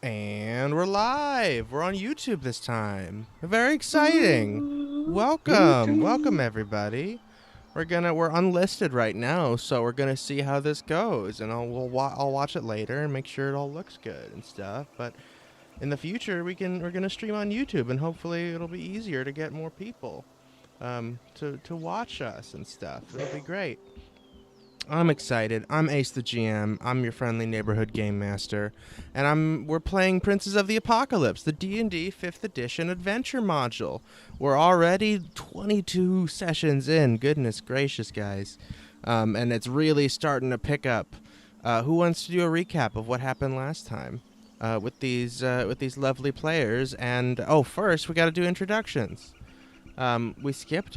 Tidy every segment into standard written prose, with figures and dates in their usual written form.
And we're live. We're on YouTube this time. Very exciting. Welcome everybody. We're unlisted right now, so we're gonna see how this goes, and I'll watch it later and make sure it all looks good and stuff. But in the future, we're gonna stream on YouTube, and hopefully it'll be easier to get more people to watch us and stuff. It'll be great. I'm excited. I'm Ace the GM. I'm your friendly neighborhood game master, and we're playing Princes of the Apocalypse, the D&D 5th edition adventure module. We're already 22 sessions in. Goodness gracious, guys. And it's really starting to pick up. Who wants to do a recap of what happened last time with these lovely players? And first we got to do introductions. We skipped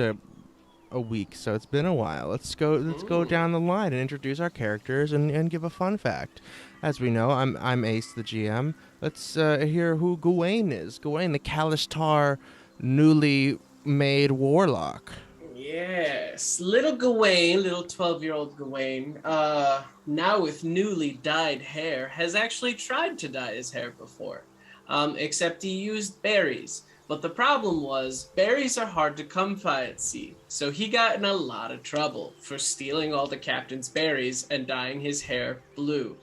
a week, so it's been a while. Let's go down the line and introduce our characters and give a fun fact. As we know, I'm Ace the GM. Let's hear who Gawain is. Gawain, the Kalistar newly made warlock. Yes, little Gawain, little 12-year-old Gawain, now with newly dyed hair, has actually tried to dye his hair before, except he used berries. But the problem was, berries are hard to come by at sea, so he got in a lot of trouble for stealing all the captain's berries and dyeing his hair blue.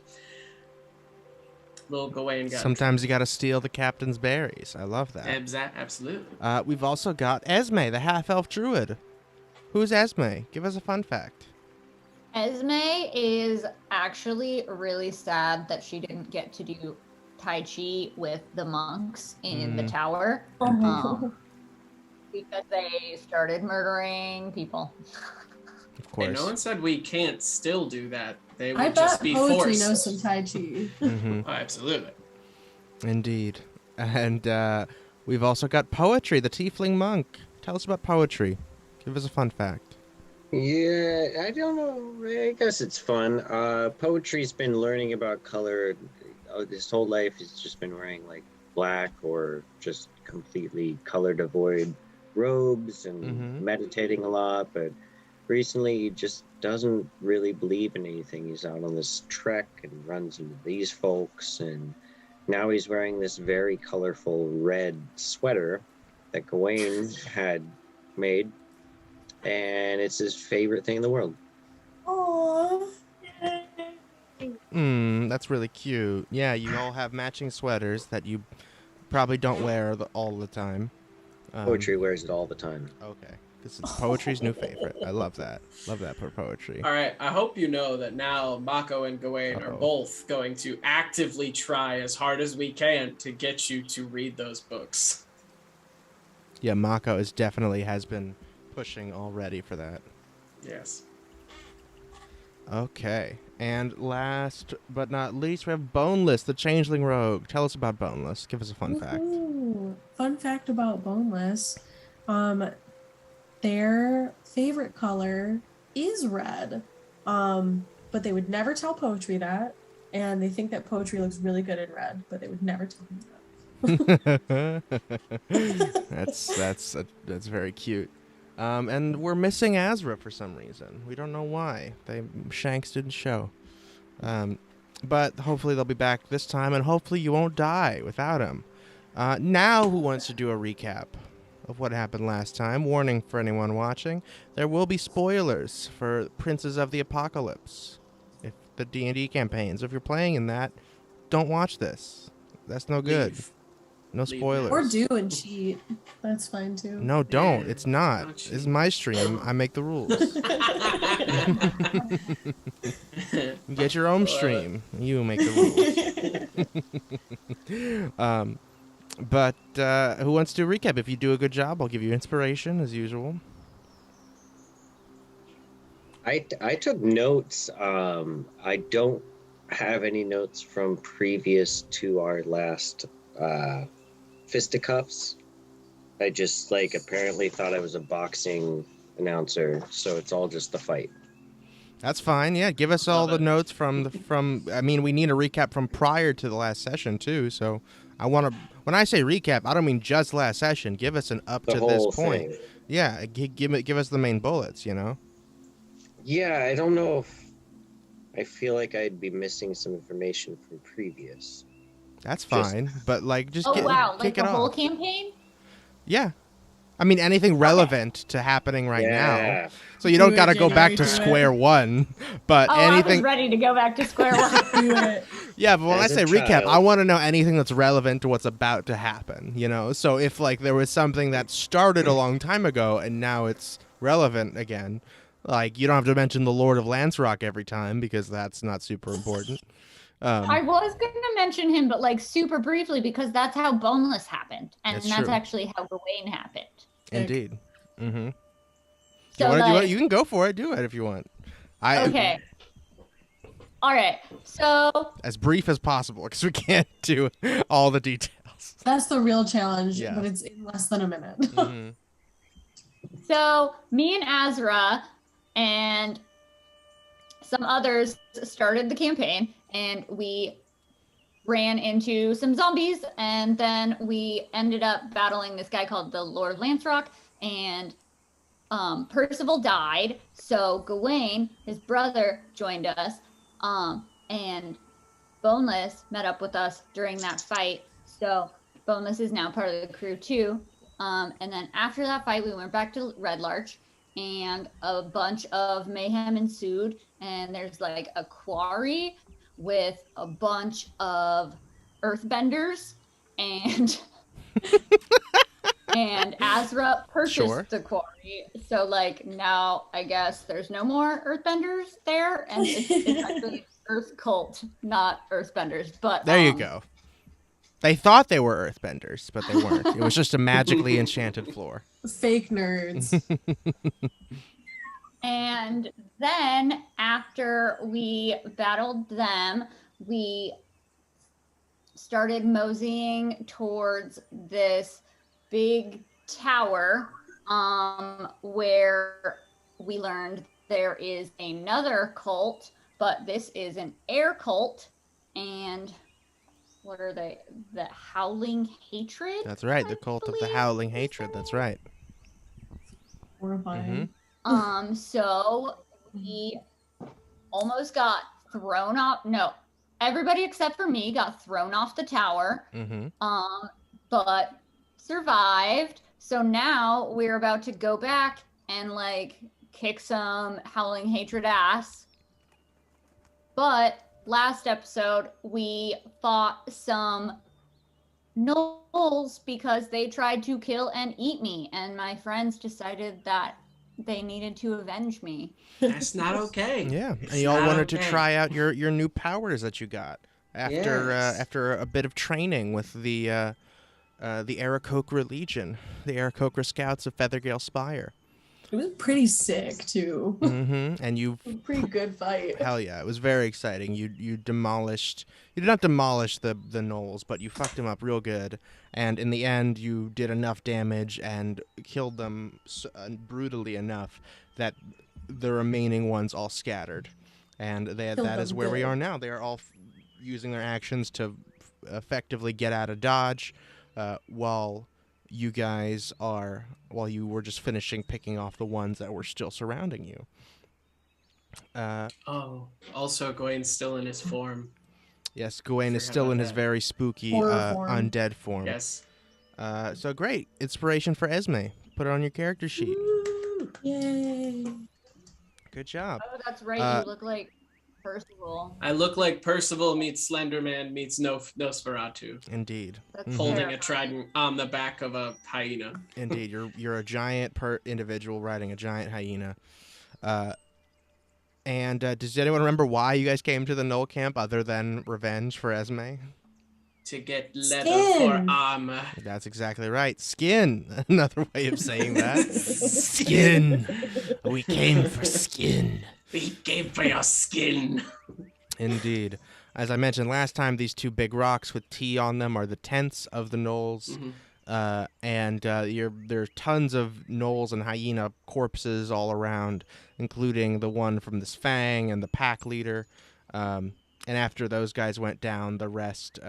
Little Gawain got Sometimes you gotta steal the captain's berries. I love that. Absolutely. We've also got Esme, the half-elf druid. Who's Esme? Give us a fun fact. Esme is actually really sad that she didn't get to do Tai Chi with the monks in the tower. Because they started murdering people. Of course. Hey, no one said we can't still do that. They would I just bet be poetry forced. knows some Tai Chi. Mm-hmm. Oh, absolutely. Indeed. And we've also got Poetry, the tiefling monk. Tell us about Poetry. Give us a fun fact. Yeah, I don't know. I guess it's fun. Poetry's been learning about color. His whole life he's just been wearing like black or just completely color devoid robes and meditating a lot, but recently he just doesn't really believe in anything. He's out on this trek and runs into these folks, and now he's wearing this very colorful red sweater that Gawain had made, and it's his favorite thing in the world. Aww. That's really cute. Yeah, you all have matching sweaters that you probably don't wear all the time. Poetry wears it all the time. Okay. This is Poetry's new favorite. I love that. Love that for Poetry. All right, I hope you know that now Mako and Gawain are both going to actively try as hard as we can to get you to read those books. Yeah, Mako has been pushing already for that. Yes. Okay. And last but not least, we have Boneless, the changeling rogue. Tell us about Boneless. Give us a fun fact. Fun fact about Boneless. Their favorite color is red. But they would never tell Poetry that. And they think that Poetry looks really good in red, but they would never tell him that. That's very cute. And we're missing Azra for some reason. We don't know why. Shanks didn't show. But hopefully they'll be back this time, and hopefully you won't die without him. Now who wants to do a recap of what happened last time? Warning for anyone watching. There will be spoilers for Princes of the Apocalypse. If the D&D campaigns, if you're playing in that, don't watch this. That's no good. No spoilers. Or do and cheat. That's fine too. No, don't. It's not. This is my stream. I make the rules. You get your own stream. You make the rules. But who wants to recap? If you do a good job, I'll give you inspiration as usual. I took notes. I don't have any notes from previous to our last fisticuffs. I just apparently thought I was a boxing announcer, so it's all just the fight. That's fine. Yeah, give us all the notes from. I mean, we need a recap from prior to the last session too. So I want to. When I say recap, I don't mean just last session. Give us an up to this point. Thing. Yeah, give us the main bullets. You know. Yeah, I don't know if I feel like I'd be missing some information from previous. That's fine, but like just Oh wow, like kick it the whole off. campaign? Yeah. I mean, anything relevant to happening right now. Yeah. So you don't Do it, got to go back January, to do it. square one, but Oh, I was anything. ready to go back to square one. Do it. Yeah, but when I As a say recap, child. I want to know anything that's relevant to what's about to happen, you know? So if, like, there was something that started a long time ago and now it's relevant again, like, you don't have to mention the Lord of Lancerock every time because that's not super important. I was going to mention him, but like super briefly because that's how Boneless happened, and That's that's true. actually how Gawain happened. Indeed. Mm-hmm. So You can go for it. Do it if you want. Okay. All right. So As brief as possible because we can't do all the details. That's the real challenge, Yeah. but it's in less than a minute. Mm-hmm. So me and Azra and some others started the campaign, and we ran into some zombies, and then we ended up battling this guy called the Lord of Lancerock, and Percival died. So Gawain, his brother, joined us, and Boneless met up with us during that fight. So Boneless is now part of the crew too. And then after that fight, we went back to Red Larch, and a bunch of mayhem ensued. And there's like a quarry with a bunch of earthbenders, and and Azra purchased the quarry. So like now I guess there's no more earthbenders there, and it's actually an earth cult, not earthbenders. But There you go. They thought they were earthbenders, but they weren't. It was just a magically enchanted floor. Fake nerds. And then after we battled them, we started moseying towards this big tower, where we learned there is another cult, but this is an air cult. And what are they? The Howling Hatred? That's right. The cult of the Howling Hatred. That's right. Horrifying. So we almost got thrown off. No, everybody except for me got thrown off the tower. Mm-hmm. But survived. So now we're about to go back and like kick some Howling Hatred ass. But last episode we fought some gnolls because they tried to kill and eat me, and my friends decided that they needed to avenge me. That's not okay. Yeah, and It's you all not wanted to okay. try out your new powers that you got after Yes. after a bit of training with the Aarakocra Legion, the Aarakocra Scouts of Feathergale Spire. It was pretty sick too. Mm-hmm. And you, Pretty good fight. hell yeah, it was very exciting. You demolished. You did not demolish the gnolls, but you fucked them up real good. And in the end, you did enough damage and killed them brutally enough that the remaining ones all scattered. And Killed that is them where we good. are now. They are all using their actions to effectively get out of dodge, while you were just finishing picking off the ones that were still surrounding you. Oh, also Gawain's still in his form. Yes, Gawain is Forgot still about in his that. very spooky Horror form. undead form. Yes. So great. Inspiration for Esme. Put it on your character sheet. Yay. Good job. Oh, that's right. You look like Percival. I look like Percival meets Slenderman meets Nosferatu, Indeed. That's holding a terrifying. trident on the back of a hyena. Indeed. You're a giant individual riding a giant hyena. And does anyone remember why you guys came to the Knoll camp other than revenge for Esme? To get leather Skin. for armor. That's exactly right. Skin. Another way of saying that. Skin. We came for skin. We came for your skin. Indeed. As I mentioned last time, these two big rocks with T on them are the tents of the gnolls. Mhm. And there's tons of gnolls and hyena corpses all around, including the one from this Fang and the pack leader. And after those guys went down, the rest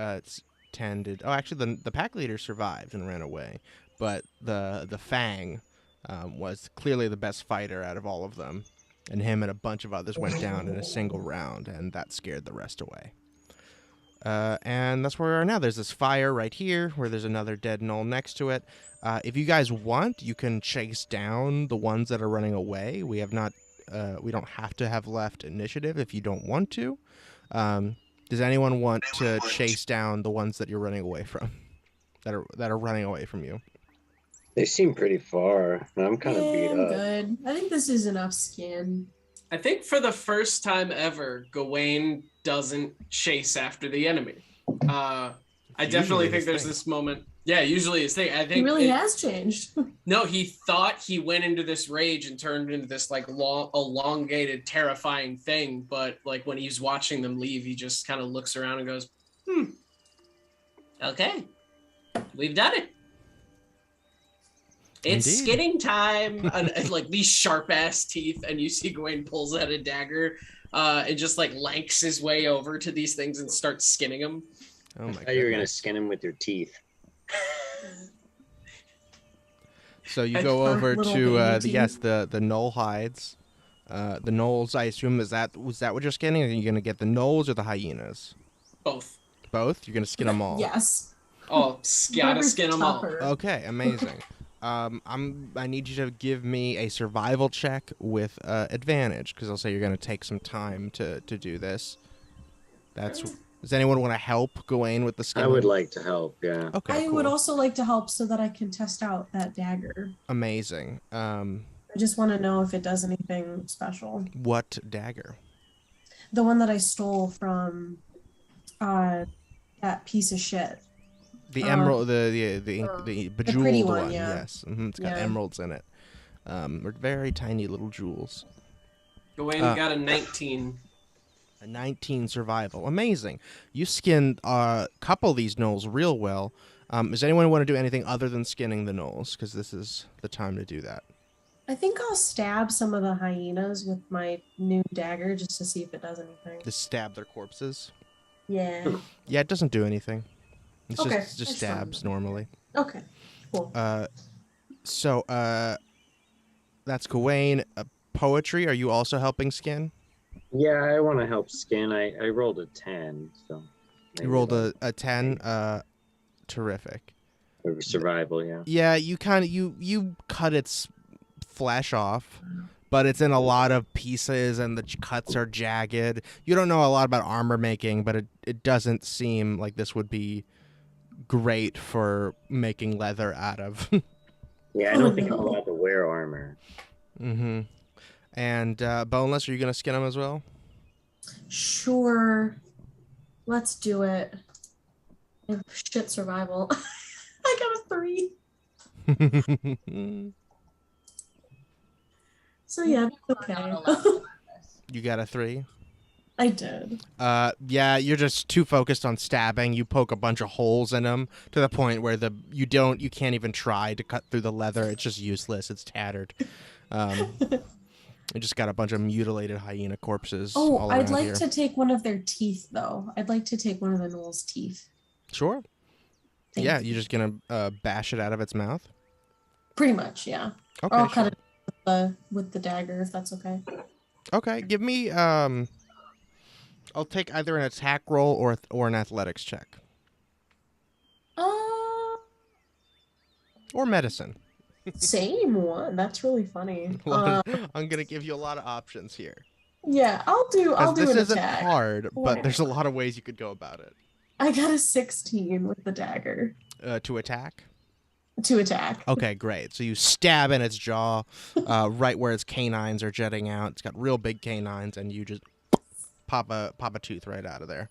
tended. Oh, actually, the pack leader survived and ran away, but the Fang was clearly the best fighter out of all of them, and him and a bunch of others went down in a single round, and that scared the rest away. And that's where we are now. There's this fire right here where there's another dead gnoll next to it. If you guys want, you can chase down the ones that are running away. We don't have to have left initiative if you don't want to. Does anyone want to chase down the ones that you're running away from? That are running away from you? They seem pretty far. I'm kind of beat I'm up. good. I think this is enough skin. I think for the first time ever, Gawain doesn't chase after the enemy. I definitely think there's this moment. Yeah, usually his thing. I think He really has changed. No, he thought he went into this rage and turned into this like long, elongated, terrifying thing. But like when he's watching them leave, he just kind of looks around and goes, okay, we've done it. It's Indeed. skinning time. And, like these sharp ass teeth, and you see Gawain pulls out a dagger and just like lanks his way over to these things and starts skinning them. Oh my I thought you were gonna goodness. skin him with your teeth. So you go over Little to baby the gnoll hides. The gnolls, I assume, was that what you're skinning? Are you gonna get the gnolls or the hyenas? Both. Both? You're gonna skin them all. Yes. Oh, gotta Whoever's skin them all. tougher. Okay, amazing. I need you to give me a survival check with advantage, because I'll say you're gonna take some time to do this. Does anyone want to help Gawain with the skin? I would like to help. Yeah. Okay, I would also like to help so that I can test out that dagger. Amazing. I just want to know if it does anything special. What dagger? The one that I stole from that piece of shit. The emerald, the bejeweled pretty one. one, yeah. Yes, it's got Yeah. emeralds in it. They're very tiny little jewels. Gawain got a 19. A 19 survival. Amazing. You skinned a couple of these gnolls real well. Does anyone want to do anything other than skinning the gnolls? Because this is the time to do that. I think I'll stab some of the hyenas with my new dagger just to see if it does anything. Just stab their corpses. Yeah. Yeah, it doesn't do anything. It's Okay, just that's stabs fine. normally. Okay. Cool. So that's Gawain. Poetry, are you also helping skin? Yeah, I want to help skin. I rolled a 10, so. You rolled a 10. Terrific. Survival, yeah. Yeah, you kind of you cut its flesh off, but it's in a lot of pieces and the cuts are jagged. You don't know a lot about armor making, but it doesn't seem like this would be great for making leather out of. Yeah, I don't think I'm allowed to wear armor. Mm-hmm. And Boneless, are you gonna skin him as well? Sure. Let's do it. Shit survival. I got a 3. So yeah, that's okay. You got a 3? I did. Yeah, you're just too focused on stabbing. You poke a bunch of holes in them to the point where you can't even try to cut through the leather. It's just useless. It's tattered. I just got a bunch of mutilated hyena corpses. Oh, all I'd around like here. to take one of their teeth though. I'd like to take one of the gnoll's teeth. Sure. Thank Yeah, you. you're just gonna bash it out of its mouth. Pretty much, yeah. Okay. Or I'll sure. cut it with the dagger if that's okay. Okay, give me. I'll take either an attack roll or an athletics check or medicine. Same one. That's really funny. I'm gonna give you a lot of options here. Yeah, I'll do This an isn't attack. hard, but Why there's a lot of ways you could go about it. I got a 16 with the dagger To attack. to attack. Okay, great. So you stab in its jaw, right where its canines are jutting out. It's got real big canines, and you just pop a tooth right out of there.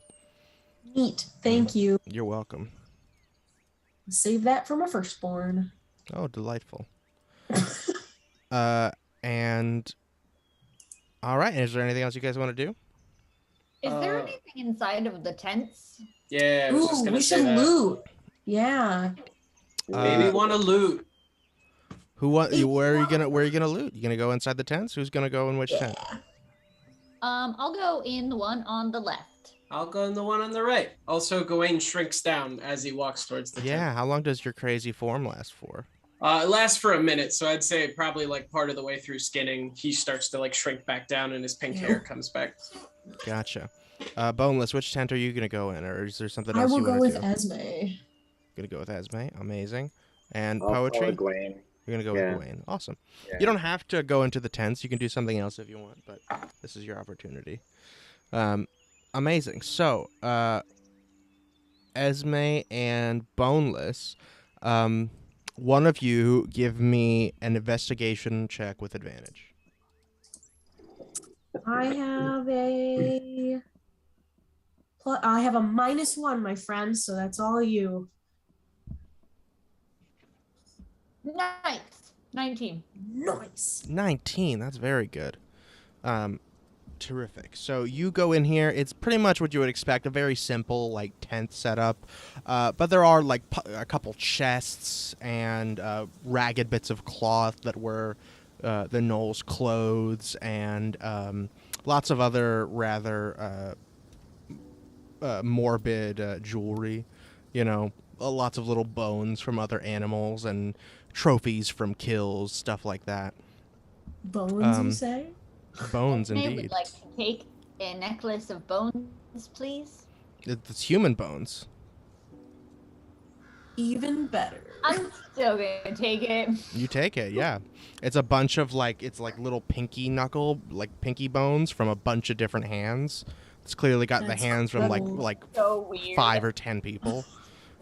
Neat. Thank you. You're welcome. Save that for my firstborn. Oh, delightful. And all right. Is there anything else you guys want to do? Is there anything inside of the tents? Yeah, I was just Ooh, gonna we say should that. loot. Yeah. Maybe want to loot. Where are you gonna loot? You gonna go inside the tents? Who's gonna go in which tent? I'll go in the one on the left. I'll go in the one on the right. Also, Gawain shrinks down as he walks towards the Yeah. tent. How long does your crazy form last for? It lasts for a minute, so I'd say probably like part of the way through skinning, he starts to like shrink back down and his pink hair comes back. Gotcha. Boneless, which tent are you gonna go in, or is there something I else will you go want with to do? Esme. Gonna go with Esme. Amazing. And I'll follow poetry? Gwen. You're gonna go Yeah. with Gawain. Awesome. Yeah. You don't have to go into the tents. You can do something else if you want, but this is your opportunity. Amazing. So, Esme and Boneless, one of you give me an investigation check with advantage. I have I have a -1, my friend, so that's all you. Nice. 19. Nice. 19. That's very good. Terrific. So you go in here. It's pretty much what you would expect, a very simple like tent setup. But there are like a couple chests and ragged bits of cloth that were the Gnoll's clothes, and lots of other rather morbid jewelry. Lots of little bones from other animals and trophies from kills, stuff like that. Bones, you say? Bones, Esme indeed. would like to take a necklace of bones, please. It's human bones. Even better. I'm still gonna take it. You take it, yeah. It's a bunch of it's like little pinky bones from a bunch of different hands. It's clearly got That's the hands from cool. like So weird. 5 or 10 people,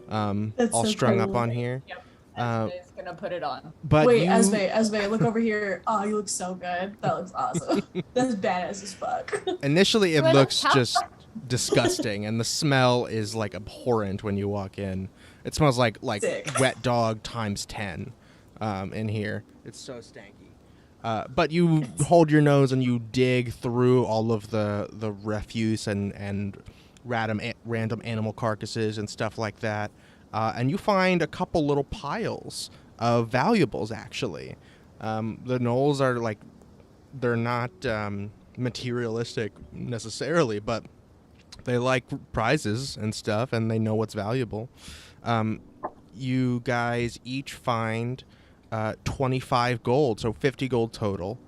That's all so strung up cool. on here. Yep. Uh, Esme's gonna put it on. But Wait, you, Esme, look over here. Oh, you look so good. That looks awesome. That's badass as fuck. initially it Do I look looks how- just disgusting, and the smell is like abhorrent when you walk in. It smells like Sick. wet dog times 10 in here. It's so stanky. But you hold your nose and you dig through all of the refuse and random animal carcasses and stuff like that, and you find a couple little piles of valuables. Actually, the Knolls are they're not materialistic necessarily, but they like prizes and stuff, and they know what's valuable. You guys each find 25 gold, so 50 gold total,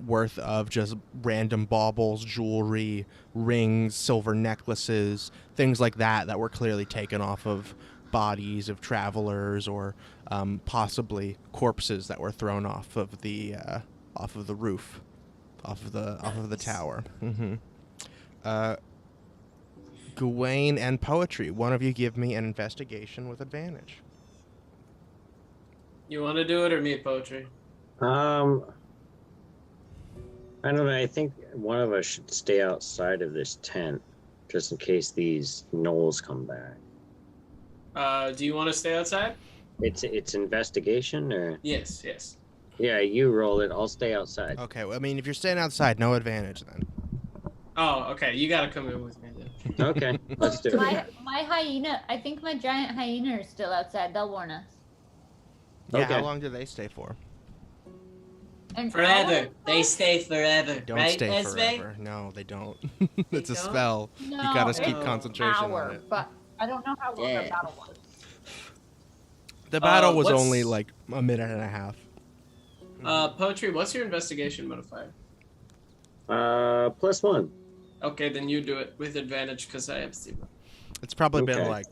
worth of just random baubles, jewelry, rings, silver necklaces, things like that were clearly taken off of bodies of travelers, or possibly corpses that were thrown off of the roof, off of the tower. Gawain and poetry. One of you give me an investigation with advantage. You want to do it or me, poetry? I don't know. I think one of us should stay outside of this tent, just in case these gnolls come back. Do you want to stay outside? It's investigation, or Yes, yes. yeah, you roll it. I'll stay outside. Okay, well, I mean, if you're staying outside, no advantage then. Oh, okay. You gotta come in with me then. Okay, let's do it. My hyena, I think my giant hyena is still outside. They'll warn us. Yeah, Okay. how long do they stay for? An Forever. hour? They stay forever. Don't right, stay Esme? forever. No, they don't. It's a don't? spell. No, You gotta keep it's concentration hour, on it. but I don't know how long Yeah. the battle was. The battle was what's- only like a minute and a half. Poetry, what's your investigation modifier? +1. Okay, then you do it with advantage because I have 0. It's probably been Okay. like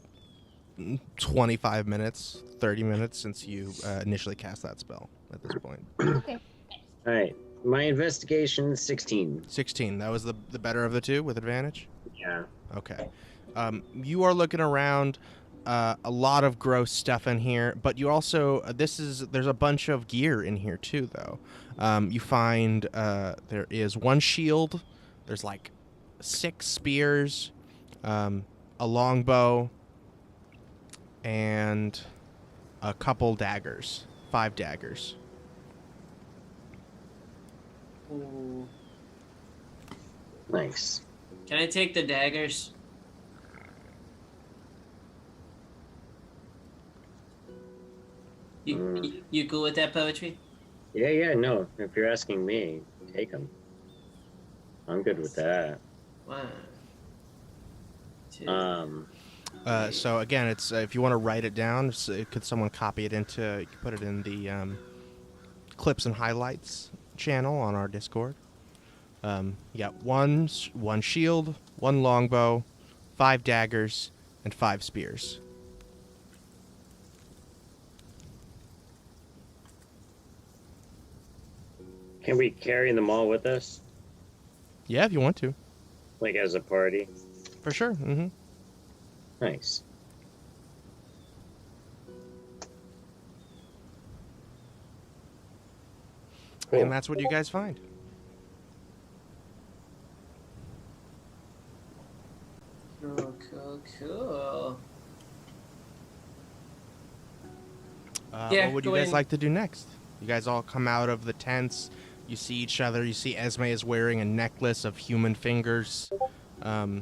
25 minutes, 30 minutes since you initially cast that spell at this point. Okay. All right, my investigation 16. 16. That was the better of the two with advantage? Yeah. Okay. You are looking around, a lot of gross stuff in here, but you also there's a bunch of gear in here too, though. You find there is one shield, there's like 6 spears, a longbow, and a couple daggers, 5 daggers. Ooh. Nice. Can I take the daggers? You cool with that, poetry? Yeah, no. If you're asking me, take them. I'm good with that. 1, 2. So again, it's if you want to write it down, could someone copy it into? You can put it in the clips and highlights channel on our Discord. You got one shield, one longbow, 5 daggers, and 5 spears. Can we carry them all with us? Yeah, if you want to. Like as a party? For sure. Mm-hmm. Nice. Cool. And that's what you guys find. Cool. Yeah, What would you go guys in. like to do next? You guys all come out of the tents. You see each other. You see Esme is wearing a necklace of human fingers. Yeah.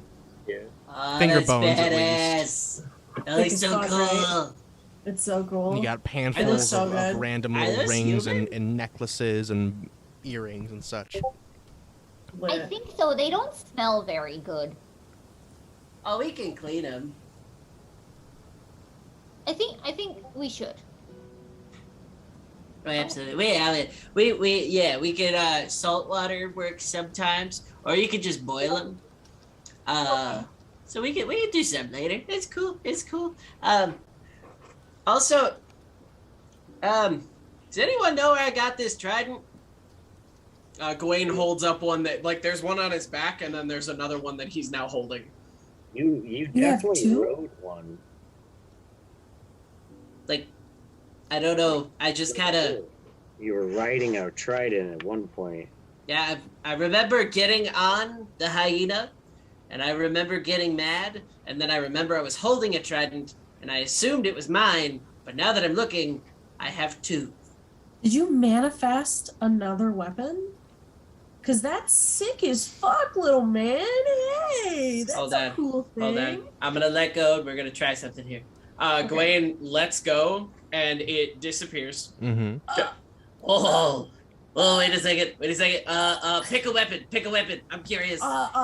Finger that's bones, at badass. That looks so It's cool. It's so cool. You got looks handfuls so of good. random Are little those rings human? and necklaces and earrings and such. I Lit. think so. They don't smell very good. Oh, we can clean them. I think we should. Oh, absolutely. We could salt water work sometimes, or you could just boil them. So we can do something later. It's cool. Also, does anyone know where I got this trident? Gawain holds up one that, like, there's one on his back, and then there's another one that he's now holding. You have definitely two? rode one. Like, I don't know. I just kind of, You were riding our trident at one point. yeah, I remember getting on the hyena, and I remember getting mad, and then I remember I was holding a trident, and I assumed it was mine, but now that I'm looking, I have 2. Did you manifest another weapon? Cause that's sick as fuck, little man. Hey, that's Hold a on. cool thing. Hold on. I'm gonna let go, and we're gonna try something here. Gawain lets go, and it disappears. Mm-hmm. Oh, wait a second. Pick a weapon. I'm curious.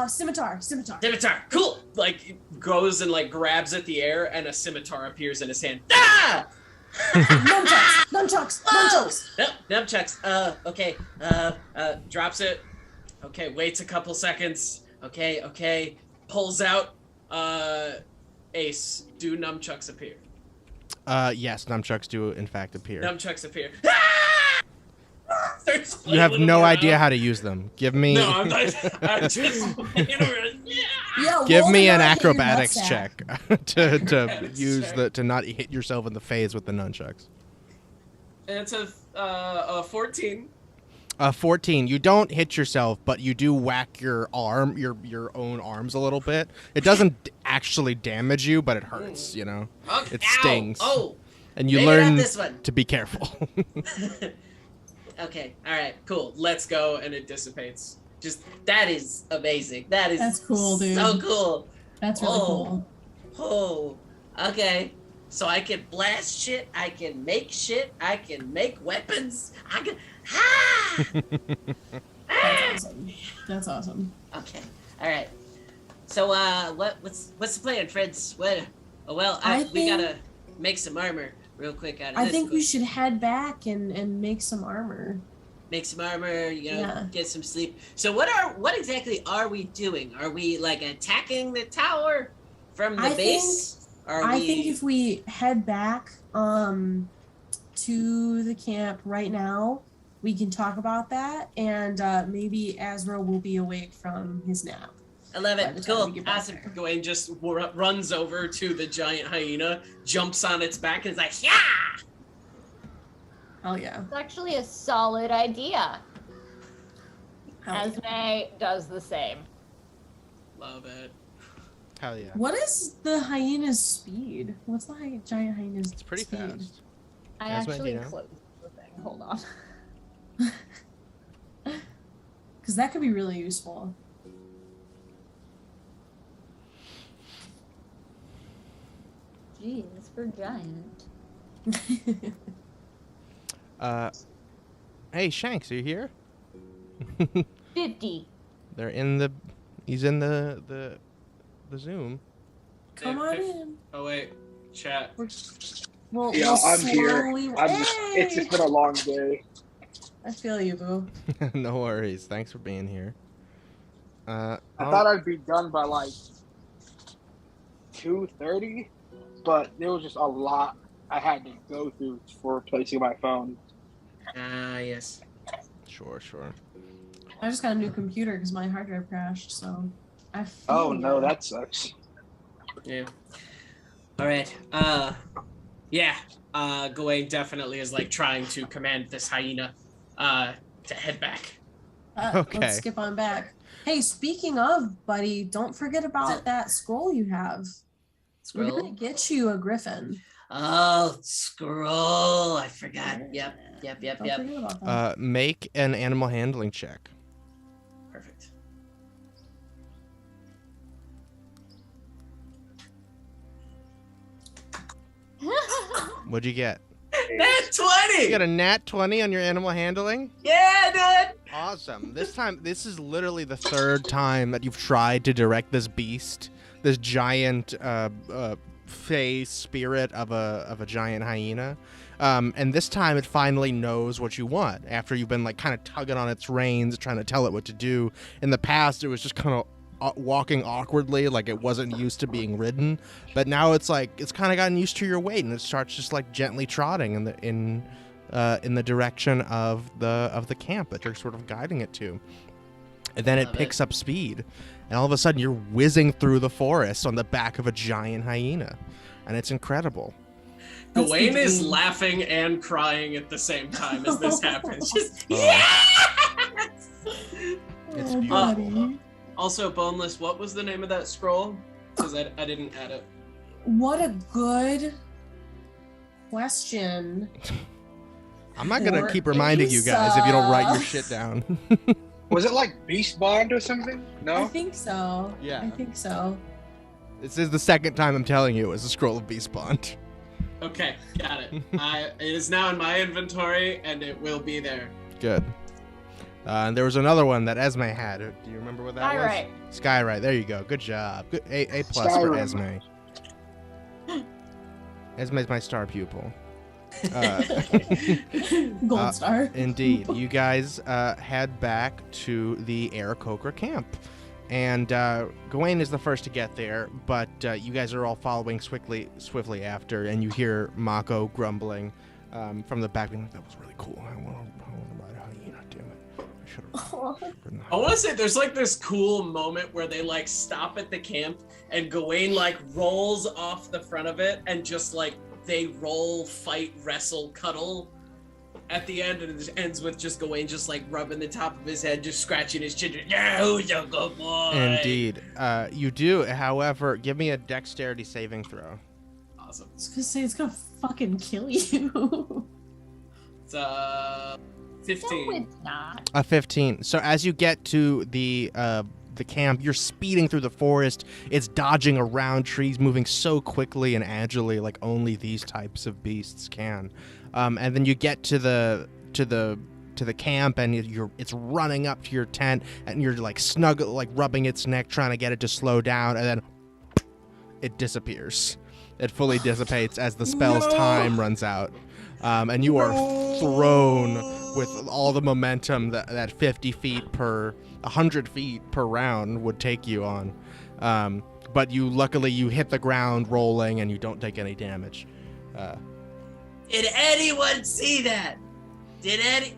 Scimitar. Scimitar. Cool. Like, goes and, like, grabs at the air, and a scimitar appears in his hand. Ah! Nunchucks. Nope, nunchucks. Okay. Drops it. Okay, waits a couple seconds. Okay. Pulls out. Ace, do nunchucks appear? Yes, nunchucks do in fact appear. Nunchucks appear. Ah! Starts You have flailing no around. idea how to use them. Give me No, I'm just Yeah, give roll me to an not hit your acrobatics nutsack. check to use to not hit yourself in the face with the nunchucks. It's a 14. 14. You don't hit yourself, but you do whack your own arms a little bit. It doesn't actually damage you, but it hurts. You know, Okay. it stings. Ow. Oh, and you maybe not learn this one. to be careful. Okay, all right, cool. Let's go, and it dissipates. Just that is amazing. That's cool, dude. So cool. That's really cool. Oh, okay. So I can blast shit. I can make shit. I can make weapons. I can. Ah! That's awesome. Okay. All right. So what's the plan, friends? What? Oh well, we think- gotta make some armor real quick out of I this. think we should head back and make some armor. Make some armor, Yeah. get some sleep. So what exactly are we doing? Are we like attacking the tower from the base? I think if we head back to the camp right now, we can talk about that, and maybe Azra will be awake from his nap. I love by it. the time Cool. we get back Awesome. there. Gawain just runs over to the giant hyena, jumps on its back, and is like, yeah! Hell yeah. It's actually a solid idea. Hell yeah. Esme does the same. Love it. Hell yeah. What is the hyena's speed? What's the giant hyena's It's pretty speed? fast. I Esme, do actually you know? closed the thing. Hold on. Because that could be really useful. Jeez, for giant. Hey Shanks, are you here? 50. They're in the. He's in the Zoom. Come on in. Oh wait, chat. We'll I'm here. slowly... It's just been a long day. I feel you, boo. No worries. Thanks for being here. I thought I'd be done by like 2:30, but there was just a lot I had to go through for replacing my phone. Yes. Sure. I just got a new computer because my hard drive crashed, so I feel Oh no, ya. that sucks. Yeah. All right. Yeah. Gawain definitely is like trying to command this hyena to head back. Okay. Let's skip on back. Hey, speaking of, buddy, don't forget about that scroll you have. We're Scroll. gonna get you a griffin. Oh, scroll. I forgot. Yep. Don't forget about that. Make an animal handling check. Perfect. What'd you get? Nat 20! You got a nat 20 on your animal handling? Yeah, dude! Awesome. This is literally the third time that you've tried to direct this beast, this giant fey spirit of a giant hyena. And this time it finally knows what you want after you've been like kind of tugging on its reins, trying to tell it what to do. In the past, it was just kind of walking awkwardly, like it wasn't used to being ridden. But now it's like it's kind of gotten used to your weight, and it starts just like gently trotting in the direction of the camp that you're sort of guiding it to. And then it picks up speed, and all of a sudden you're whizzing through the forest on the back of a giant hyena, and it's incredible. Gawain is laughing and crying at the same time as this happens. Just, Oh. yes! It's Oh, beautiful. buddy. Also, Boneless, what was the name of that scroll? Because I didn't add it. What a good question. I'm not gonna For keep reminding you guys if you don't write your shit down. Was it like Beast Bond or something? I No. think so. Yeah. I think so. This is the second time I'm telling you it was a scroll of Beast Bond. Okay, got it. It is now in my inventory, and it will be there. Good. And there was another one that Esme had. Do you remember what that was? Skyrite. Skyrite. There you go. Good job. Good. A plus for Skyrim. Esme. Esme's my star pupil. Gold star. Indeed. You guys head back to the Aarakocra camp. And Gawain is the first to get there, but you guys are all following swiftly after, and you hear Mako grumbling from the back, being like, that was really cool. I want to ride a hyena, damn it. I should have ridden the I want to say there's like this cool moment where they like stop at the camp, and Gawain like rolls off the front of it, and just like they roll, fight, wrestle, cuddle at the end, and it ends with just Gawain just like rubbing the top of his head, just scratching his chin. Yeah, who's a good boy? Indeed. You do, however, give me a dexterity saving throw. Awesome. I was gonna say it's gonna fucking kill you. It's 15. No, it's not. A 15. So as you get to the camp, you're speeding through the forest. It's dodging around trees, moving so quickly and agilely, like only these types of beasts can. And then you get to the camp, and it's running up to your tent, and you're like like rubbing its neck, trying to get it to slow down, and then it disappears. It fully dissipates as the spell's time runs out. And you are thrown with all the momentum that 50 feet per 100 feet per round would take you on. But luckily you hit the ground rolling, and you don't take any damage. Did anyone see that?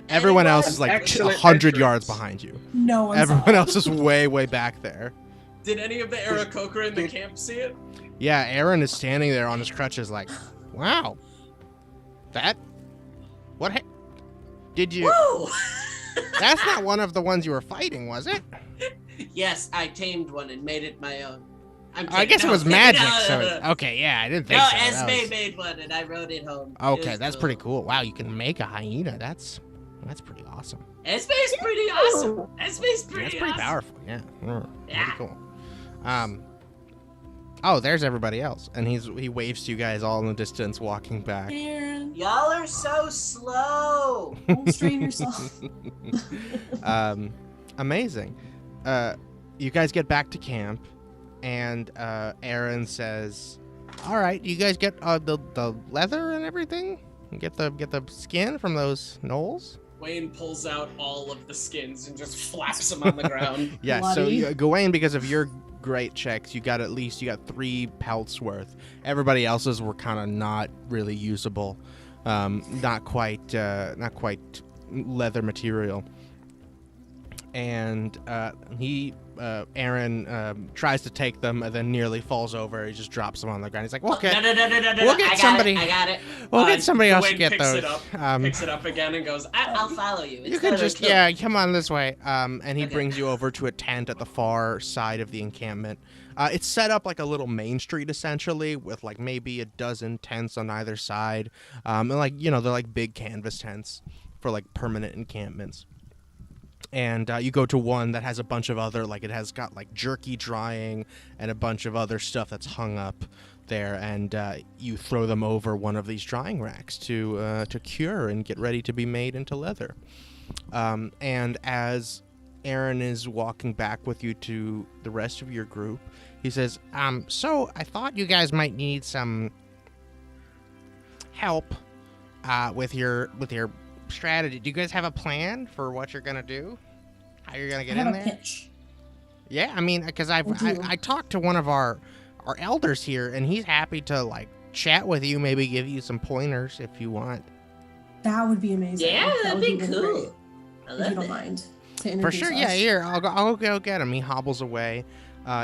Everyone else is like Excellent 100 entrance. yards behind you. No one's Everyone else is way back there. Did any of the Aarakocra in the camp see it? Yeah, Aaron is standing there on his crutches like, wow. Did you... Woo! That's not one of the ones you were fighting, was it? Yes, I tamed one and made it my own. I guess it was magic, so... Okay, yeah, I didn't think No, so. That Esme was- made one and I rode it home. It Okay, was that's cool. pretty cool. Wow, you can make a hyena. That's pretty awesome. Esme's pretty awesome. Esme's pretty That's pretty awesome. powerful. Yeah. Yeah. Pretty cool. Oh, there's everybody else, and he waves to you guys all in the distance, walking back. Aaron, Y'all are so slow. don't strain yourself. Amazing. You guys get back to camp, and Aaron says, "All right, you guys get the leather and everything. Get the skin from those gnolls." Wayne pulls out all of the skins and just flaps them on the ground. Yeah, Bloody. so Gawain, because of your great checks, you got 3 pelts worth. Everybody else's were kind of not really usable, not quite leather material. And Aaron tries to take them and then nearly falls over. He just drops them on the ground. He's like, okay, No, we'll get somebody. I got it. We'll get somebody else to Gawain get picks those. it up, picks it up again and goes, I'll follow you. You can just, come on this way. And he brings you over to a tent at the far side of the encampment. It's set up like a little main street, essentially, with like maybe a dozen tents on either side. And like, they're like big canvas tents for like permanent encampments. And you go to one that has a bunch of other, like it has got like jerky drying and a bunch of other stuff that's hung up there. And you throw them over one of these drying racks to cure and get ready to be made into leather. And as Aaron is walking back with you to the rest of your group, he says, so I thought you guys might need some help with your strategy. Do you guys have a plan for what you're gonna do? How you're gonna get in there? I have a pitch. Yeah, I mean, because I talked to one of our elders here, and he's happy to like chat with you, maybe give you some pointers if you want. That would be amazing. Yeah, That that'd would be really cool. great, I if love you don't it. mind. To For introduce sure, us. yeah. Here, I'll go get him. He hobbles away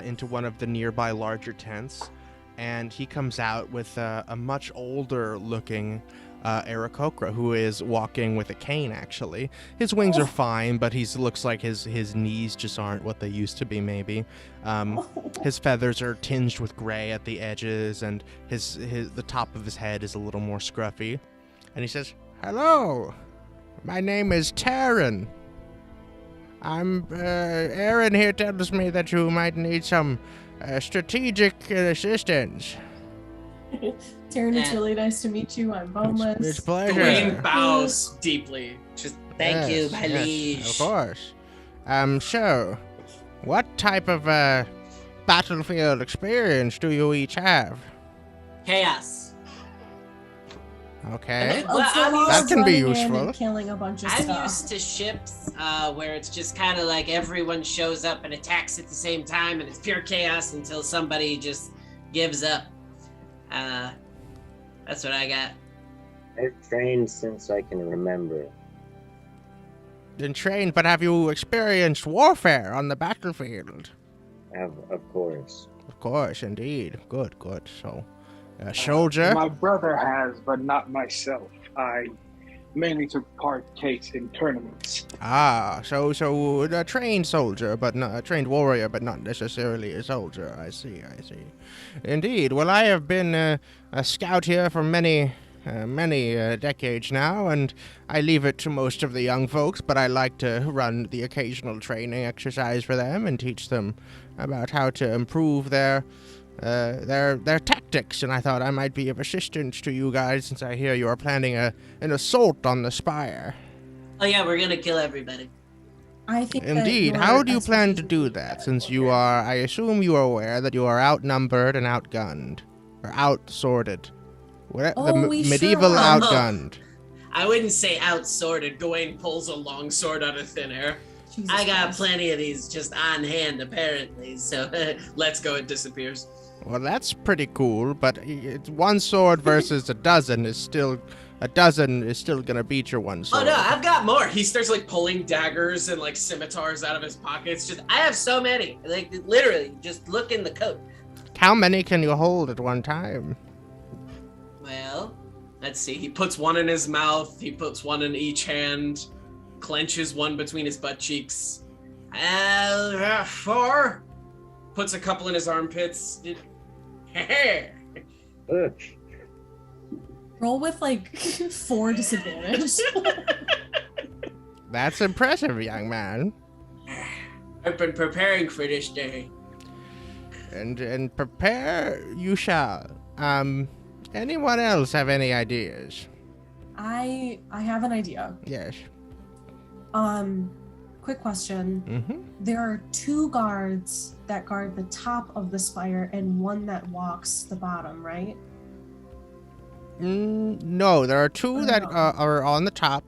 into one of the nearby larger tents, and he comes out with a much older looking Aarakocra, who is walking with a cane. Actually, his wings are fine, but he looks like his knees just aren't what they used to be. Maybe his feathers are tinged with gray at the edges, and the top of his head is a little more scruffy. And he says, "Hello, my name is Taryn. Aaron here tells me that you might need some strategic assistance." Taryn, it's really nice to meet you. I'm boneless. It's a pleasure. Gawain bows deeply. Just thank you, my Yes, liege. of course. So, what type of battlefield experience do you each have? Chaos. Okay. Well, It's a I'm lot That of can be running in useful. and killing a bunch of I'm stuff. used to ships where it's just kind of like everyone shows up and attacks at the same time, and it's pure chaos until somebody just gives up. That's what I got. I've trained since I can remember. Been trained, but have you experienced warfare on the battlefield? Of course. Of course, indeed. Good. So, soldier. My brother has, but not myself. I mainly took case in tournaments. So a trained soldier, but not a trained warrior, but not necessarily a soldier. I see. Indeed. Well, I have been a scout here for many decades now, and I leave it to most of the young folks, but I like to run the occasional training exercise for them and teach them about how to improve their tactics, and I thought I might be of assistance to you guys since I hear you are planning an assault on the Spire. Oh yeah, we're gonna kill everybody. I think that Indeed. your How do you plan to expertise do would be that, better. since you are, I assume you are aware that you are outnumbered and outgunned, or outsworded. Oh, we sure medieval are. outgunned. I wouldn't say outsorted. Gawain pulls a long sword out of thin air. Jesus I got Christ. plenty of these just on hand, apparently. So let's go. It disappears. Well, that's pretty cool, but one sword versus a dozen is still gonna beat your one sword. Oh no, I've got more. He starts like pulling daggers and like scimitars out of his pockets. Just I have so many. Like literally, just look in the coat. How many can you hold at one time? Well, let's see. He puts one in his mouth. He puts one in each hand. Clenches one between his butt cheeks. 4. Puts a couple in his armpits. Ugh. Roll with like 4 disadvantage. That's impressive, young man. I've been preparing for this day. And prepare you shall. Anyone else have any ideas? I have an idea. Yes. Quick question. Mm-hmm. There are 2 guards that guard the top of the spire and one that walks the bottom, right? No, there are 2 that are on the top,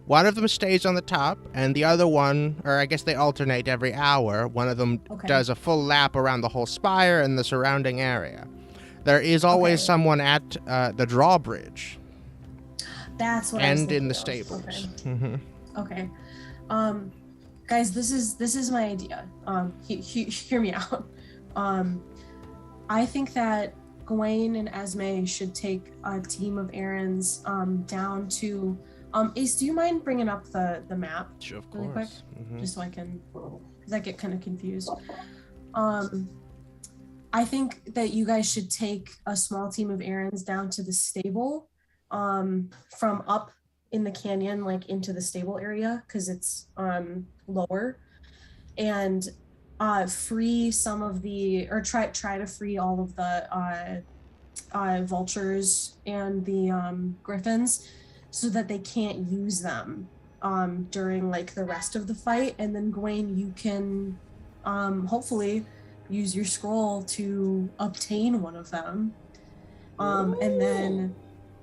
One of them stays on the top, and the other one, or I guess they alternate every hour. One of them does a full lap around the whole spire and the surrounding area. There is always someone at the drawbridge. That's what I was and in the thinking of. stables. Okay. Okay. Guys, this is my idea. Hear me out. I think that Gawain and Esme should take a team of errands down to. Ace, do you mind bringing up the map? Sure, of really course. Quick, just so I can, because I get kind of confused. I think that you guys should take a small team of errands down to the stable, from up in the canyon, like into the stable area, because it's lower, and free some of the, or try to free all of the vultures and the griffins, so that they can't use them during like the rest of the fight. And then Gawain, you can hopefully use your scroll to obtain one of them. And then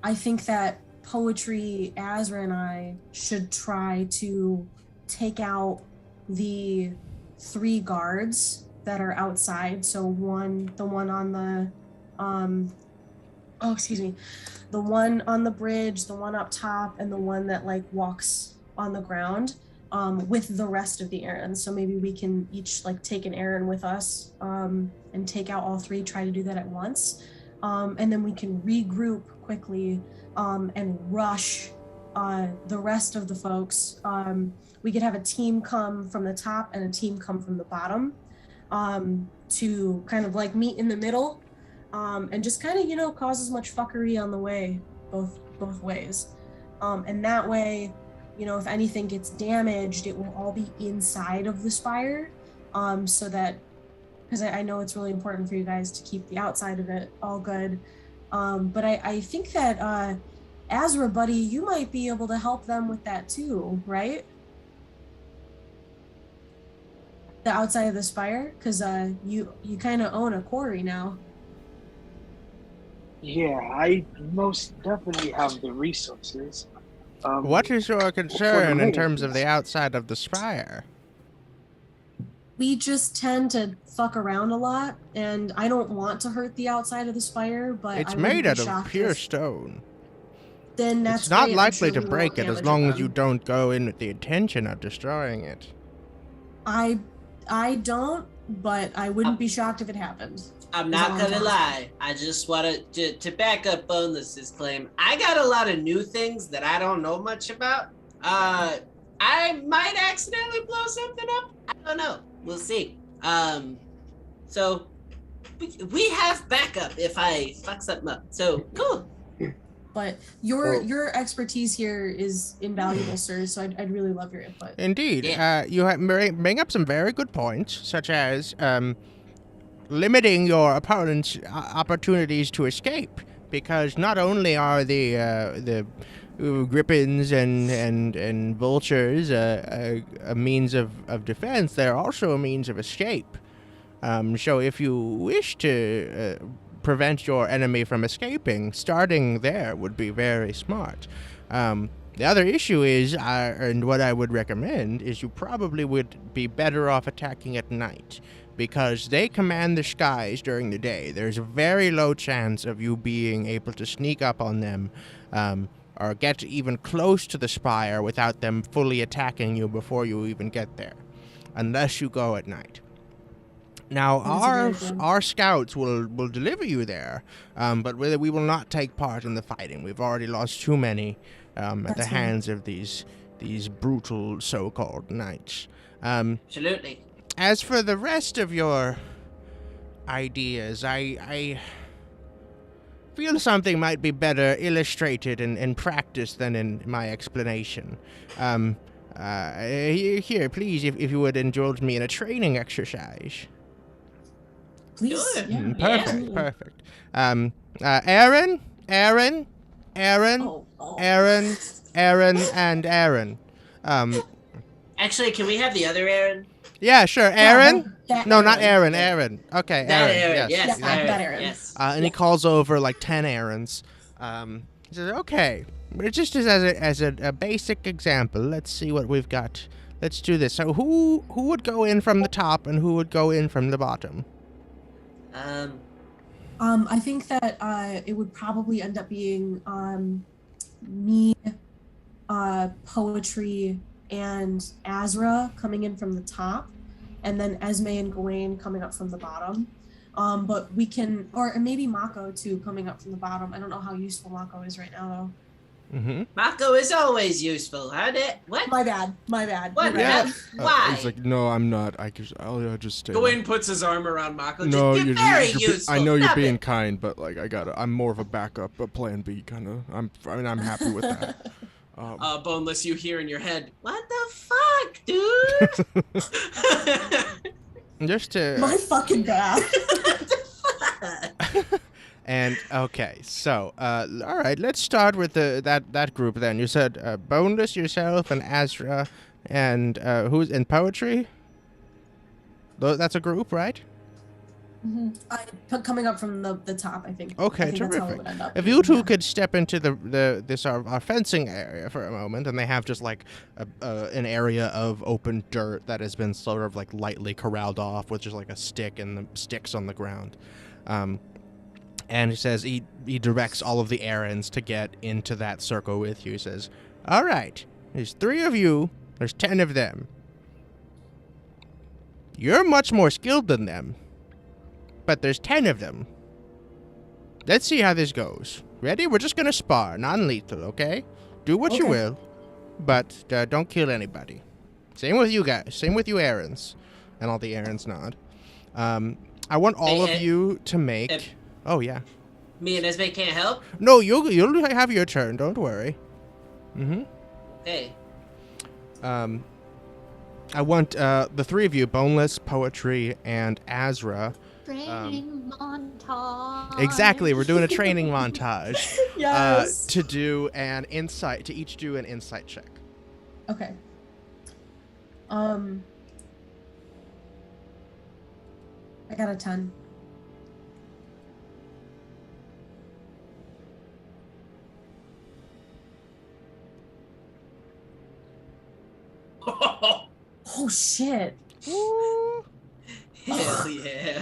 I think that Poetry, Azra, and I should try to take out the 3 guards that are outside. So the one on the the one on the bridge, the one up top, and the one that like walks on the ground, with the rest of the errands. So maybe we can each like take an errand with us, and take out all 3, try to do that at once. And then we can regroup quickly, and rush the rest of the folks. We could have a team come from the top and a team come from the bottom, to kind of like meet in the middle, and just kind of, cause as much fuckery on the way, both ways. And that way, if anything gets damaged, it will all be inside of the spire, so that, because I know it's really important for you guys to keep the outside of it all good. But I think that Azra, buddy, you might be able to help them with that too, right? The outside of the spire, because you kind of own a quarry now. Yeah, I most definitely have the resources. What is your concern in terms of the outside of the spire? We just tend to fuck around a lot, and I don't want to hurt the outside of the spire, but It's I made wouldn't out be of shocked pure if- stone. Then that's It's not great. I'm likely sure to we break won't it as damage long as then. you don't go in with the intention of destroying it. I don't, but I wouldn't be shocked if it happened. I'm Is all not I'm gonna telling lie. I just wanted to back up Boneless's claim. I got a lot of new things that I don't know much about. I might accidentally blow something up. I don't know. We'll see. So we have backup if I fuck something up. So cool. But your expertise here is invaluable, sir. So I'd really love your input. Indeed. Yeah. You bring up some very good points, such as limiting your opponent's opportunities to escape, because not only are the griffins and vultures a means of defense, they're also a means of escape. So if you wish to prevent your enemy from escaping, starting there would be very smart. The other issue is, and what I would recommend, is you probably would be better off attacking at night, because they command the skies during the day. There's a very low chance of you being able to sneak up on them, or get even close to the spire without them fully attacking you before you even get there, unless you go at night. Now, our scouts will deliver you there, but we will not take part in the fighting. We've already lost too many at the hands of these brutal so-called knights. Absolutely. As for the rest of your ideas, I feel something might be better illustrated in practice than in my explanation. Here, please, if you would indulge me in a training exercise. Please. Sure. Yeah. Perfect. Aaron, and Aaron. Actually, can we have the other Aaron? Yeah, sure. Aaron? That No, not Aaron. Aaron. Okay, That Aaron. Aaron. Yes. Yeah, that Aaron. Aaron. Yes. And he calls over like 10 errands. He says, okay, Just as a basic example, let's see what we've got. Let's do this. So who would go in from the top and who would go in from the bottom? I think that it would probably end up being me, Poetry, and Azra coming in from the top, and then Esme and Gawain coming up from the bottom. But we can, or maybe Mako too, coming up from the bottom. I don't know how useful Mako is right now though. Mm-hmm. Mako is always useful. What? My bad. What? Yeah. Why? He's like, no, I'm not. I'll just stay. Gawain puts his arm around Mako. No, you're very useful. I know you're Stop being it. kind, but like I'm more of a backup, a plan B kind of. I'm happy with that. Boneless, you hear in your head, what the fuck, dude? Just to. My fucking bad. What the fuck? And okay, so all right, let's start with that group then. You said Boneless, yourself, and Azra, and who's in Poetry? That's a group, right? Mm-hmm. Coming up from the top, I think. Okay, I think that's how it terrific. would end up If being, you two yeah. could step into this our fencing area for a moment, and they have just like an area of open dirt that has been sort of like lightly corralled off with just like a stick and the sticks on the ground. And he says he directs all of the errands to get into that circle with you. He says, all right, there's 3 of you, there's 10 of them. You're much more skilled than them, but there's 10 of them. Let's see how this goes. Ready? We're just going to spar, non-lethal, okay? Do what you will, but don't kill anybody. Same with you guys. Same with you, errands. And all the errands nod. I want all of you to make... Oh, yeah. Me and Esme can't help? No, you'll have your turn. Don't worry. Mm-hmm. Hey. I want the 3 of you, Boneless, Poetry, and Azra. Training montage. Exactly. We're doing a training montage. Yes. To do an insight, to each do an insight check. Okay. I got a 10. Oh shit. Woo. Hell yeah.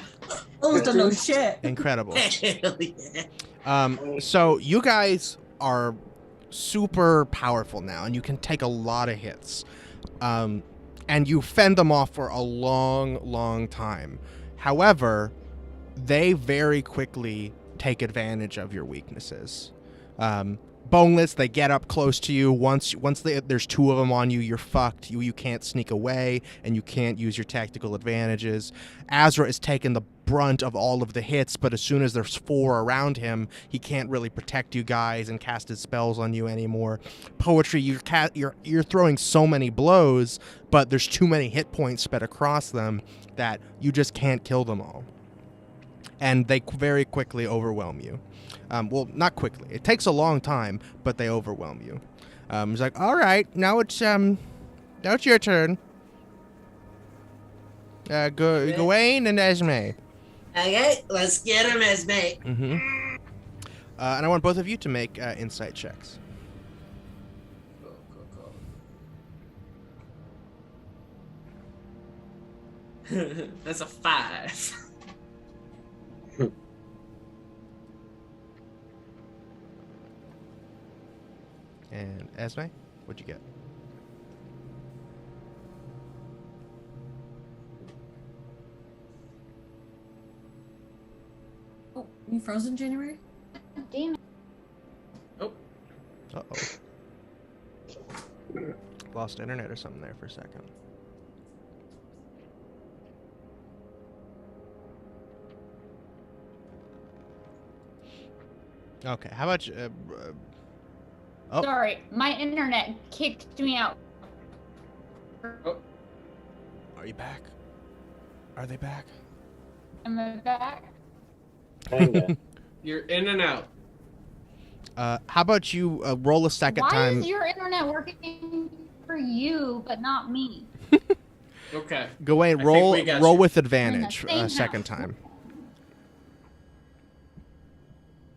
Almost don't know shit. Incredible. Hell yeah. So you guys are super powerful now, and you can take a lot of hits. And you fend them off for a long, long time. However, they very quickly take advantage of your weaknesses. Boneless, they get up close to you. Once there's 2 of them on you, you're fucked. You can't sneak away, and you can't use your tactical advantages. Azra is taking the brunt of all of the hits, but as soon as there's 4 around him, he can't really protect you guys and cast his spells on you anymore. Poetry, you're throwing so many blows, but there's too many hit points spread across them that you just can't kill them all. And they very quickly overwhelm you. Well, not quickly. It takes a long time, but they overwhelm you. He's like, all right, now it's your turn. Gawain and Esme. Okay, let's get him, Esme. Mm-hmm. And I want both of you to make insight checks. Cool. That's a 5. And Esme, what'd you get? Oh, you frozen, January? Damn it. Oh. Uh-oh. Lost internet or something there for a second. Okay, how about oh. Sorry, my internet kicked me out. Oh. Are you back? Are they back? Am I back? Kinda. You're in and out. How about you roll a second Why time? is your internet working for you but not me? Okay. Gawain, I roll think we got roll you. with advantage same second house. time.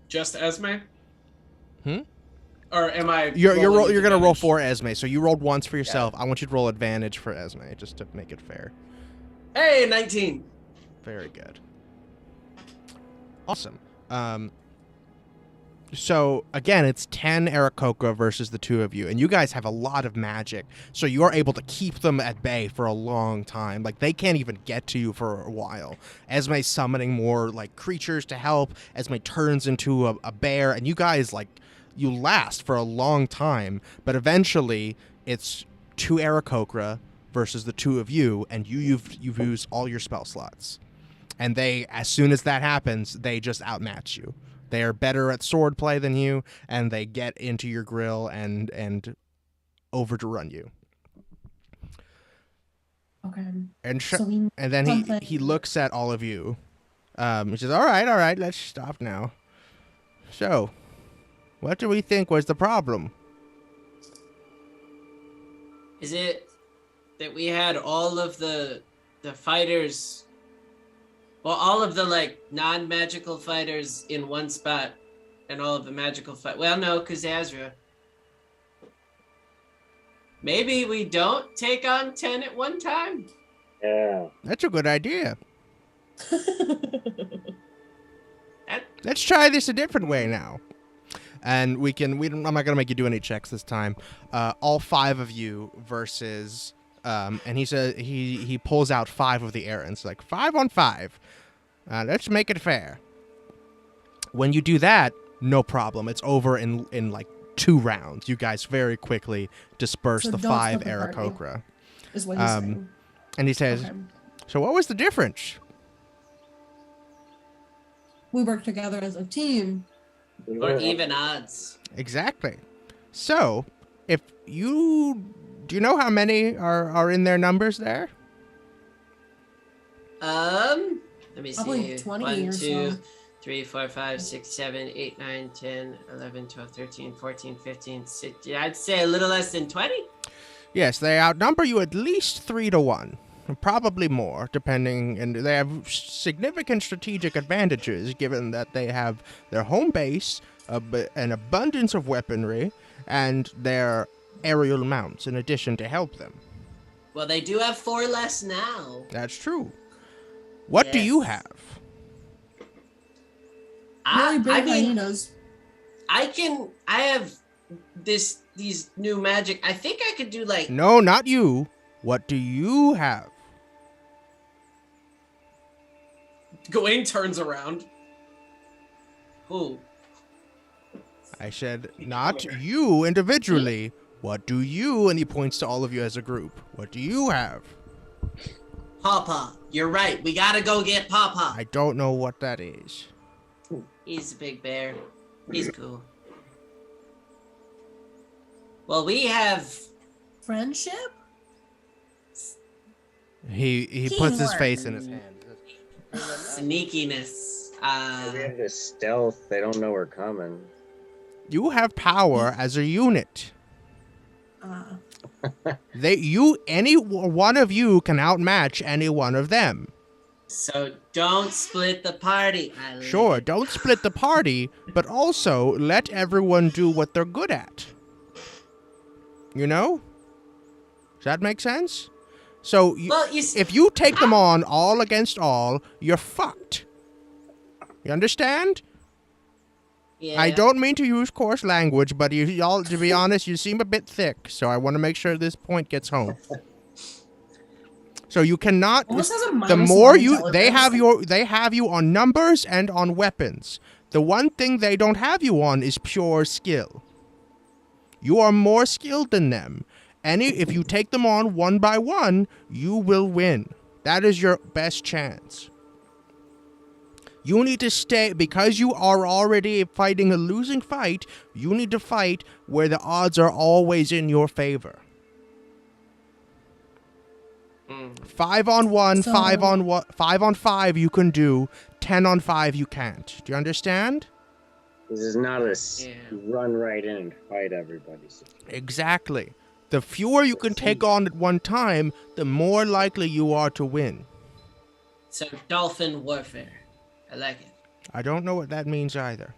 Just Esme? Hmm? Or am I? You're rolling gonna roll advantage? for Esme. So you rolled once for yourself. I want you to roll advantage for Esme, just to make it fair. Hey, 19. Very good. Awesome. So again, it's 10 Aarakocra versus the two of you, and you guys have a lot of magic, so you're able to keep them at bay for a long time. Like, they can't even get to you for a while. Esme's summoning more like creatures to help. Esme turns into a bear, and you guys you last for a long time. But eventually, it's 2 Aarakocra versus the two of you, and you've used all your spell slots. And they, as soon as that happens, they just outmatch you. They are better at sword play than you, and they get into your grill and over to run you. Okay. And So and then he looks at all of you. He says, all right, let's stop now. So, what do we think was the problem? Is it that we had all of the fighters? Well, all of the non-magical fighters in one spot, and all of the magical Well, no, because Azra. Maybe we don't take on 10 at one time. Yeah. That's a good idea. Let's try this a different way now. And I'm not going to make you do any checks this time. All 5 of you versus, and he says, he pulls out 5 of the errands, 5 on 5. Let's make it fair. When you do that, no problem. It's over in 2 rounds. You guys very quickly disperse the 5 Aarakocra. Is what he's saying. And he says, so what was the difference? We work together as a team. Or even odds. Exactly. So, do you know how many are in their numbers there? Let me Probably see. 20 1, or 2, so. 3, 4, 5, 6, 7, 8, 9, 10, 11, 12, 13, 14, 15, 16. I'd say a little less than 20. Yes, they outnumber you at least 3-1. Probably more, depending, and they have significant strategic advantages given that they have their home base, an abundance of weaponry, and their aerial mounts in addition to help them. Well, they do have 4 less now. That's true. What do you have? Really big I mean, hyenas. I have these new magic. I think I could do No, not you. What do you have? Gawain turns around. Who? I said, not you individually. What do you? And he points to all of you as a group. What do you have? Pawpaw. You're right. We gotta go get Pawpaw. I don't know what that is. He's a big bear. He's cool. Well, we have Friendship? He puts his face in his hand. sneakiness. We have this stealth. They don't know we're coming. You have power as a unit. Any one of you can outmatch any one of them. So don't split the party, Eileen. Sure, don't split the party, but also let everyone do what they're good at. You know? Does that make sense? So, if you take them on all against all, you're fucked. You understand? Yeah. I don't mean to use coarse language, but y'all, to be honest, you seem a bit thick, so I want to make sure this point gets home. So you cannot. Almost has a The minus more one you, they intelligence. have you on numbers and on weapons. The one thing they don't have you on is pure skill. You are more skilled than them. If you take them on one by one, you will win. That is your best chance. You need to stay, because you are already fighting a losing fight, you need to fight where the odds are always in your favor. 5 on 1, 5 on 5 you can do, 10 on 5 you can't. Do you understand? This is not a run right in and fight everybody. Exactly. The fewer you can take on at one time, the more likely you are to win. So dolphin warfare. I like it. I don't know what that means either.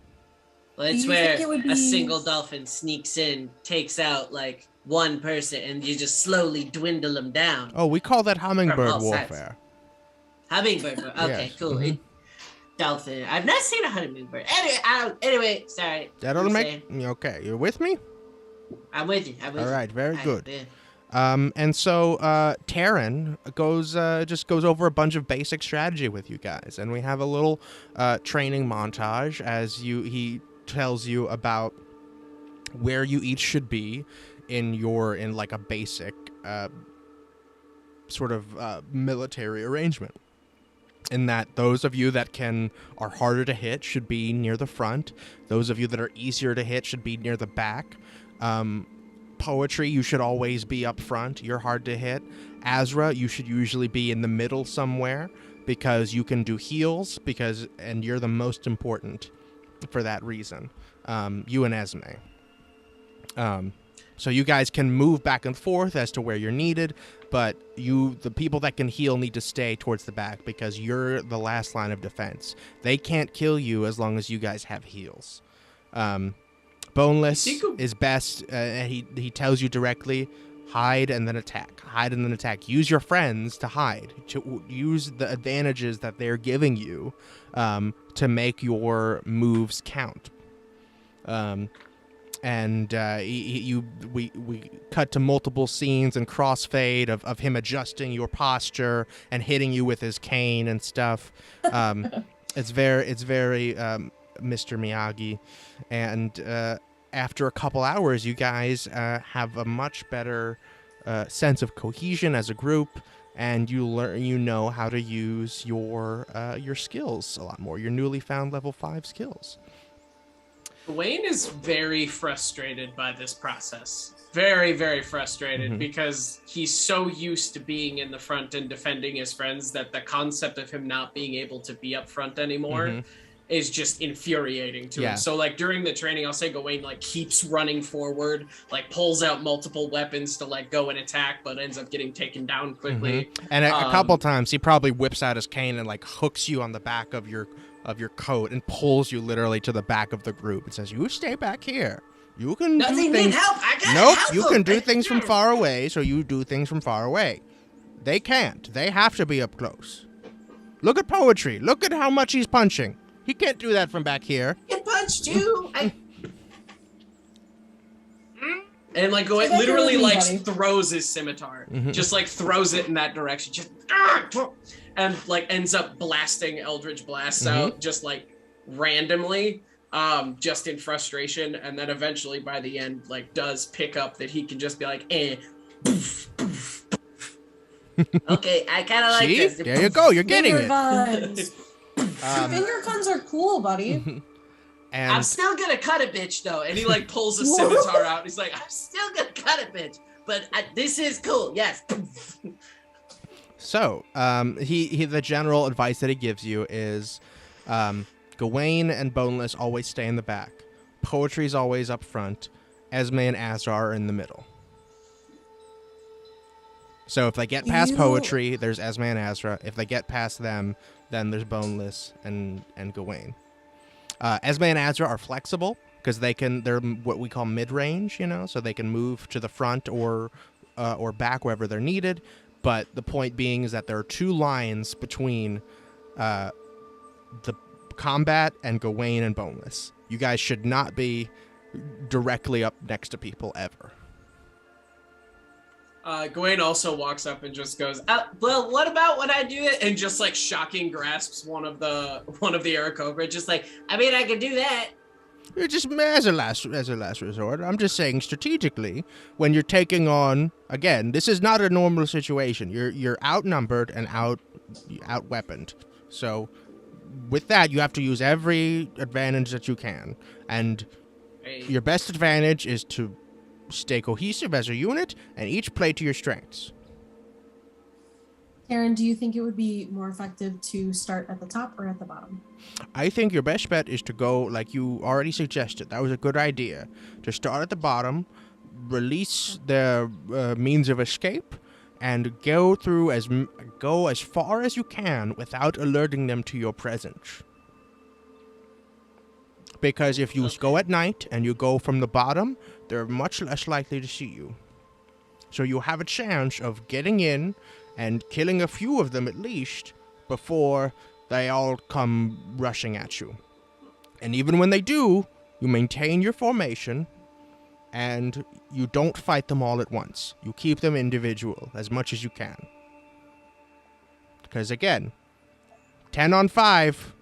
Well, Do it's you where think it would a be- single dolphin sneaks in, takes out like one person, and you just slowly dwindle them down. Oh, we call that hummingbird all sides. warfare. Hummingbird. Okay, Yes, cool. mhm. Dolphin. I've not seen a hummingbird. Anyway, sorry. That You don't were make saying? okay. You're with me? I'm with you. I'm with All you. right, very good. Yeah. And so Taryn just goes over a bunch of basic strategy with you guys, and we have a little training montage as he tells you about where you each should be in like a basic sort of military arrangement. In that those of you that are harder to hit should be near the front. Those of you that are easier to hit should be near the back. Poetry, you should always be up front. You're hard to hit. Azra, you should usually be in the middle somewhere because you can do heals and you're the most important for that reason. You and Esme. So you guys can move back and forth as to where you're needed, but the people that can heal need to stay towards the back because you're the last line of defense. They can't kill you as long as you guys have heals. Boneless is best. He tells you directly, hide and then attack. Hide and then attack. Use your friends to hide. To use the advantages that they're giving you to make your moves count. We cut to multiple scenes and crossfade of him adjusting your posture and hitting you with his cane and stuff. It's very Mr. Miyagi, and after a couple hours, you guys have a much better sense of cohesion as a group, and you know how to use your skills a lot more. Your newly found level 5 skills. Wayne is very frustrated by this process. Very, very frustrated because he's so used to being in the front and defending his friends that the concept of him not being able to be up front anymore is just infuriating to him. So like during the training, I'll say Gawain like keeps running forward, like pulls out multiple weapons to like go and attack, but ends up getting taken down quickly. And a couple times he probably whips out his cane and like hooks you on the back of your coat and pulls you literally to the back of the group and says, "You stay back here. You can do things." Need help. I gotta Nope, help you them. can do things from far away, so you do things from far away. They can't. They have to be up close. Look at Poetry. Look at how much he's punching. He can't do that from back here. It punched you. And like Gawain literally like throws his scimitar, just like throws it in that direction, just and like ends up blasting Eldritch blasts out just like randomly, just in frustration, and then eventually by the end like does pick up that he can just be like, poof, poof, poof. Okay, I kind of like this. There you go. You're getting Finger it. guns. Finger guns are cool, buddy. And I'm still gonna cut a bitch though, and he like pulls a scimitar out. He's like, I'm still gonna cut a bitch, but this is cool. Yes. So, the general advice that he gives you is, Gawain and Boneless always stay in the back. Poetry's always up front. Esme and Azra are in the middle. So if they get past Poetry, there's Esme and Azra. If they get past them, then there's Boneless and Gawain. Esme and Azra are flexible because they're what we call mid-range, so they can move to the front or back wherever they're needed. But the point being is that there are two lines between the combat and Gawain and Boneless. You guys should not be directly up next to people ever. Gawain also walks up and just goes, well, what about when I do it? And just like shocking grasps one of the Aarakocra, just like, I mean, I could do that. Just as a last resort. I'm just saying strategically, when you're taking on, again, this is not a normal situation. You're outnumbered and out-weaponed. So with that, you have to use every advantage that you can. And your best advantage is to stay cohesive as a unit and each play to your strengths. Aaron, do you think it would be more effective to start at the top or at the bottom? I think your best bet is to go like you already suggested. That was a good idea. To start at the bottom, release the means of escape, and go as far as you can without alerting them to your presence. Because if you Okay. go at night and you go from the bottom, they're much less likely to see you. So you have a chance of getting in and killing a few of them at least before they all come rushing at you. And even when they do, you maintain your formation and you don't fight them all at once. You keep them individual as much as you can. Because again, 10 on 5,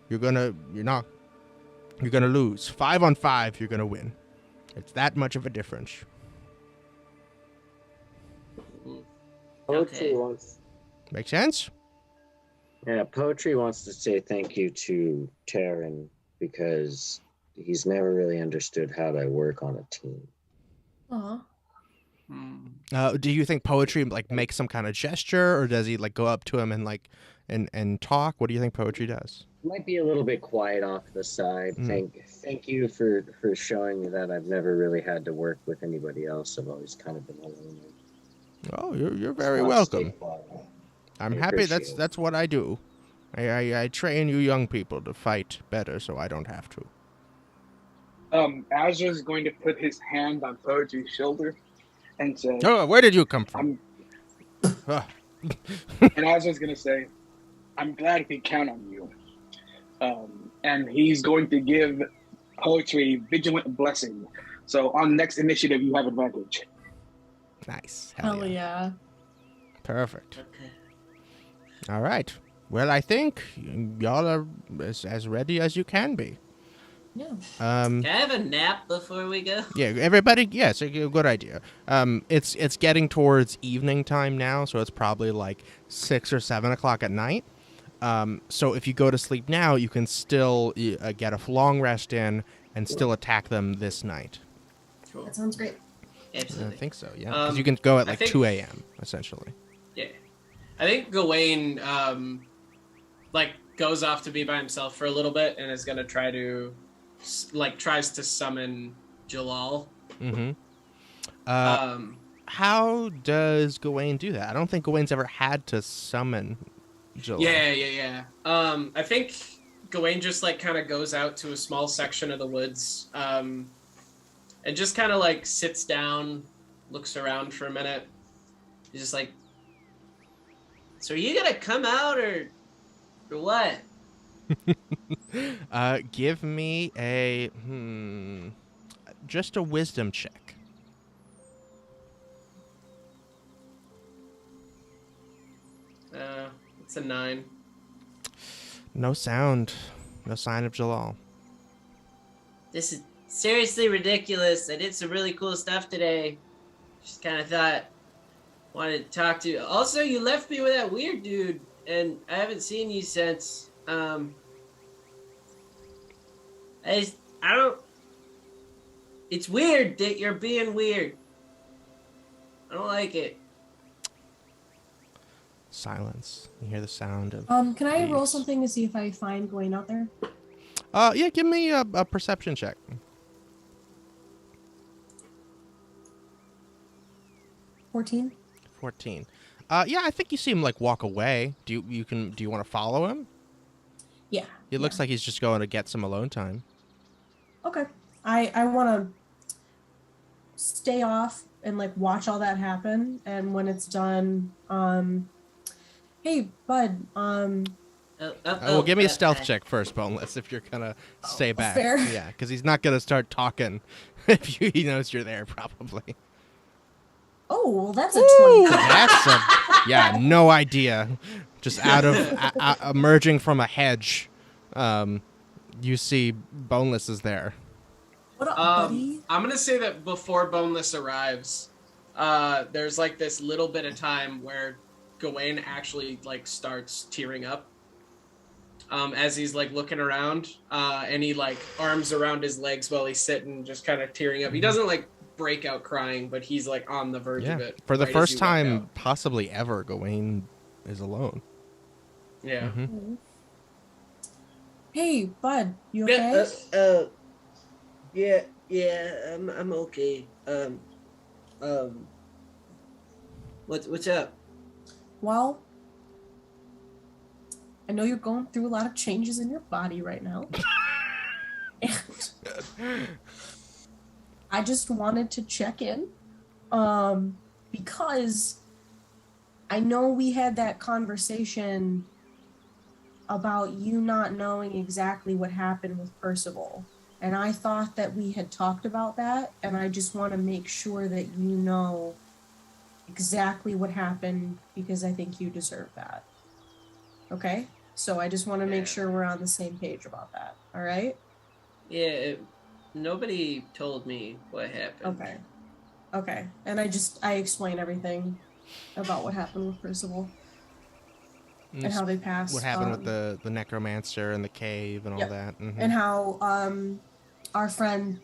you're gonna lose. 5 on 5, you're gonna win. It's that much of a difference. Poetry Okay. wants. Make sense? Yeah, poetry wants to say thank you to Taryn because he's never really understood how to work on a team. Aw. Do you think poetry like makes some kind of gesture, or does he like go up to him and like and talk? What do you think poetry does? Might be a little bit quiet off the side. Thank you for showing me that I've never really had to work with anybody else. I've always kind of been alone. Oh, you're very I'll welcome. stay quiet. I'm I happy. That's appreciate it. what I do. I train you young people to fight better, so I don't have to. Azra's going to put his hand on Poetry's shoulder and say, Oh, where did you come from? and Azra's going to say, I'm glad we can count on you. And he's going to give Poetry Vigilant Blessing. So on next initiative, you have advantage. Nice. Hell yeah. Perfect. Okay. All right. Well, I think y'all are as ready as you can be. Yeah. Can I have a nap before we go? Yeah, everybody. Yes, a good idea. It's getting towards evening time now, so it's probably like 6 or 7 o'clock at night. So if you go to sleep now, you can still get a long rest in and still attack them this night. Cool. That sounds great. Absolutely. I think so. Yeah, because you can go at I like think- 2 a.m. essentially. Yeah. I think Gawain, like, goes off to be by himself for a little bit and is going to try to, tries to summon Jalal. Mm-hmm. Um, How does Gawain do that? I don't think Gawain's ever had to summon Jalal. yeah. I think Gawain just, like, kind of goes out to a small section of the woods, and just kind of, like, sits down, looks around for a minute. He's just like, so are you going to come out or what? Give me a just a wisdom check. It's a 9. No sound, no sign of Jalal. This is seriously ridiculous. I did some really cool stuff today. Just kind of thought, wanted to talk to you. Also, you left me with that weird dude, and I haven't seen you since. I don't. It's weird that you're being weird. I don't like it. Silence. You hear the sound of. Can I roll leaves. something to see if I find Gawain out there? Yeah. Give me a perception check. 14. 14. Yeah, I think you see him like walk away. Do you want to follow him? Yeah. It looks like he's just going to get some alone time. Okay. I want to stay off and like watch all that happen, and when it's done, hey bud, Well, give me a stealth check first, Boneless, if you're gonna stay back. fair. Yeah, because he's not gonna start talking if he knows you're there, probably. Oh, well, that's a Ooh, 20. that's no idea. Just out of emerging from a hedge, you see Boneless is there. What up, buddy? I'm gonna say that before Boneless arrives, there's like this little bit of time where Gawain actually like starts tearing up. As he's like looking around, and he like arms around his legs while he's sitting, just kind of tearing up. He doesn't like break out crying, but he's like on the verge of it. For the right as first you walk time, out. possibly ever, Gawain is alone. Yeah. Mhm. Hey, bud, you okay? I'm okay. What's up? Well, I know you're going through a lot of changes in your body right now. I just wanted to check in, because I know we had that conversation about you not knowing exactly what happened with Percival. And I thought that we had talked about that, and I just want to make sure that you know exactly what happened because I think you deserve that. Okay? So I just want to make sure we're on the same page about that. All right? Yeah, nobody told me what happened. Okay. Okay. And I explain everything about what happened with Percival and how they passed. What happened with the necromancer and the cave and all that. Mm-hmm. And how our friend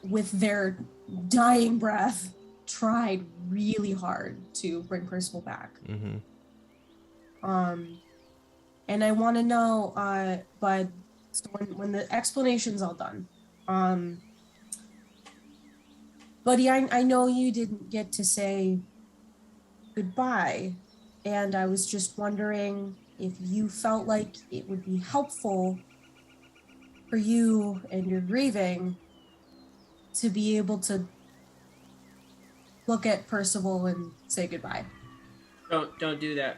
with their dying breath tried really hard to bring Percival back. Mm-hmm. And I want to know, but so when the explanation's all done, buddy, I know you didn't get to say goodbye, and I was just wondering if you felt like it would be helpful for you and your grieving to be able to look at Percival and say goodbye. Don't do that.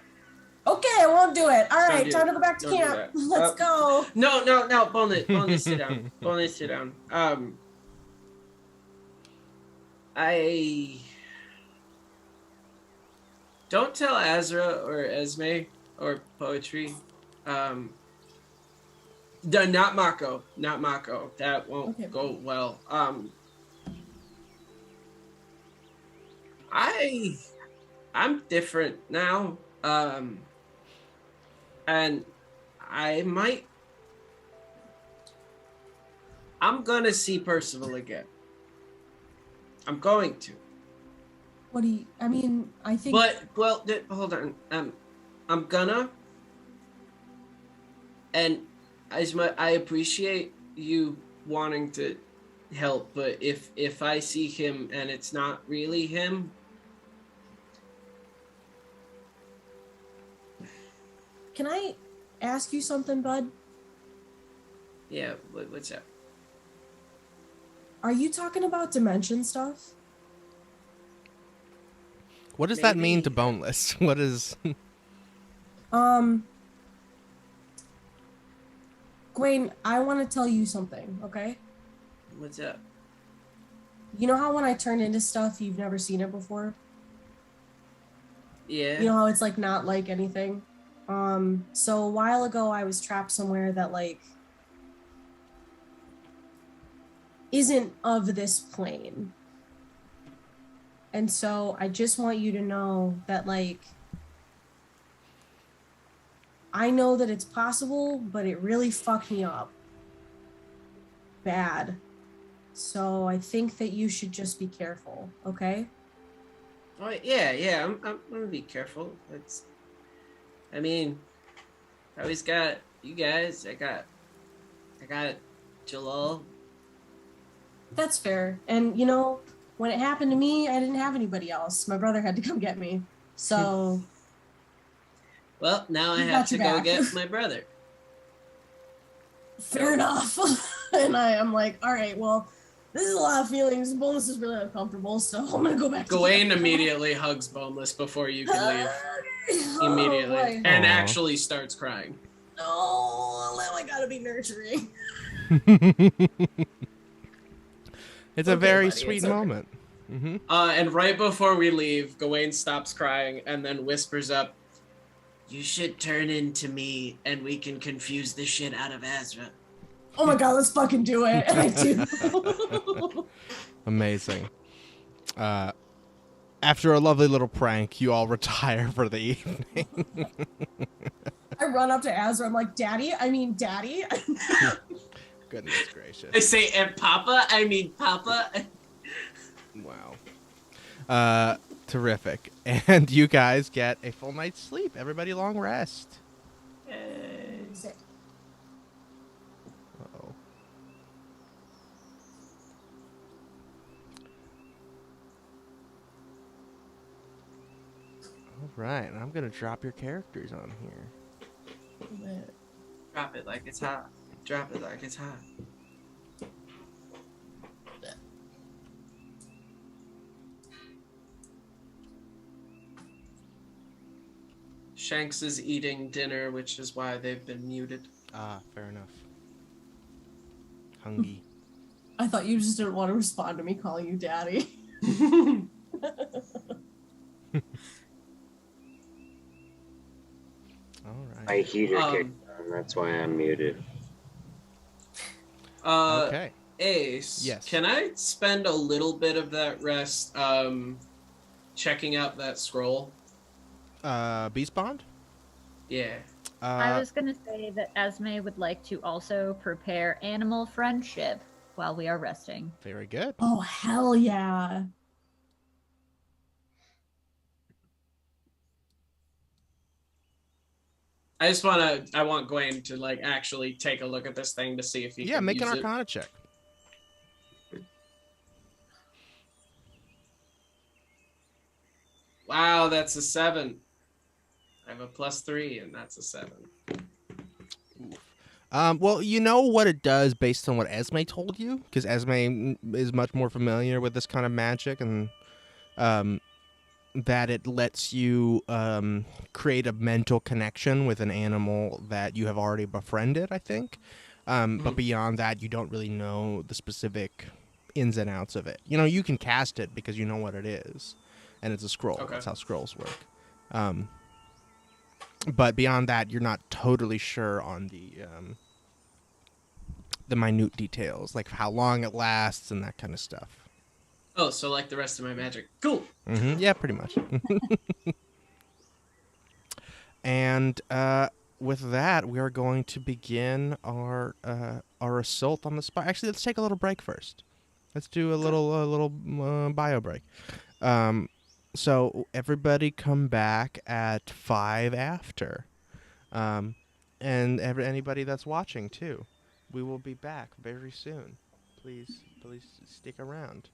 Okay, I won't do it. All right, time to go back to camp. Let's go. No, Boneless, sit down. Boneless, sit down. I don't tell Azra or Esme or Poetry. Not Mako. That won't go well. I'm different now. And I'm gonna see Percival again. I'm going to. What do you, I mean, I think. Hold on. I'm gonna. And I appreciate you wanting to help, but if I see him and it's not really him. Can I ask you something, bud? Yeah, what's up? Are you talking about dimension stuff? What does that mean to Boneless? What is... Gwen, I want to tell you something, okay? What's up? You know how when I turn into stuff, you've never seen it before? Yeah. You know how it's like not like anything? So a while ago I was trapped somewhere that like isn't of this plane. And so I just want you to know that like I know that it's possible, but it really fucked me up bad. So I think that you should just be careful, okay? Oh yeah, I'm gonna be careful. I mean, I always got you guys. I got Jalal. That's fair. And you know, when it happened to me, I didn't have anybody else. My brother had to come get me. So well, now I have to go get my brother. Fair enough. And I'm like, all right, well, this is a lot of feelings. Boneless is really uncomfortable, so I'm gonna go back to Gawain immediately hugs Boneless before you can leave. Immediately. And actually starts crying. Oh, now I gotta be nurturing. It's a very sweet moment. Mm-hmm. And right before we leave, Gawain stops crying and then whispers up, "You should turn into me and we can confuse the shit out of Azra." Oh my god, let's fucking do it. And I do. Amazing. After a lovely little prank, you all retire for the evening. I run up to Azra. I'm like, Daddy? Goodness gracious. I say, and Papa? Papa? Wow. Terrific. And you guys get a full night's sleep. Everybody long rest. Uh-oh. All right. I'm going to drop your characters on here. Drop it like it's hot. Drop it like it's hot. Shanks is eating dinner, which is why they've been muted. Ah, fair enough. Hungry. I thought you just didn't want to respond to me calling you daddy. All My right. heater kicked on. That's why I'm muted. Okay. Ace, Yes. can I spend a little bit of that rest checking out that scroll? Beast Bond? Yeah. I was going to say that Esme would like to also prepare animal friendship while we are resting. Very good. Oh, hell yeah. I want Gwen to like actually take a look at this thing to see if he can Make an use it. Arcana check. Wow, that's a 7. I have a +3, and that's a 7. Well, you know what it does based on what Esme told you, because Esme is much more familiar with this kind of magic, and that it lets you create a mental connection with an animal that you have already befriended, I think. But beyond that, you don't really know the specific ins and outs of it. You know, you can cast it because you know what it is, and it's a scroll. Okay. That's how scrolls work. But beyond that, you're not totally sure on the minute details, like how long it lasts and that kind of stuff. Oh, so like the rest of my magic. Cool. Yeah, pretty much. And with that, we are going to begin our assault on the Spire. Actually, let's take a little break first. Let's do a little bio break. So everybody come back at 5 after, and anybody that's watching too. We will be back very soon. Please stick around.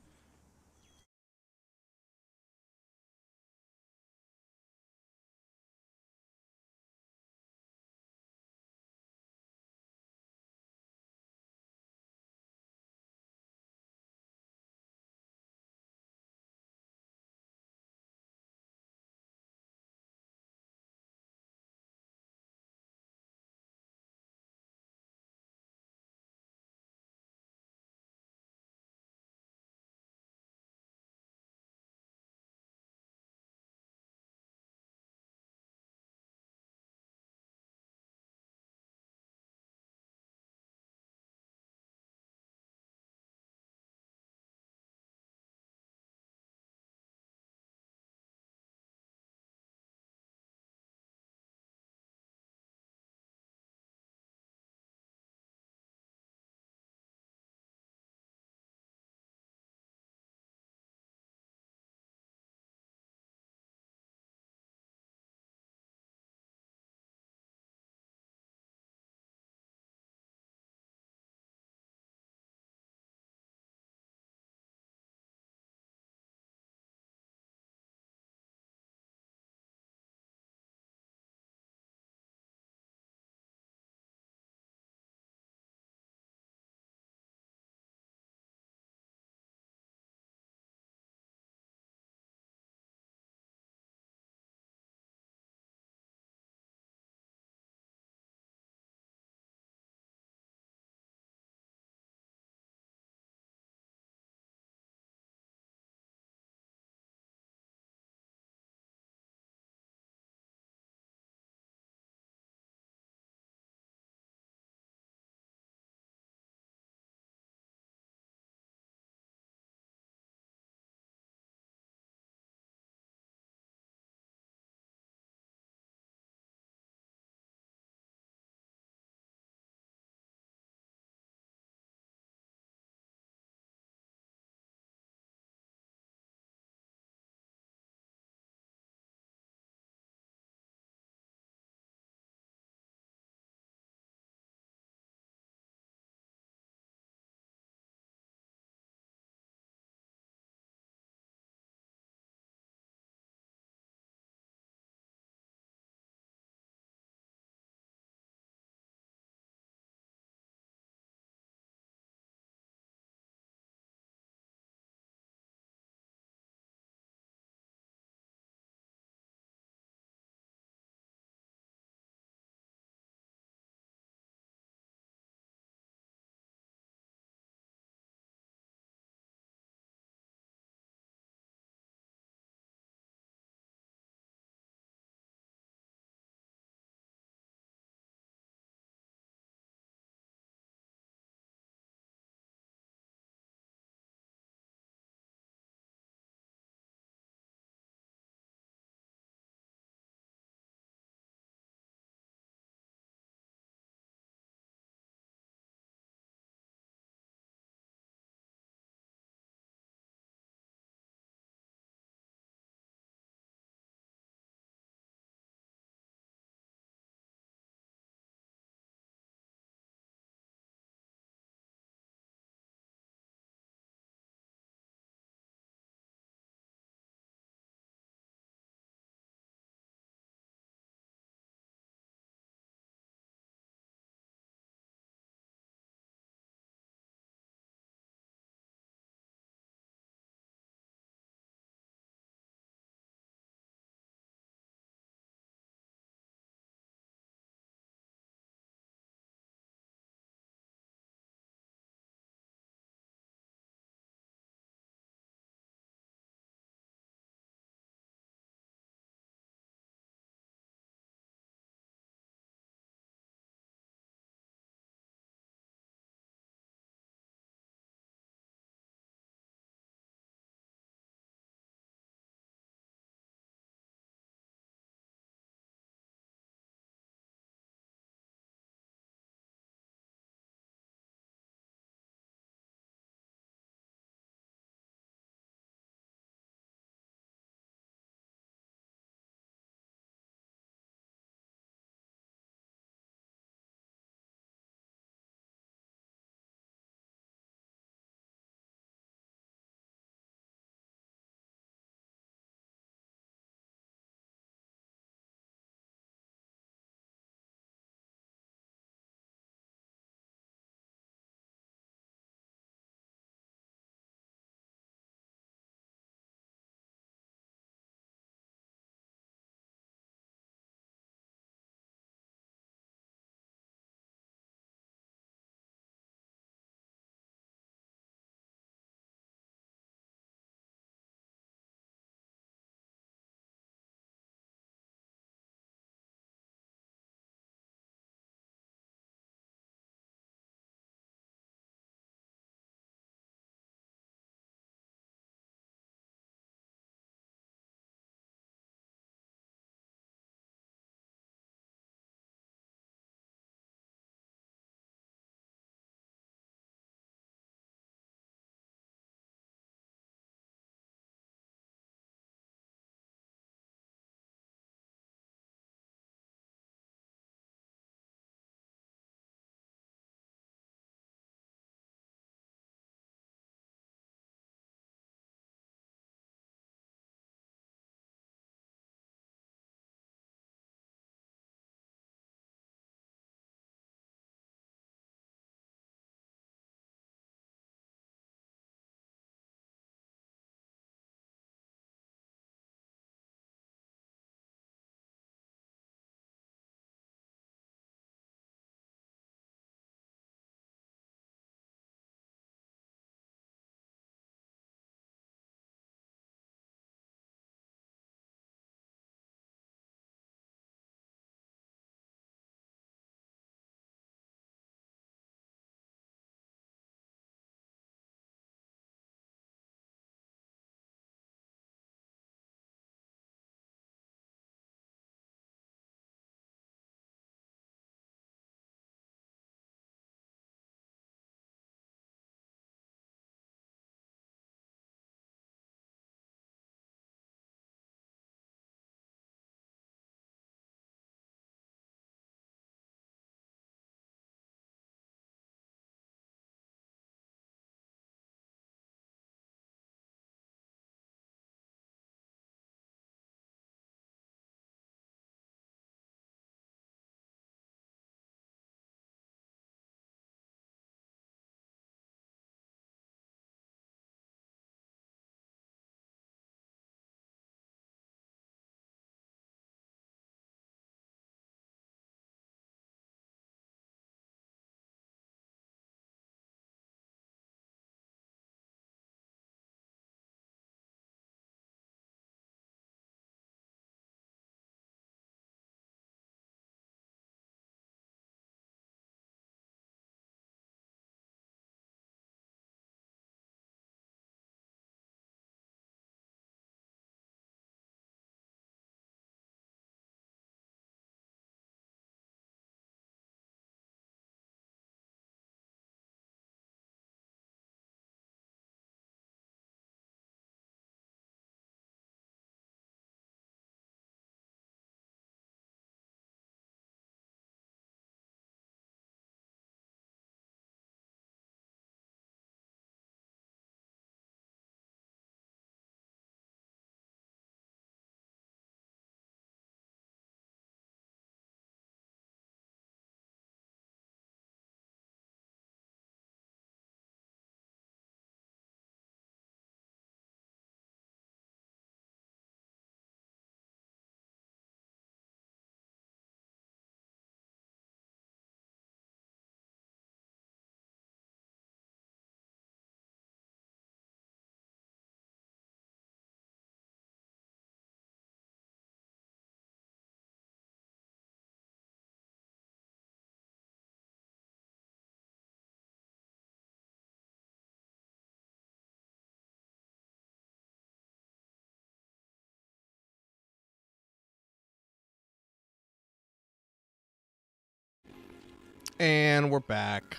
And we're back.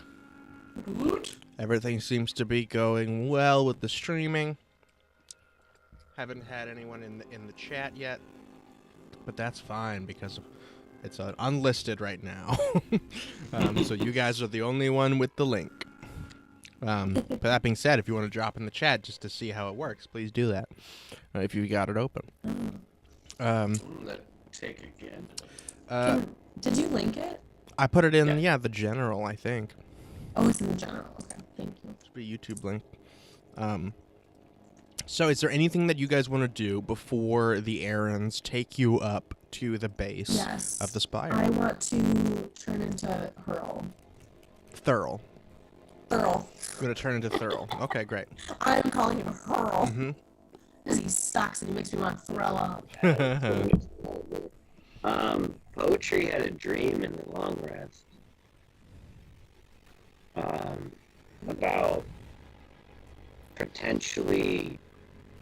Woot. Everything seems to be going well with the streaming. Haven't had anyone in the chat yet, but that's fine because it's unlisted right now. So you guys are the only one with the link. But that being said, if you want to drop in the chat just to see how it works, please do that if you got it open. Let's take again. Did you link it? I put it in, the general, I think. Oh, it's in the general. Okay, thank you. It's a YouTube link. So is there anything that you guys want to do before the errands take you up to the base of the Spire? I want to turn into Hurl. Thurl. Thurl. I'm going to turn into Thurl. Okay, great. I'm calling him Hurl. Mm-hmm. Because he sucks and he makes me want to throw up. Poetry had a dream in the long rest. About potentially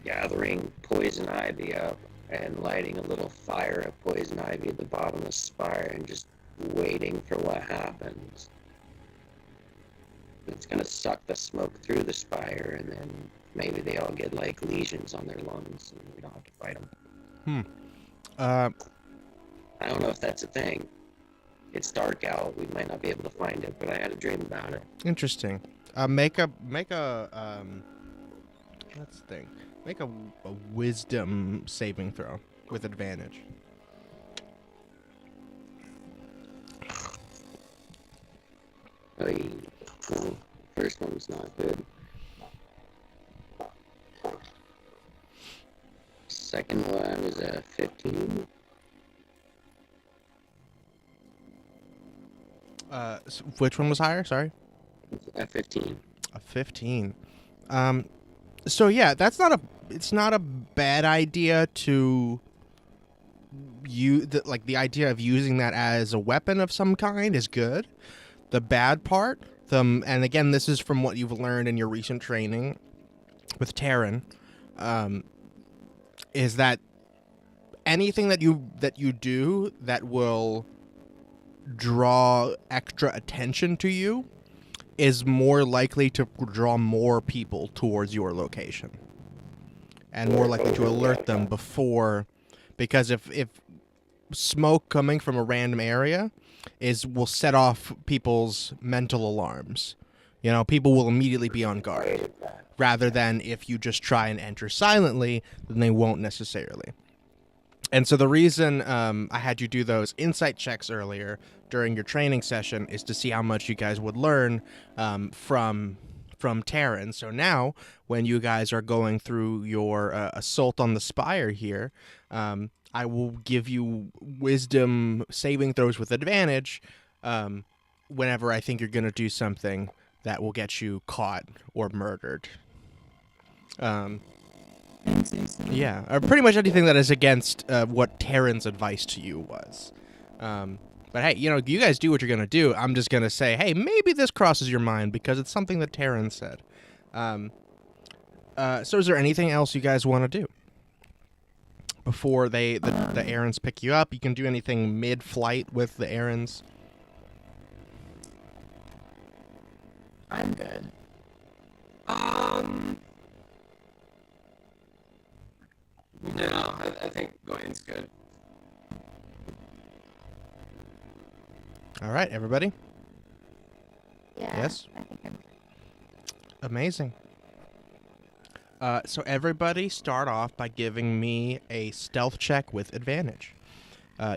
gathering poison ivy up and lighting a little fire of poison ivy at the bottom of the spire and just waiting for what happens. It's gonna suck the smoke through the spire, and then maybe they all get like lesions on their lungs, and we don't have to fight them. I don't know if that's a thing. It's dark out. We might not be able to find it, but I had a dream about it. Interesting. Make a let's think. Make a wisdom saving throw with advantage. First one's not good. Second one is a 15. Which one was higher? Sorry. A 15. A 15. So yeah, it's not a bad idea to the idea of using that as a weapon of some kind is good. The bad part, and again, this is from what you've learned in your recent training with Terran, is that anything that you do that will draw extra attention to you is more likely to draw more people towards your location and more likely to alert them before, because if smoke coming from a random area will set off people's mental alarms. You know, people will immediately be on guard, rather than if you just try and enter silently, then they won't necessarily. And so the reason I had you do those insight checks earlier during your training session is to see how much you guys would learn from Terran. So now, when you guys are going through your assault on the Spire here, I will give you wisdom saving throws with advantage whenever I think you're going to do something that will get you caught or murdered. Yeah, or pretty much anything that is against what Terran's advice to you was. But hey, you guys do what you're going to do. I'm just going to say, hey, maybe this crosses your mind because it's something that Terran said. So is there anything else you guys want to do before the errands pick you up? You can do anything mid-flight with the errands. I'm good. No, I think Gwen's good. All right, everybody. Yeah. Yes? I think I'm Amazing. So everybody start off by giving me a stealth check with advantage.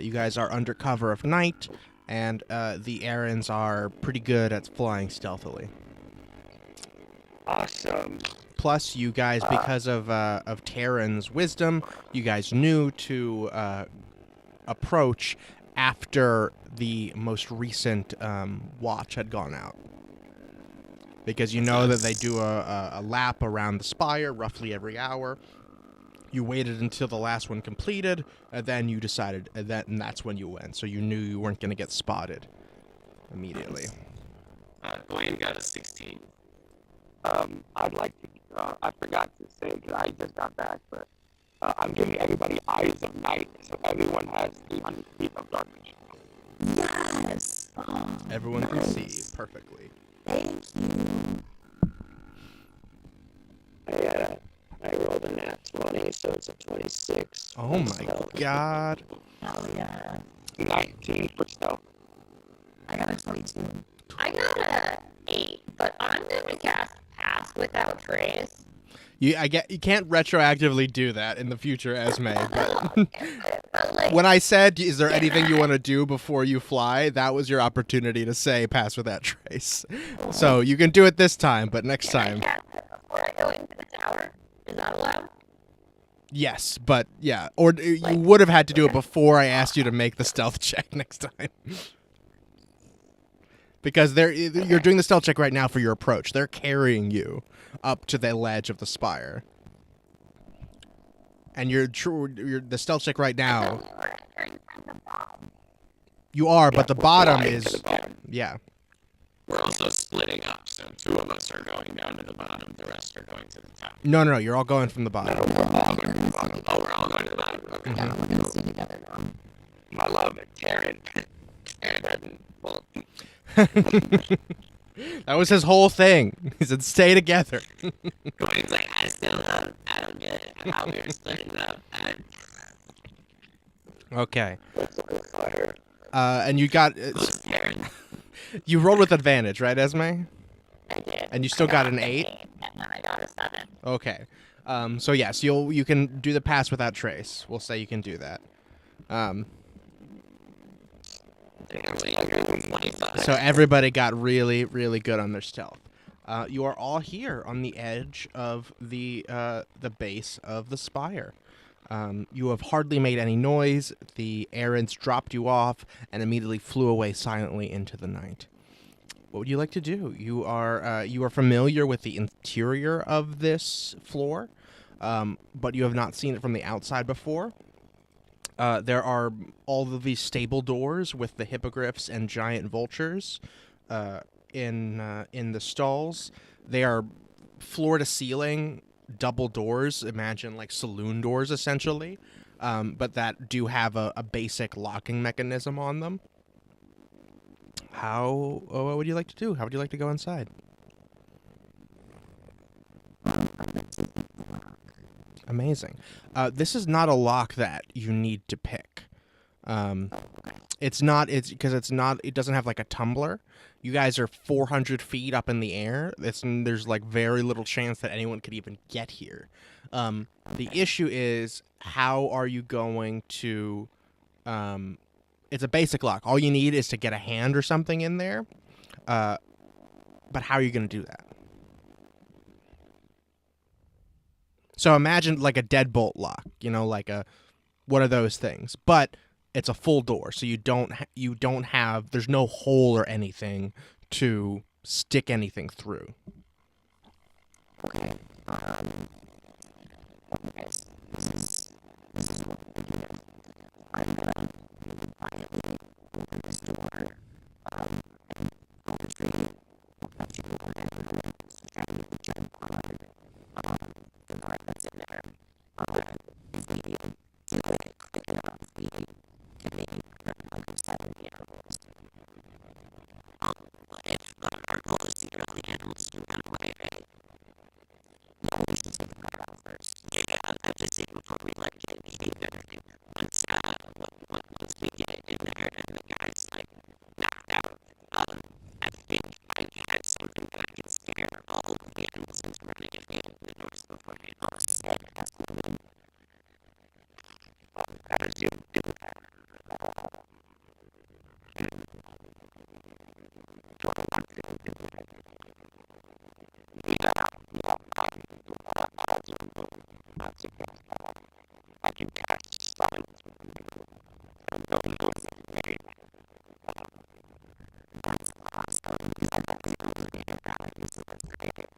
You guys are under cover of night, and the errands are pretty good at flying stealthily. Awesome. Plus, you guys, because of Terran's wisdom, you guys knew to approach after the most recent watch had gone out. Because you know that they do a lap around the Spire roughly every hour. You waited until the last one completed, and then you decided, and that's when you went. So you knew you weren't going to get spotted immediately. Gwen got a 16. I'd like to, I forgot to say, because I just got back, but I'm giving everybody eyes of night, so everyone has 300 feet of dark vision. Yes. Everyone can see perfectly. Thank you. I rolled a nat 20, so it's a 26. Oh my god. Hell yeah. 19 for stealth. I got a 22. I got a 8, but I'm gonna cast Pass Without Trace. You can't retroactively do that in the future, Esme, but But like, when I said, is there anything you want to do before you fly, that was your opportunity to say pass without trace. So you can do it this time, but next time. can I cast it before I go into the tower? Is that allowed? Yes, but yeah. Or you would have had to do it before I asked you to make the stealth check next time. Because you're doing the stealth check right now for your approach. They're carrying you up to the ledge of the spire. And you're the stealth check right now. You are, but the bottom is... Yeah. We're also splitting up, so 2 of us are going down to the bottom, the rest are going to the top. No, you're all going from the bottom. We're all going to the bottom. Oh, we're all going to the bottom. Okay. Yeah, we're gonna stay together now. I love it, Karen. And well, That was his whole thing. He said, stay together. Gwen's like, I don't get it. How we're splitting up. Okay. And you got... Karen. You rolled with advantage, right, Esme? I did. And you still got an 8? And then I got a 7. Okay. So yes, you can do the pass without trace. We'll say you can do that. So everybody got really, really good on their stealth. You are all here on the edge of the base of the spire. You have hardly made any noise. The errands dropped you off and immediately flew away silently into the night. What would you like to do? You are familiar with the interior of this floor, but you have not seen it from the outside before. There are all of these stable doors with the hippogriffs and giant vultures in the stalls. They are floor to ceiling double doors. Imagine like saloon doors, essentially, but that do have a basic locking mechanism on them. What would you like to do? How would you like to go inside? Amazing. This is not a lock that you need to pick. It doesn't have like a tumbler. You guys are 400 feet up in the air. There's like very little chance that anyone could even get here. The issue is, how are you going to... it's a basic lock. All you need is to get a hand or something in there. But how are you going to do that? So imagine like a deadbolt lock, like one of those things. But it's a full door, so you don't have, there's no hole or anything to stick anything through. Okay. This is what we do. I'm gonna quietly open this door, and poetry will let you go in, and you jump on the guard that's in there. If we do it quick enough, we can maybe like 70 animals. If our goal is to get all the animals to run away, right? No, we should take the guard out first. Yeah, I'm just saying before we like get eating and everything. Once we get in there and the guy's like knocked out, I think I had something that I can scare all of the animals into running if they open the doors before they all sit. That's moving. How did you do that? Do I want to do that? I'll do it. I can cast silence. No one knows that name. That's awesome, because I'm not able to get it back, so that's great.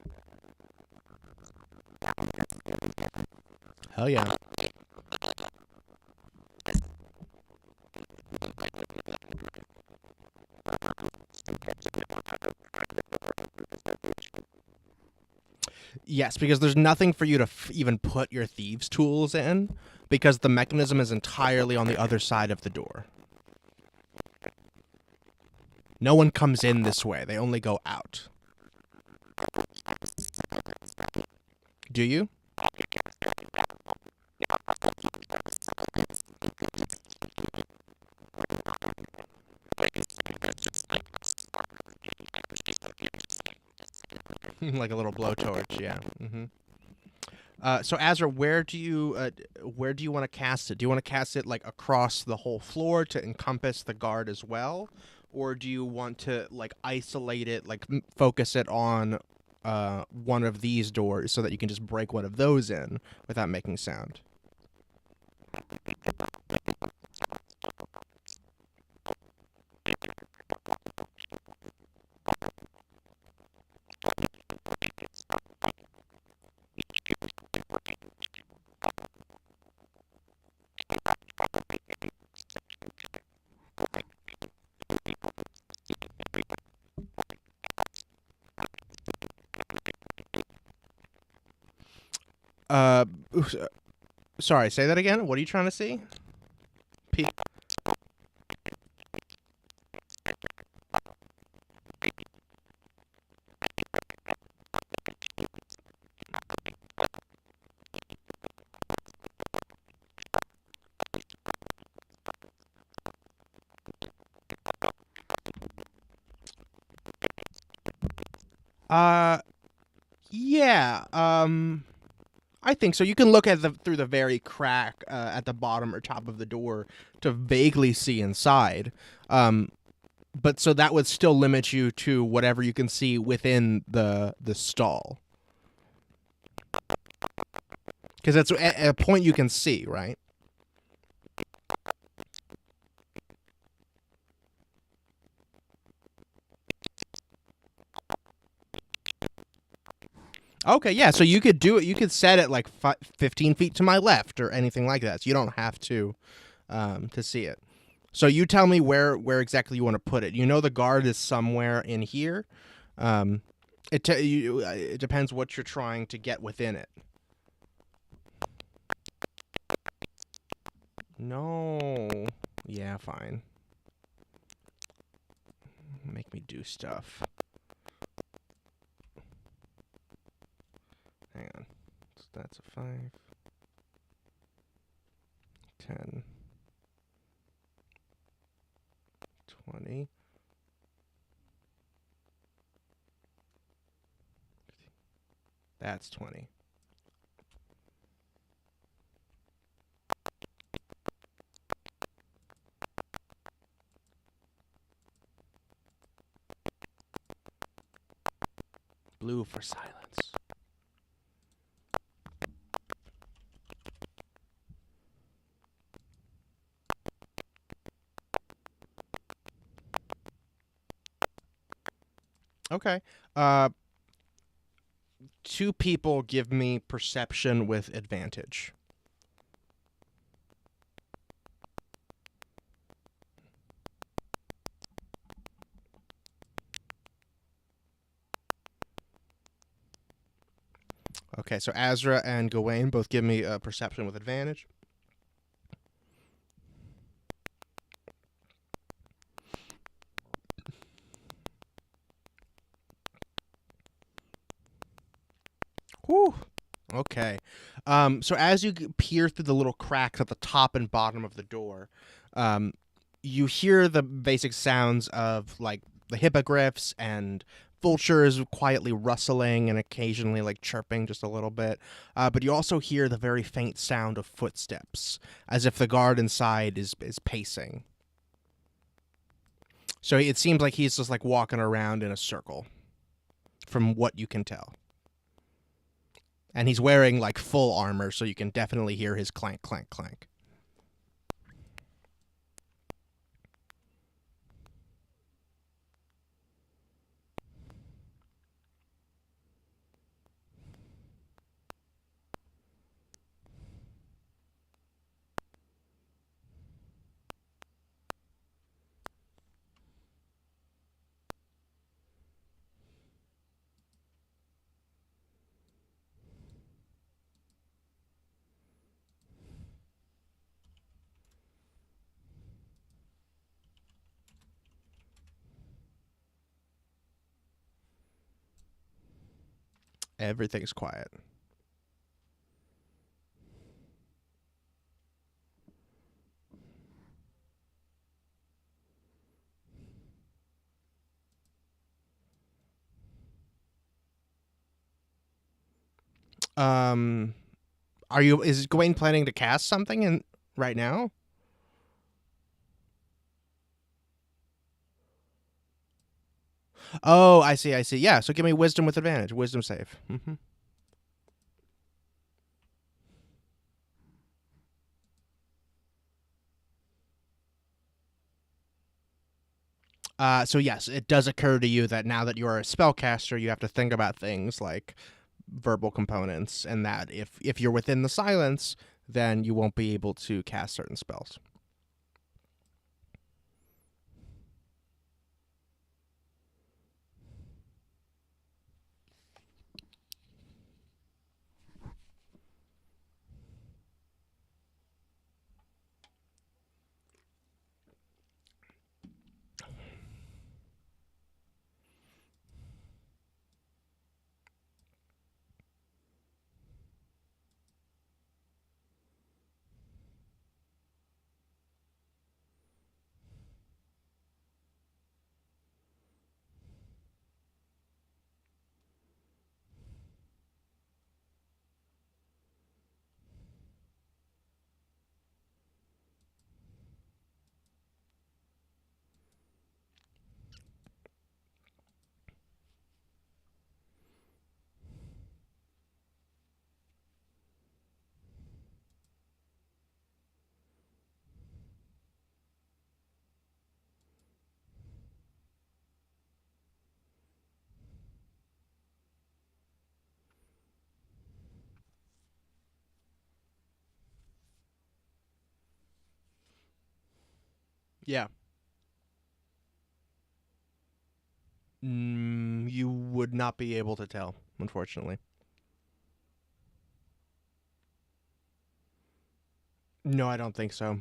That's really good. Hell yeah. Yes, because there's nothing for you to even put your thieves' tools in, because the mechanism is entirely on the other side of the door. No one comes in this way. They only go out. Do you? Like a little blowtorch, yeah. So Azra, where do you want to cast it? Do you want to cast it like across the whole floor to encompass the guard as well, or do you want to like isolate it, like focus it on one of these doors so that you can just break one of those in without making sound? Uh, sorry, say that again. What are you trying to see? Yeah. I think so. You can look at through the very crack at the bottom or top of the door to vaguely see inside. But so that would still limit you to whatever you can see within the stall. Because that's a point you can see, right? Okay, yeah, so you could do it. You could set it like 15 feet to my left or anything like that. So you don't have to see it. So you tell me where exactly you want to put it. You know the guard is somewhere in here. It depends what you're trying to get within it. No. Yeah, fine. Make me do stuff. Hang on. So that's a 5. 10. 20. That's 20. Blue for silence. Okay. 2 people give me perception with advantage. Okay, so Azra and Gawain both give me a perception with advantage. Whew. Okay. So as you peer through the little cracks at the top and bottom of the door, you hear the basic sounds of like the hippogriffs and vultures quietly rustling and occasionally like chirping just a little bit. But you also hear the very faint sound of footsteps, as if the guard inside is pacing. So it seems like he's just like walking around in a circle, from what you can tell. And he's wearing like full armor, so you can definitely hear his clank, clank, clank. Everything's quiet. Is Gawain planning to cast something right now? Oh, I see. Yeah, so give me wisdom with advantage. Wisdom save. So yes, it does occur to you that now that you are a spellcaster, you have to think about things like verbal components, and that if you're within the silence, then you won't be able to cast certain spells. Yeah. You would not be able to tell, unfortunately. No, I don't think so.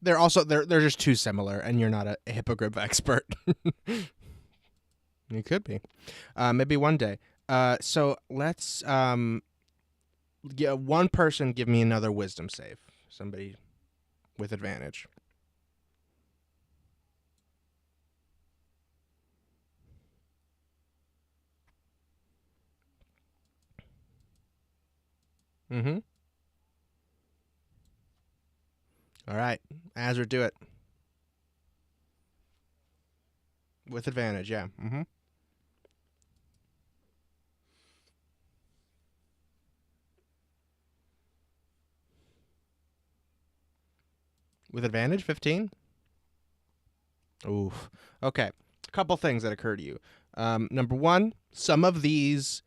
They're just too similar, and you're not a hippogriff expert. You could be, maybe one day. So let's get one person give me another wisdom save. Somebody with advantage. All right, Azra, do it with advantage. Yeah. With advantage, 15. Oof. Okay. A couple things that occur to you. Number one, some of these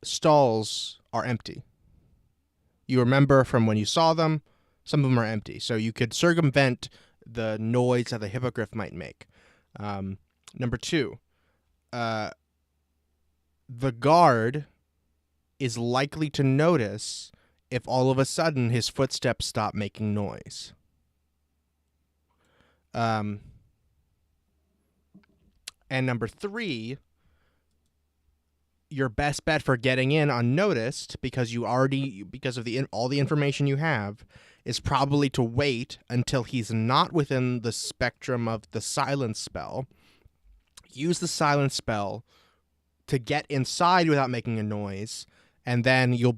stalls are empty. You remember from when you saw them, some of them are empty. So you could circumvent the noise that the hippogriff might make. Number two, the guard is likely to notice if all of a sudden his footsteps stop making noise. And number three, your best bet for getting in unnoticed, because of all the information you have, is probably to wait until he's not within the spectrum of the silence spell. Use the silence spell to get inside without making a noise, and then you'll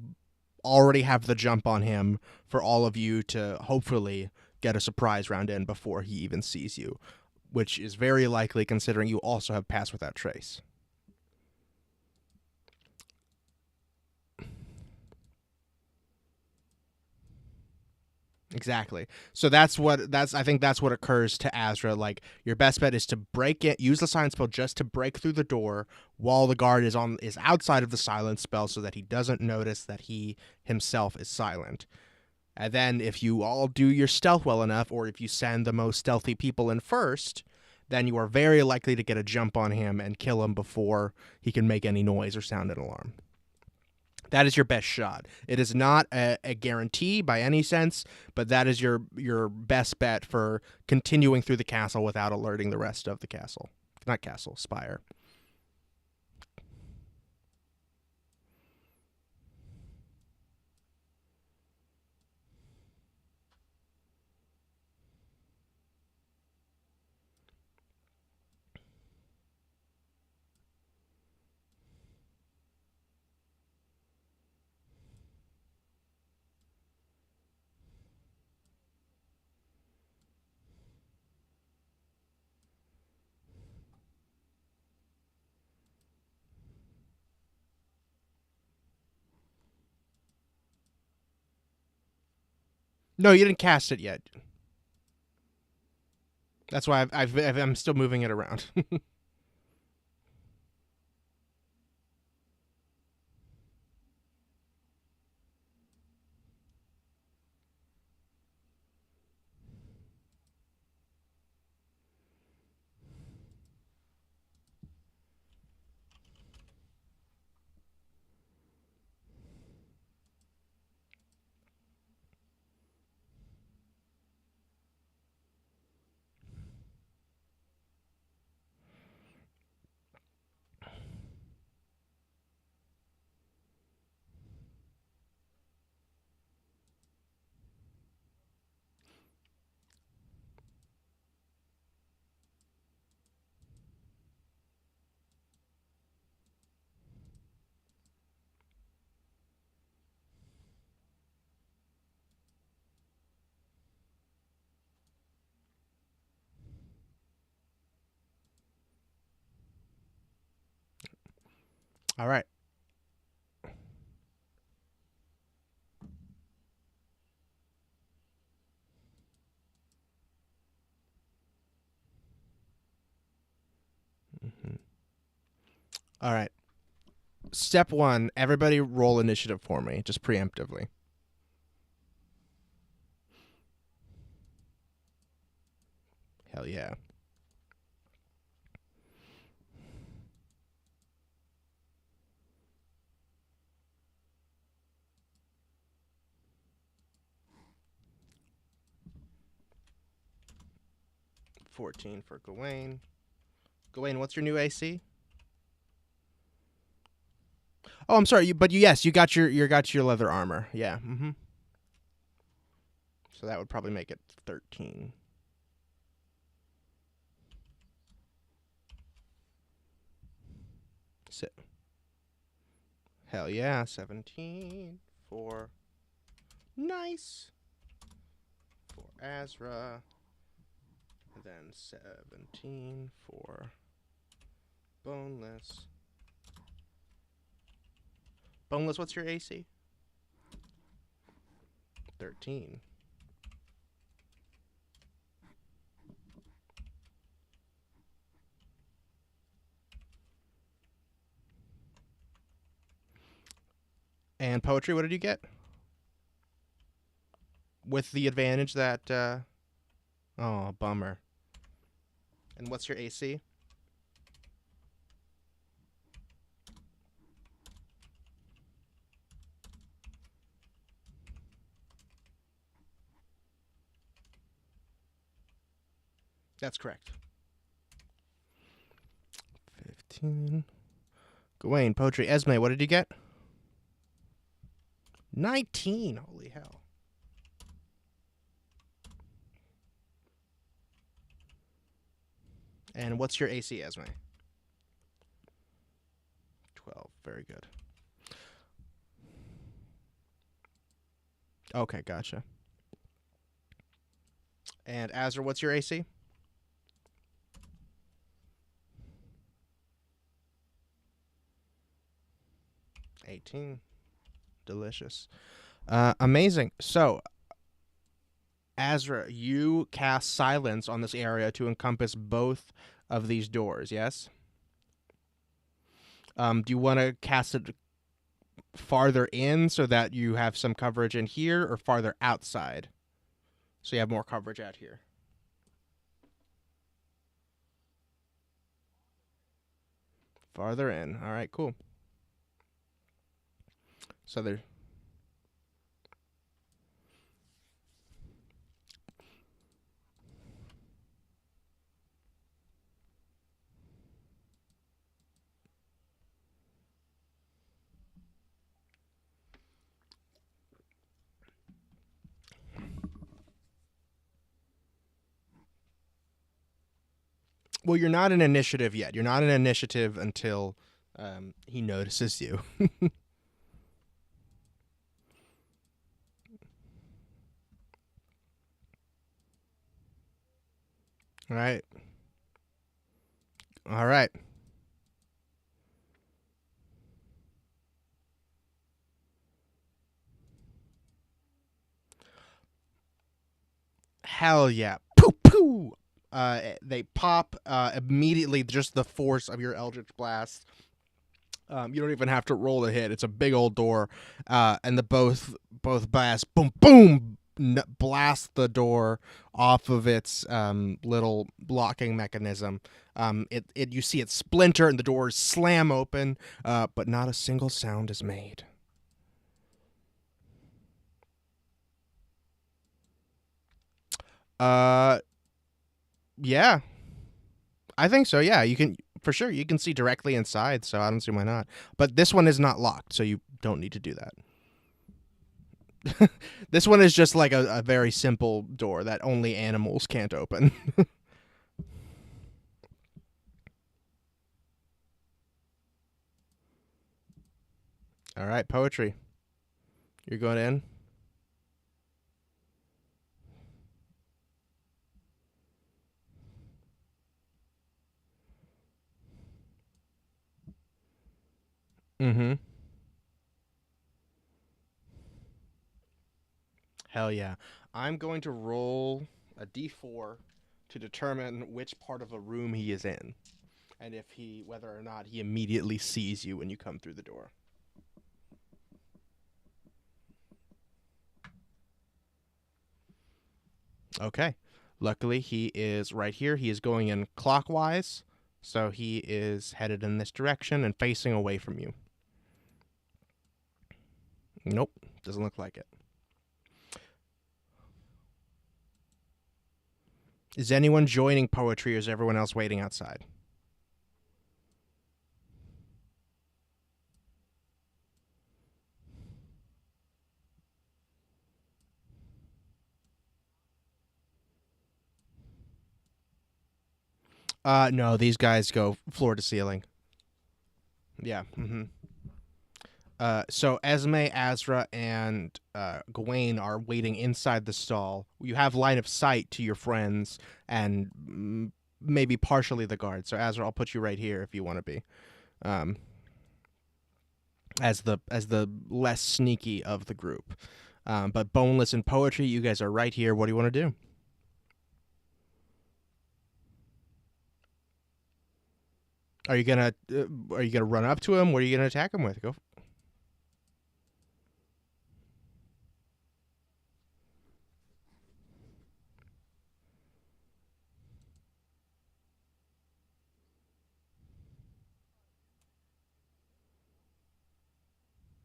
already have the jump on him for all of you to hopefully get a surprise round in before he even sees you, which is very likely considering you also have Pass Without Trace. Exactly. So I think that's what occurs to Azra. Like, your best bet is to break it, use the silence spell just to break through the door while the guard is outside of the silence spell, so that he doesn't notice that he himself is silent. And then if you all do your stealth well enough, or if you send the most stealthy people in first, then you are very likely to get a jump on him and kill him before he can make any noise or sound an alarm. That is your best shot. It is not a guarantee by any sense, but that is your best bet for continuing through the castle without alerting the rest of the castle. Not castle, Spire. No, you didn't cast it yet. That's why I'm still moving it around. All right. All right. Step 1, everybody roll initiative for me, just preemptively. Hell yeah. $14 for Gawain. Gawain, what's your new AC? Oh, I'm sorry. Yes, you got your leather armor. Yeah. Mm-hmm. So that would probably make it 13. Sit. Hell yeah, 17 for nice for Azra. And then 17 for Boneless. Boneless, what's your AC? 13. And Poetry, what did you get? With the advantage that, oh, bummer. And what's your AC? That's correct. 15. Gawain, Poetry, Esme, what did you get? 19. Holy hell. And what's your AC, Esme? 12. Very good. Okay, gotcha. And Azra, what's your AC? 18. Delicious. Amazing. So, Azra, you cast silence on this area to encompass both of these doors, yes? Do you want to cast it farther in so that you have some coverage in here, or farther outside so you have more coverage out here? Farther in. All right, cool. So there. Well, you're not an initiative yet. You're not an initiative until he notices you. All right. All right. Hell yeah. Poo poo. They pop immediately. Just the force of your Eldritch Blast. You don't even have to roll the hit. It's a big old door, and the both blasts, boom, boom, blast the door off of its little locking mechanism. You see it splinter, and the doors slam open, but not a single sound is made. Yeah, I think so. Yeah, you can. For sure, you can see directly inside, so I don't see why not. But this one is not locked, so you don't need to do that. This one is just like a very simple door that only animals can't open. All right, poetry. You're going in? Mm-hmm. Hell yeah. I'm going to roll a d4 to determine which part of a room he is in, and whether or not he immediately sees you when you come through the door. Okay. Luckily, he is right here. He is going in clockwise, so he is headed in this direction and facing away from you. Nope, doesn't look like it. Is anyone joining poetry, or is everyone else waiting outside? No, these guys go floor to ceiling. Yeah. Mm-hmm. So Esme, Azra, and Gawain are waiting inside the stall. You have line of sight to your friends and maybe partially the guard. So Azra, I'll put you right here if you want to be, as the less sneaky of the group. But Boneless and Poetry, you guys are right here. What do you want to do? Are you gonna run up to him? What are you gonna attack him with? Go.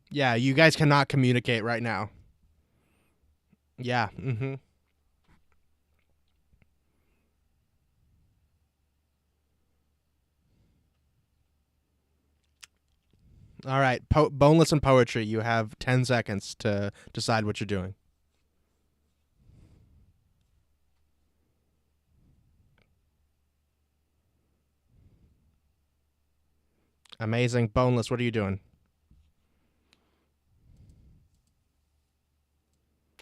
Yeah, you guys cannot communicate right now. Yeah. Mm-hmm. All right, Boneless and Poetry, you have 10 seconds to decide what you're doing. Amazing. Boneless, what are you doing?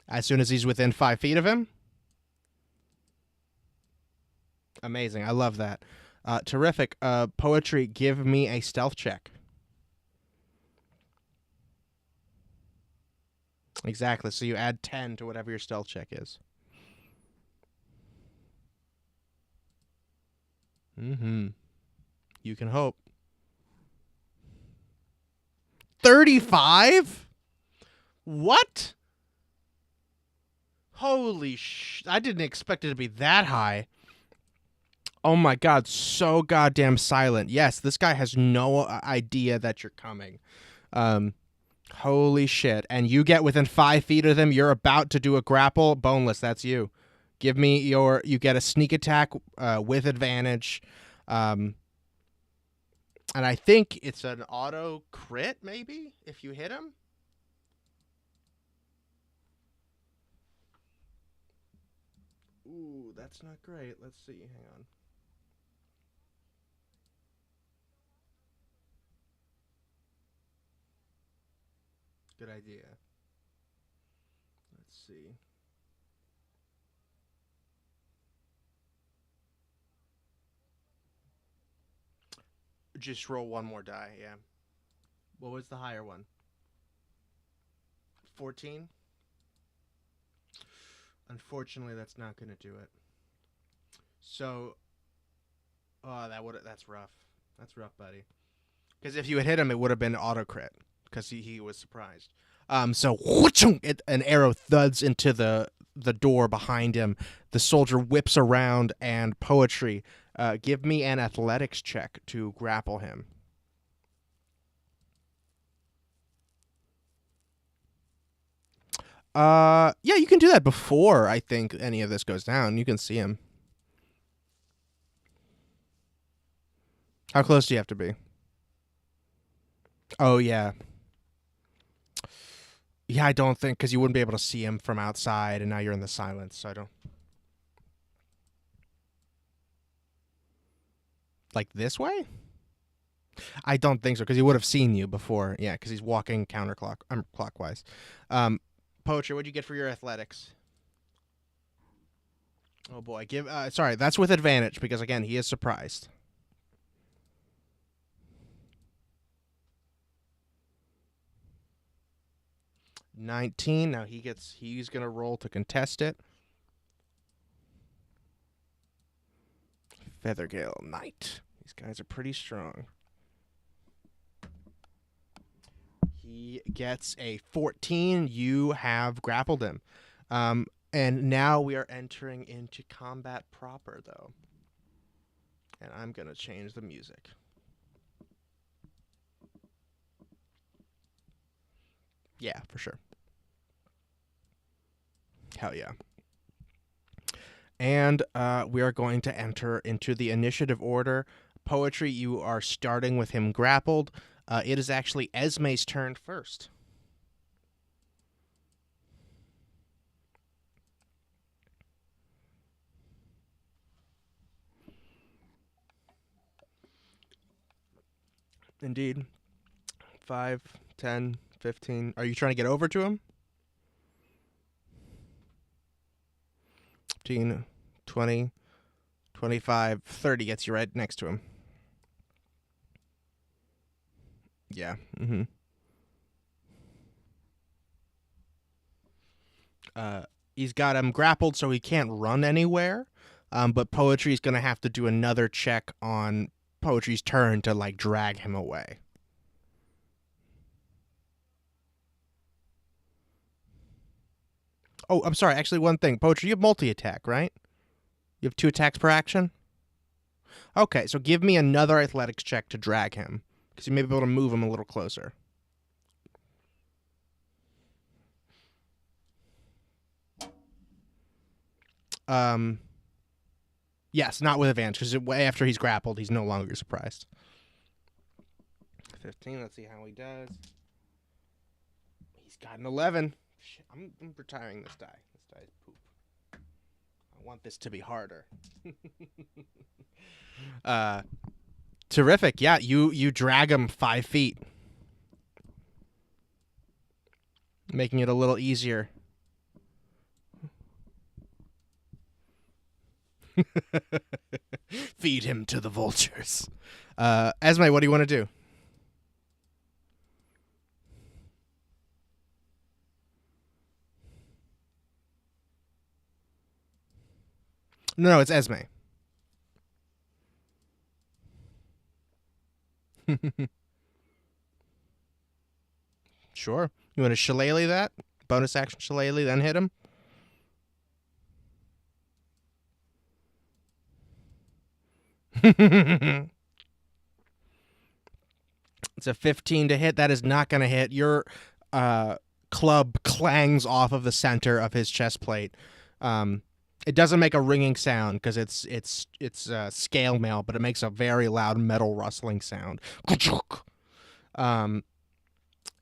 As soon as he's within 5 feet of him? Amazing. I love that. Terrific. Poetry, give me a stealth check. Exactly. So you add 10 to whatever your stealth check is. Mm-hmm. You can hope. 35? What? Holy I didn't expect it to be that high. Oh my god, so goddamn silent. Yes, this guy has no idea that you're coming. Holy shit. And you get within 5 feet of them, you're about to do a grapple. Boneless, that's you. Give me you get a sneak attack with advantage. And I think it's an auto crit, maybe, if you hit him. Ooh, that's not great. Let's see. Hang on. Good idea. Let's see. Just roll one more die, yeah. What was the higher one? 14? Unfortunately, that's not going to do it. So, that's rough. That's rough, buddy. Because if you had hit him, it would have been auto crit because he was surprised. So an arrow thuds into the door behind him. The soldier whips around, and Poetry, give me an athletics check to grapple him. Yeah, you can do that before I think any of this goes down. You can see him. How close do you have to be? Oh, yeah. Yeah, I don't think, because you wouldn't be able to see him from outside, and now you're in the silence, so I don't... Like this way? I don't think so, because he would have seen you before. Yeah, because he's walking clockwise. Poetry, what'd you get for your athletics? Oh, boy. Sorry, that's with advantage, because, again, he is surprised. 19. Now he's gonna roll to contest it. Feathergale Knight. These guys are pretty strong. He gets a 14. You have grappled him. And now we are entering into combat proper, though. And I'm gonna change the music. Yeah, for sure. Hell yeah. And we are going to enter into the initiative order. Poetry, you are starting with him grappled. It is actually Esme's turn first. Indeed. 5, 10, 15. Are you trying to get over to him? 15, 20, 25, 30 gets you right next to him. Yeah. Mm-hmm. He's got him grappled, so he can't run anywhere. But Poetry's going to have to do another check on Poetry's turn to, like, drag him away. Oh, I'm sorry. Actually, one thing. Poetry, you have multi-attack, right? You have 2 attacks per action? Okay, so give me another athletics check to drag him, because you may be able to move him a little closer. Yes, not with advantage, because after he's grappled, he's no longer surprised. 15, let's see how he does. He's got an 11. Shit, I'm retiring this die. This die is poop. I want this to be harder. Terrific. Yeah, you drag him 5 feet. Making it a little easier. Feed him to the vultures. Esme, what do you want to do? No, it's Esme. Sure. You want to shillelagh that? Bonus action shillelagh, then hit him? It's a 15 to hit. That is not going to hit. Your club clangs off of the center of his chest plate. It doesn't make a ringing sound because it's scale mail, but it makes a very loud metal rustling sound.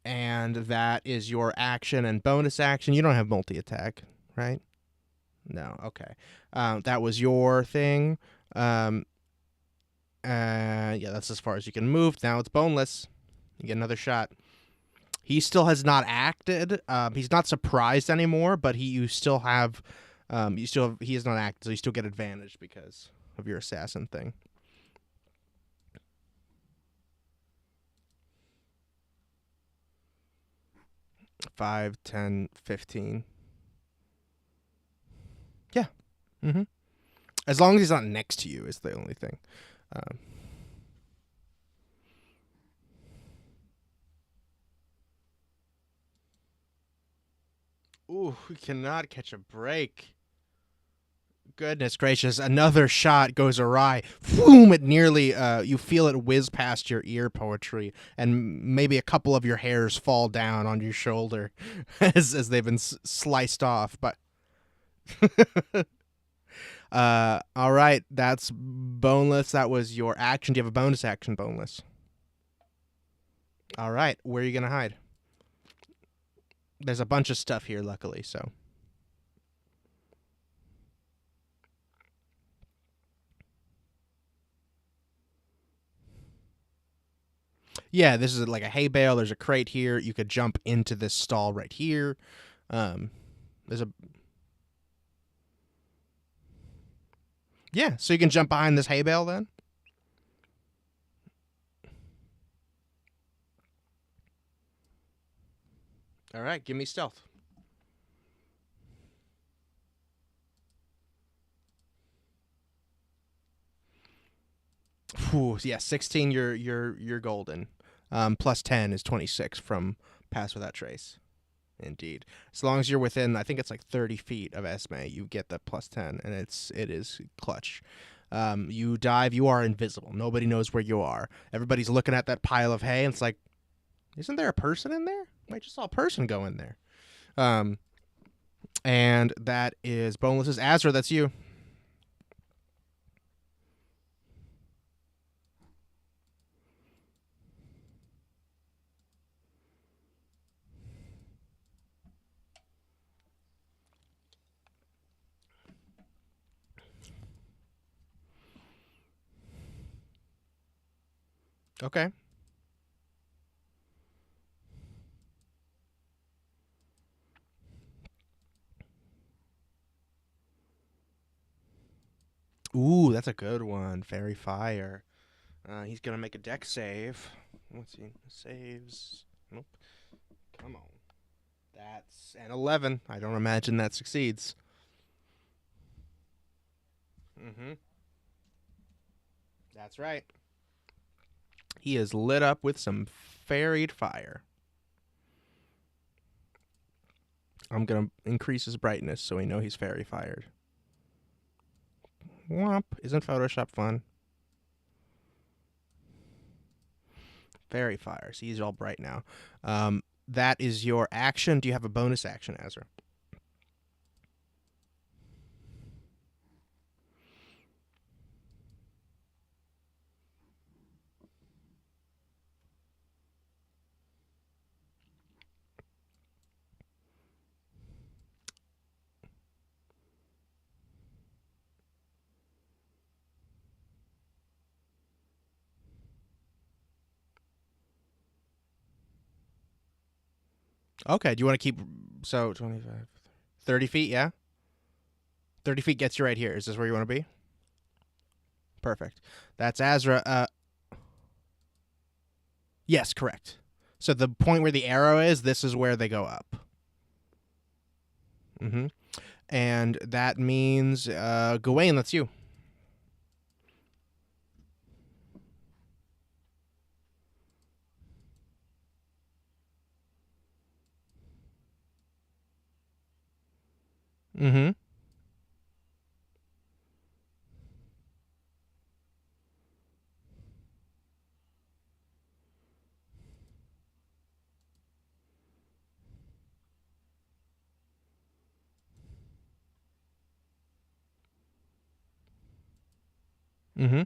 And that is your action and bonus action. You don't have multi-attack, right? No, okay. That was your thing. Yeah, that's as far as you can move. Now it's boneless. You get another shot. He still has not acted. He's not surprised anymore, but he has not acted, so you still get advantage because of your assassin thing. $5, $10, $15. Mm-hmm. As long as he's not next to you is the only thing. Ooh, we cannot catch a break. Goodness gracious, another shot goes awry. Boom! It nearly, you feel it whiz past your ear, Poetry, and maybe a couple of your hairs fall down on your shoulder as they've been sliced off. But all right, that's Boneless. That was your action. Do you have a bonus action, Boneless? All right, where are you gonna hide? There's a bunch of stuff here, luckily, so. Yeah, this is like a hay bale. There's a crate here. You could jump into this stall right here. There's a... Yeah, so you can jump behind this hay bale then. All right, give me stealth. Whew, yeah, 16. You're golden. Plus 10 is 26 from Pass Without Trace. Indeed. As long as you're within, I think it's like 30 feet of Esme, you get the plus 10, and it is clutch. You dive, you are invisible. Nobody knows where you are. Everybody's looking at that pile of hay, and it's like, isn't there a person in there? I just saw a person go in there. And that is Boneless's. Azra, that's you. Okay. Ooh, that's a good one. Fairy Fire. He's going to make a deck save. Let's see. Saves. Nope. Come on. That's an 11. I don't imagine that succeeds. Mm-hmm. That's right. He is lit up with some fairied fire. I'm going to increase his brightness so we know he's fairy fired. Womp. Isn't Photoshop fun? Fairy fire. See, he's all bright now. That is your action. Do you have a bonus action, Azra? Okay, do you want to keep... So, 25... 30 feet, yeah? 30 feet gets you right here. Is this where you want to be? Perfect. That's Azra. Yes, correct. So the point where the arrow is, this is where they go up. Mm-hmm. And that means, Gawain, that's you. Mm-hmm. Mm-hmm.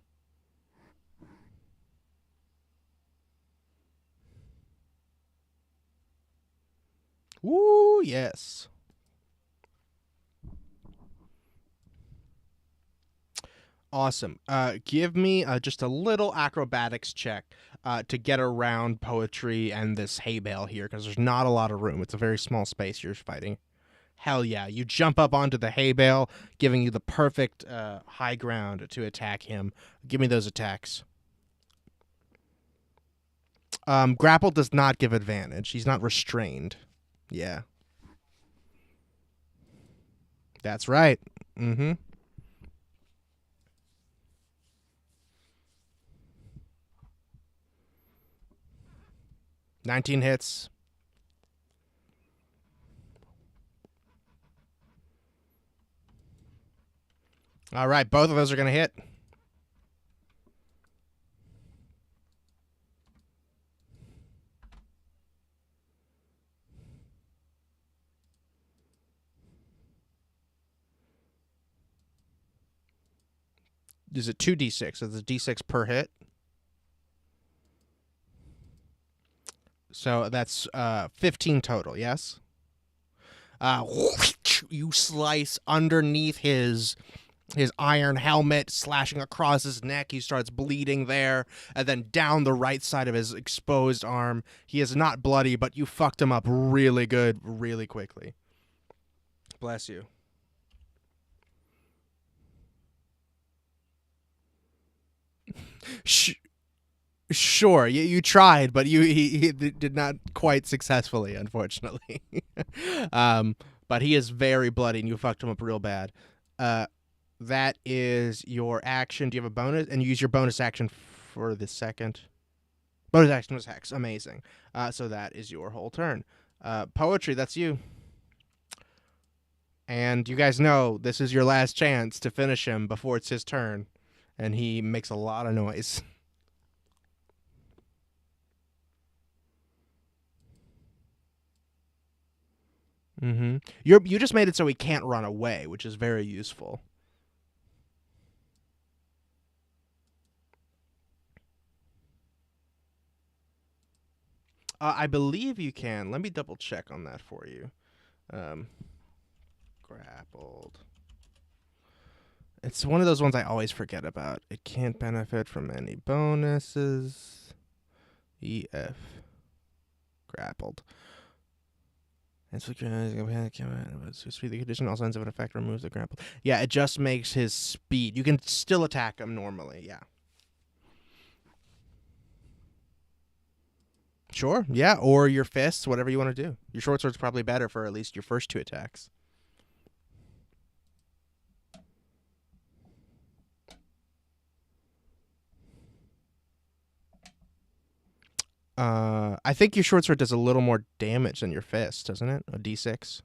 Woo, yes. Awesome. Give me just a little acrobatics check to get around Poetry and this hay bale here, because there's not a lot of room. It's a very small space you're fighting. Hell yeah. You jump up onto the hay bale, giving you the perfect high ground to attack him. Give me those attacks. Grapple does not give advantage. He's not restrained. Yeah. That's right. Mm-hmm. 19 hits. All right, both of those are going to hit. Is it 2d6? So it's a d6 per hit. So that's 15 total, yes? You slice underneath his iron helmet, slashing across his neck. He starts bleeding there, and then down the right side of his exposed arm. He is not bloody, but you fucked him up really good, really quickly. Bless you. Sure, you tried, but he did not quite successfully, unfortunately. But he is very bloody, and you fucked him up real bad. That is your action. Do you have a bonus? And you use your bonus action for the second. Bonus action was Hex. Amazing. So that is your whole turn. Poetry, that's you. And you guys know this is your last chance to finish him before it's his turn. And he makes a lot of noise. Mm-hmm. You just made it so he can't run away, which is very useful. I believe you can. Let me double check on that for you. Grappled. It's one of those ones I always forget about. It can't benefit from any bonuses. EF. Grappled. And so the condition also ends up an effect removes the grapple. Yeah, it just makes his speed. You can still attack him normally, yeah. Sure, yeah, or your fists, whatever you want to do. Your short sword's probably better for at least your first 2 attacks. I think your short sword does a little more damage than your fist, doesn't it? A d6.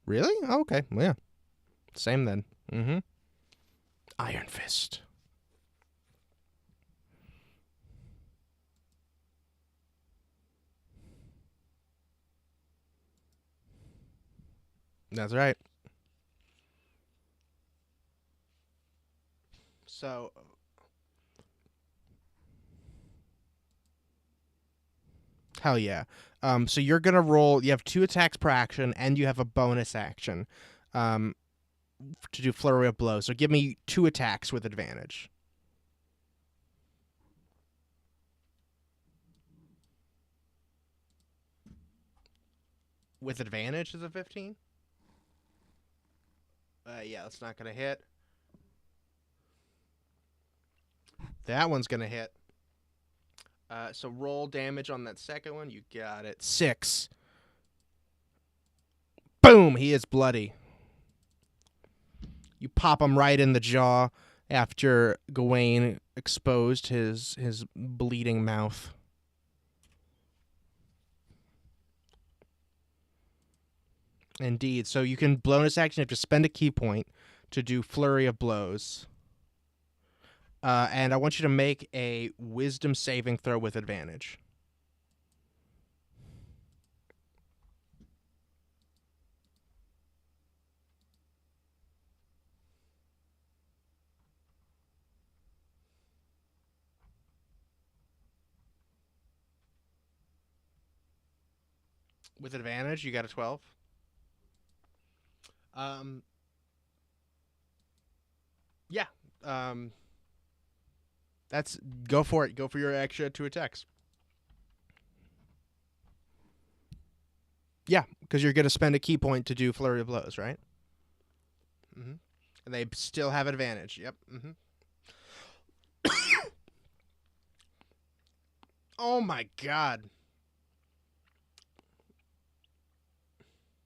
Really? Oh, okay. Well, yeah. Same then. Mm-hmm. Iron Fist. That's right. So... Hell yeah. So you're going to roll... You have 2 attacks per action, and you have a bonus action to do Flurry of Blows. So give me 2 attacks with advantage. With advantage is a 15? Yeah, that's not going to hit. That one's going to hit. So roll damage on that second one. You got it. 6. Boom! He is bloody. You pop him right in the jaw after Gawain exposed his bleeding mouth. Indeed. So you can bonus action. You have to spend a key point to do Flurry of Blows. And I want you to make a wisdom saving throw with advantage. With advantage, you got a 12. Yeah. That's go for it. Go for your extra 2 attacks. Yeah, because you're going to spend a key point to do Flurry of Blows, right? Mm-hmm. And they still have advantage. Yep. Mm-hmm. Oh my god.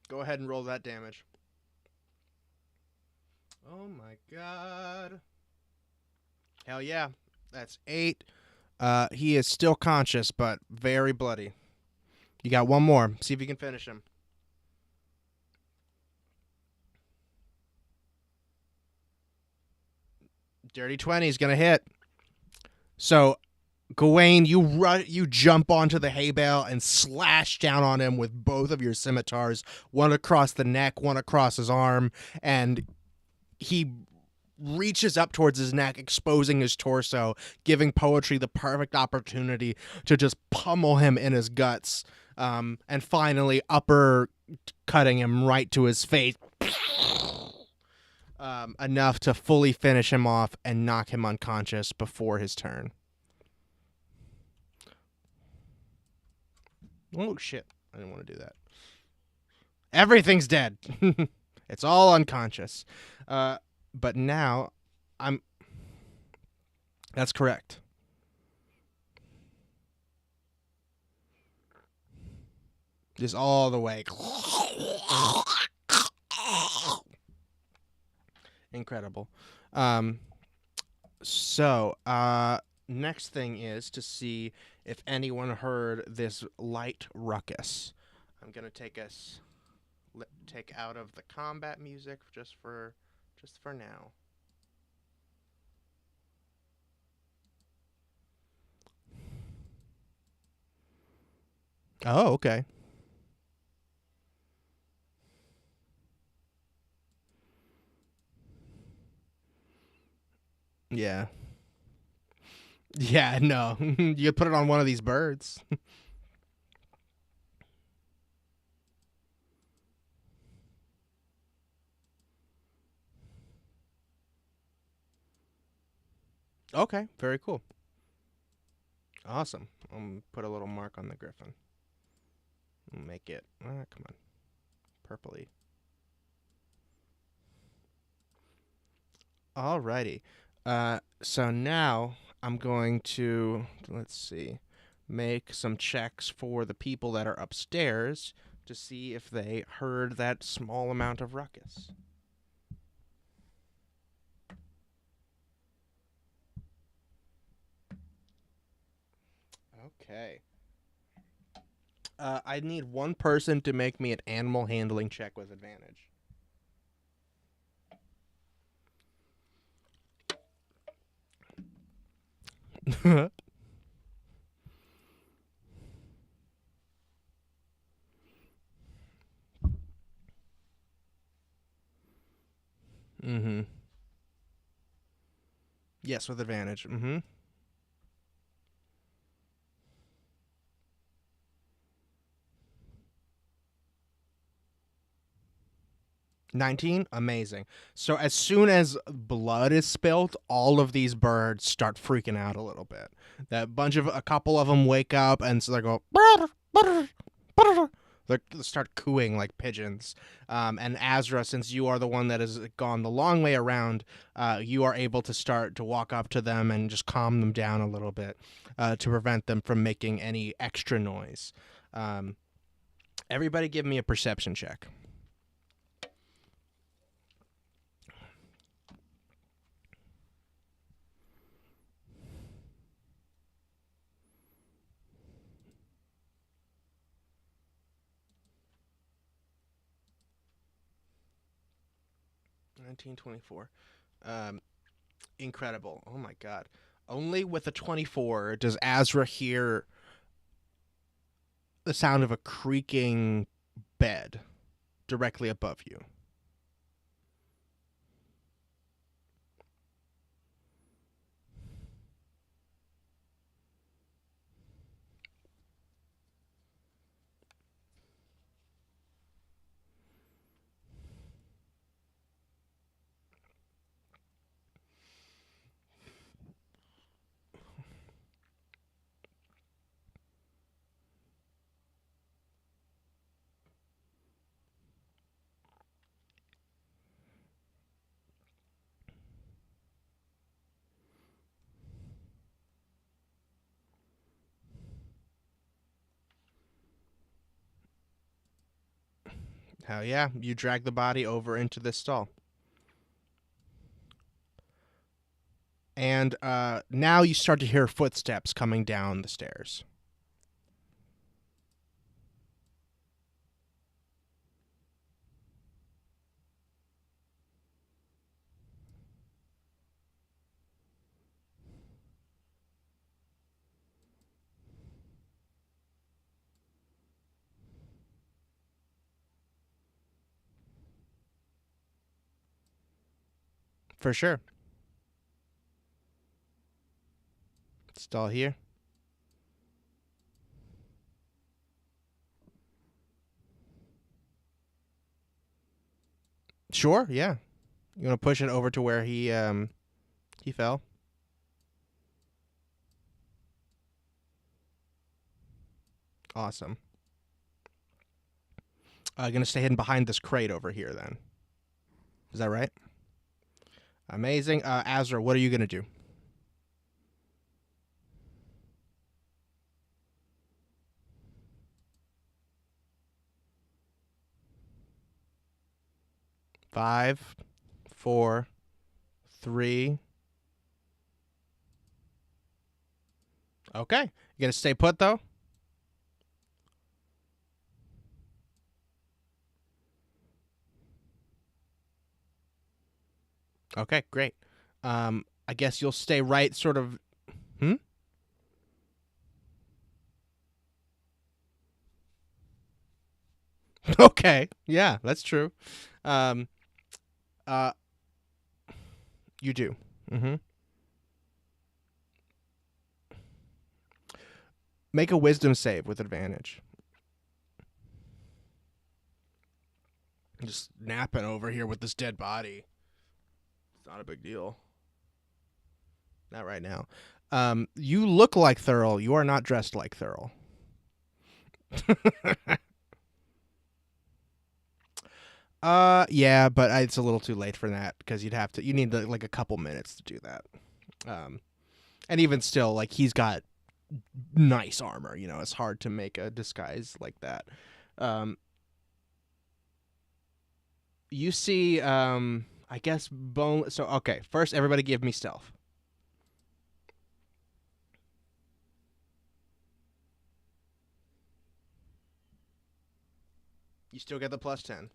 Go ahead and roll that damage. Oh my god. Hell yeah. That's 8. He is still conscious, but very bloody. You got one more. See if you can finish him. Dirty 20 is going to hit. So, Gawain, you jump onto the hay bale and slash down on him with both of your scimitars, one across the neck, one across his arm, and he reaches up towards his neck, exposing his torso, giving Poetry the perfect opportunity to just pummel him in his guts, and finally upper cutting him right to his face, enough to fully finish him off and knock him unconscious before his turn. Oh, shit. I didn't want to do that. Everything's dead. It's all unconscious. But now, That's correct. Just all the way. Incredible. Next thing is to see if anyone heard this light ruckus. I'm gonna take out of the combat music just for now. Oh, okay. Yeah. Yeah, no. You could put it on one of these birds. Okay, very cool. Awesome. I'll put a little mark on the griffin. Make it, come on, purpley. Alrighty. So now I'm going to, let's see, make some checks for the people that are upstairs to see if they heard that small amount of ruckus. Okay. I need one person to make me an animal handling check with advantage. Mm-hmm. Yes, with advantage. Mm-hmm. 19? Amazing. So as soon as blood is spilt, all of these birds start freaking out a little bit. A couple of them wake up and so they go, they start cooing like pigeons. And Azra, since you are the one that has gone the long way around, you are able to start to walk up to them and just calm them down a little bit to prevent them from making any extra noise. Everybody give me a perception check. $19.24. Incredible. Oh my god. Only with a 24 does Azra hear the sound of a creaking bed directly above you. Hell yeah, you drag the body over into this stall. And now you start to hear footsteps coming down the stairs. For sure. Still here. Sure, yeah. You want to push it over to where he fell? Awesome. Gonna stay hidden behind this crate over here then. Is that right? Amazing. Azra, what are you gonna do? Five, 4, 3. Okay. You gonna stay put though? Okay, great. I guess you'll stay right sort of. Okay. Yeah, that's true. You do. Make a wisdom save with advantage. Just napping over here with this dead body. It's not a big deal. Not right now. You look like Thurl. You are not dressed like Thurl. Yeah, but it's a little too late for that because you need like a couple minutes to do that. And even still, like he's got nice armor, it's hard to make a disguise like that. You see, I guess bone. So, okay, first everybody give me stealth. You still get the +10.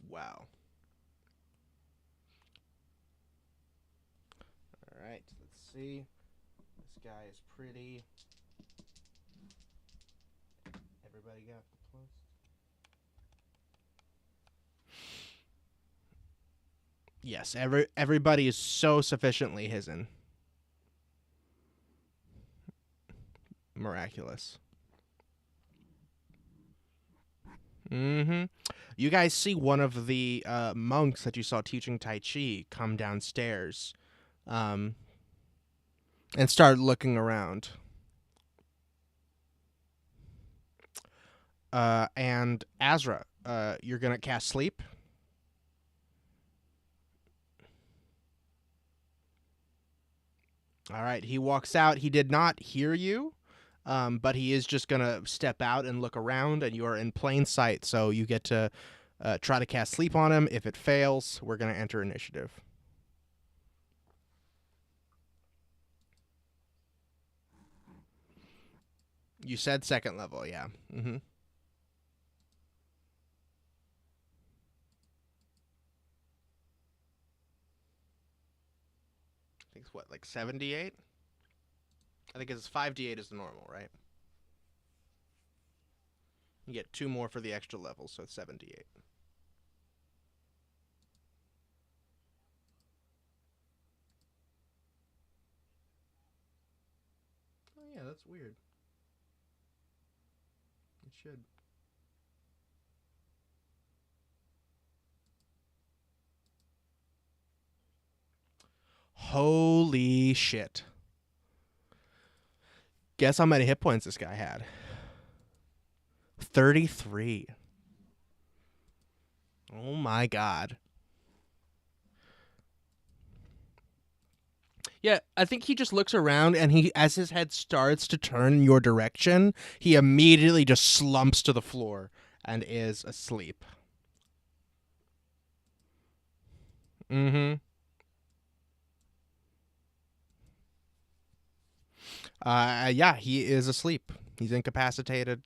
Wow. All right, let's see. This guy is pretty. Everybody got the plus? Yes, everybody is so sufficiently hidden. Miraculous. You guys see one of the monks that you saw teaching Tai Chi come downstairs and start looking around. And Azra, you're going to cast Sleep. All right, he walks out. He did not hear you. But he is just going to step out and look around, and you are in plain sight, so you get to try to cast Sleep on him. If it fails, we're going to enter initiative. You said second level, yeah. I think it's what, like 78? I think it's 5d8 is the normal, right? You get 2 more for the extra level, so it's 78. Oh yeah, that's weird. It should. Holy shit. Guess how many hit points this guy had? 33. Oh my god. Yeah, I think he just looks around and as his head starts to turn in your direction, he immediately just slumps to the floor and is asleep. Mm-hmm. Yeah, he is asleep. He's incapacitated.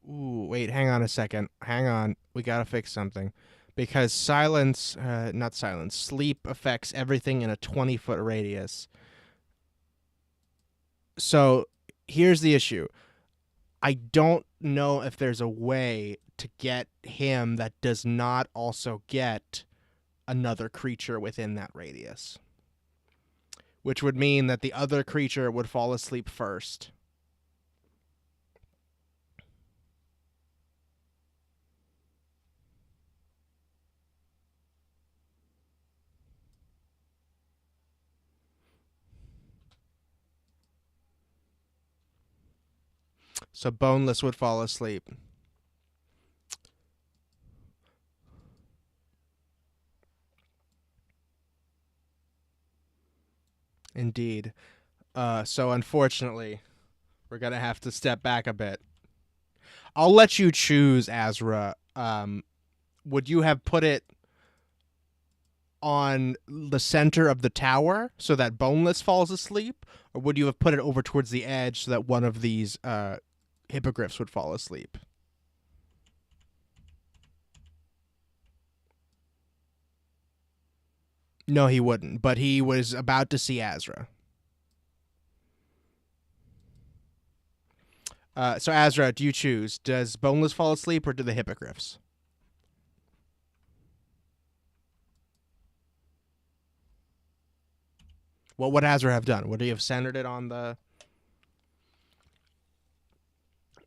Ooh, wait, hang on a second. Hang on. We gotta fix something. Because sleep affects everything in a 20-foot radius. So here's the issue. I don't know if there's a way to get him that does not also get another creature within that radius. Which would mean that the other creature would fall asleep first. So Boneless would fall asleep. Indeed. So unfortunately, we're going to have to step back a bit. I'll let you choose, Azra. Would you have put it on the center of the tower so that Boneless falls asleep? Or would you have put it over towards the edge so that one of these hippogriffs would fall asleep? No, he wouldn't, but he was about to see Azra. So Azra, do you choose? Does Boneless fall asleep or do the hippogriffs? What would Azra have done? Would he have centered it on the...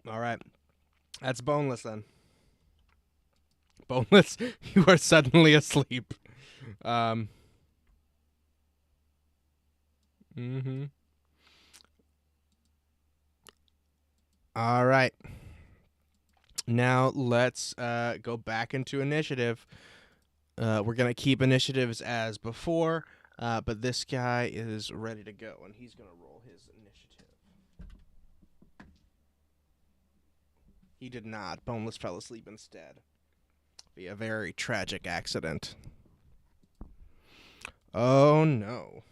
All right. That's Boneless then. Boneless, you are suddenly asleep. Mm-hmm. All right. Now let's go back into initiative. We're going to keep initiatives as before, but this guy is ready to go, and he's going to roll his initiative. He did not. Boneless fell asleep instead. Be a very tragic accident. Oh, no.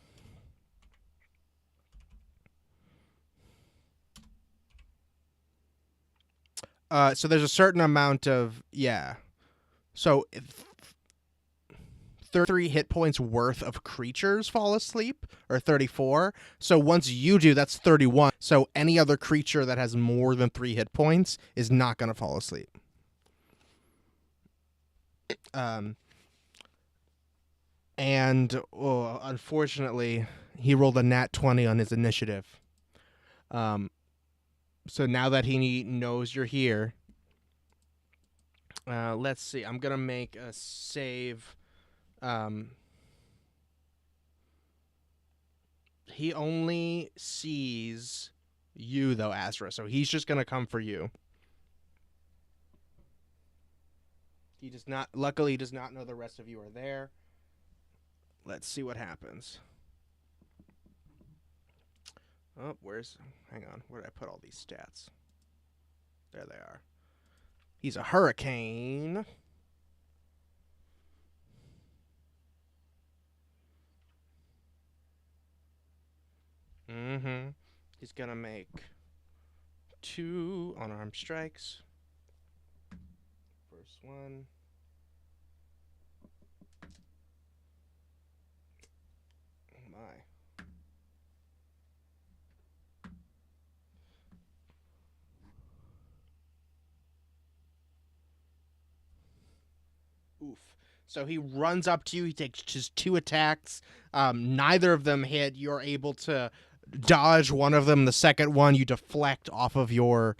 So there's a certain amount of... Yeah. So... 33 hit points worth of creatures fall asleep, or 34. So once you do, that's 31. So any other creature that has more than 3 hit points is not going to fall asleep. And unfortunately, he rolled a nat 20 on his initiative. So now that he knows you're here, let's see. I'm going to make a save... he only sees you, though, Azra, so he's just going to come for you. He does not, luckily, he does not know the rest of you are there. Let's see what happens. Oh, hang on, where did I put all these stats? There they are. He's a hurricane. Mm-hmm. He's gonna make 2 unarmed strikes. First one. Oh my. Oof. So he runs up to you. He takes just 2 attacks. Neither of them hit. You're able to dodge one of them. The second one, you deflect off of your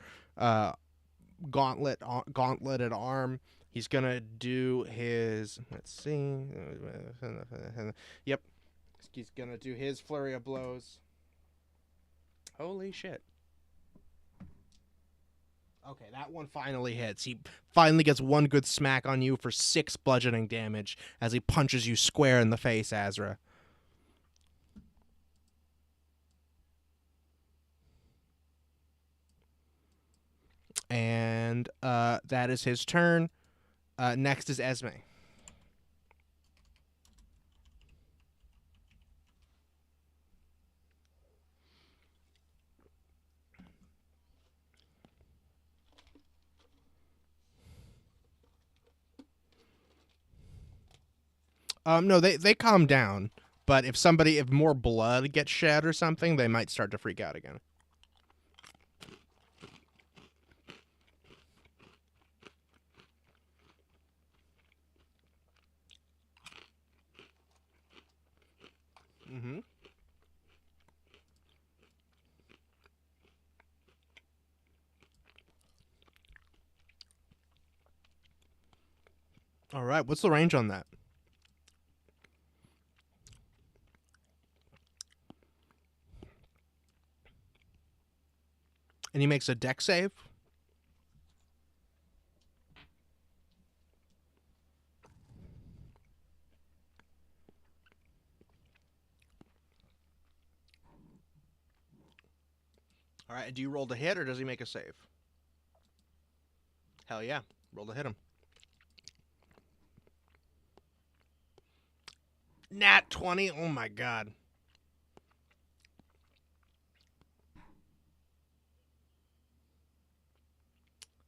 gauntleted arm. He's gonna do his. Let's see. Yep. He's gonna do his flurry of blows. Holy shit. Okay, that one finally hits. He finally gets one good smack on you for 6 bludgeoning damage as he punches you square in the face, Azra. And that is his turn. Next is Esme. No, they calm down, but if more blood gets shed or something, they might start to freak out again. Mm-hmm. All right, what's the range on that? And he makes a dex save. All right, do you roll to hit or does he make a save? Hell yeah, roll to hit him. Nat 20, oh my god.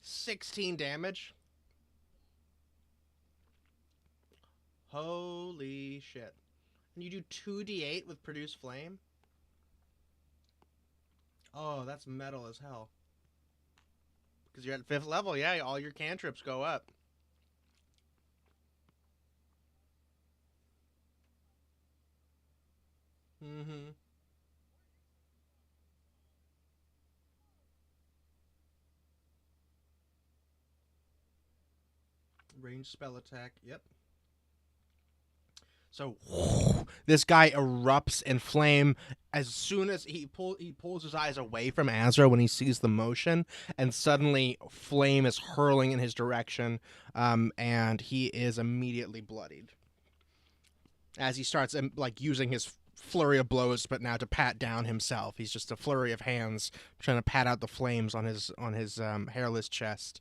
16 damage. Holy shit. And you do 2d8 with Produce Flame? Oh, that's metal as hell. Because you're at 5th level, yeah, all your cantrips go up. Mm-hmm. Ranged spell attack, yep. So this guy erupts in flame as soon as he pulls his eyes away from Azra when he sees the motion, and suddenly flame is hurling in his direction, and he is immediately bloodied as he starts like using his flurry of blows, but now to pat down himself. He's just a flurry of hands trying to pat out the flames on his hairless chest.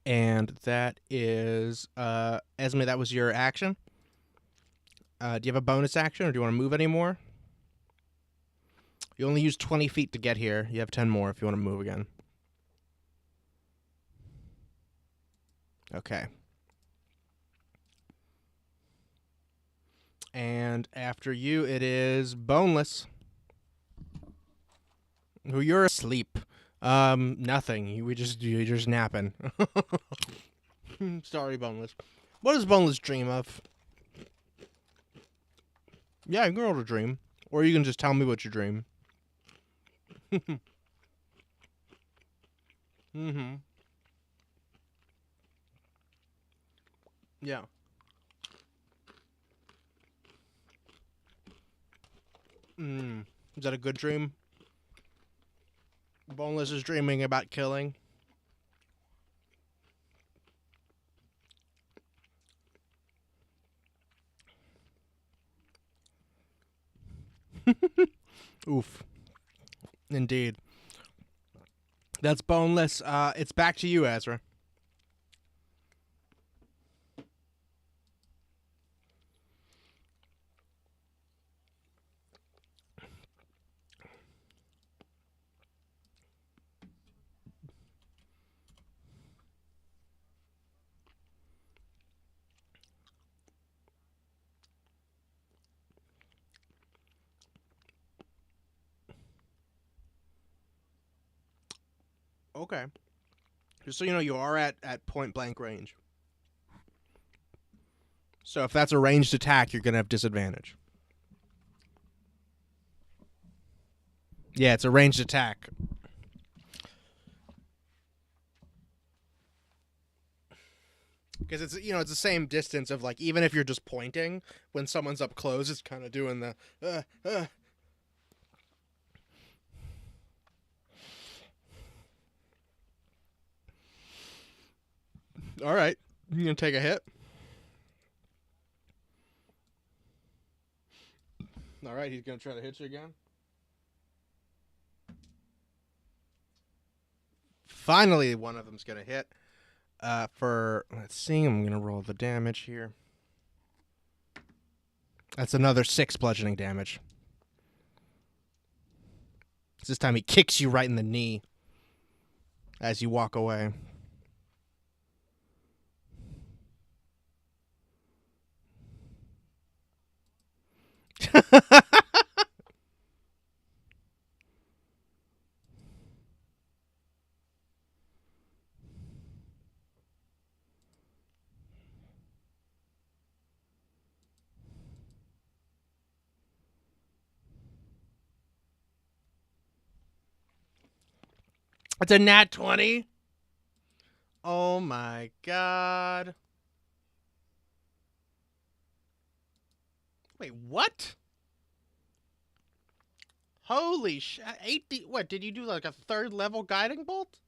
And that is, Esme, that was your action. Do you have a bonus action, or do you want to move anymore? You only used 20 feet to get here. You have 10 more if you want to move again. Okay. And after you, it is Boneless. Who you're asleep. Nothing. You're just napping. Sorry, Boneless. What does Boneless dream of? Yeah, you can roll a dream. Or you can just tell me what you dream. Mm-hmm. Yeah. Is that a good dream? Boneless is dreaming about killing. Oof. Indeed. That's Boneless. It's back to you, Ezra. Okay. Just so you know, you are at point blank range. So if that's a ranged attack, you're going to have disadvantage. Yeah, it's a ranged attack. Because it's, you know, it's the same distance of, like, even if you're just pointing, when someone's up close, it's kind of doing the, All right. You gonna take a hit? All right, he's gonna try to hit you again. Finally, one of them's gonna hit. Let's see, I'm gonna roll the damage here. That's another 6 bludgeoning damage. This time he kicks you right in the knee as you walk away. It's a nat 20. Oh my god. Wait, what? Holy shit. 8D. What, did you do like a 3rd level guiding bolt?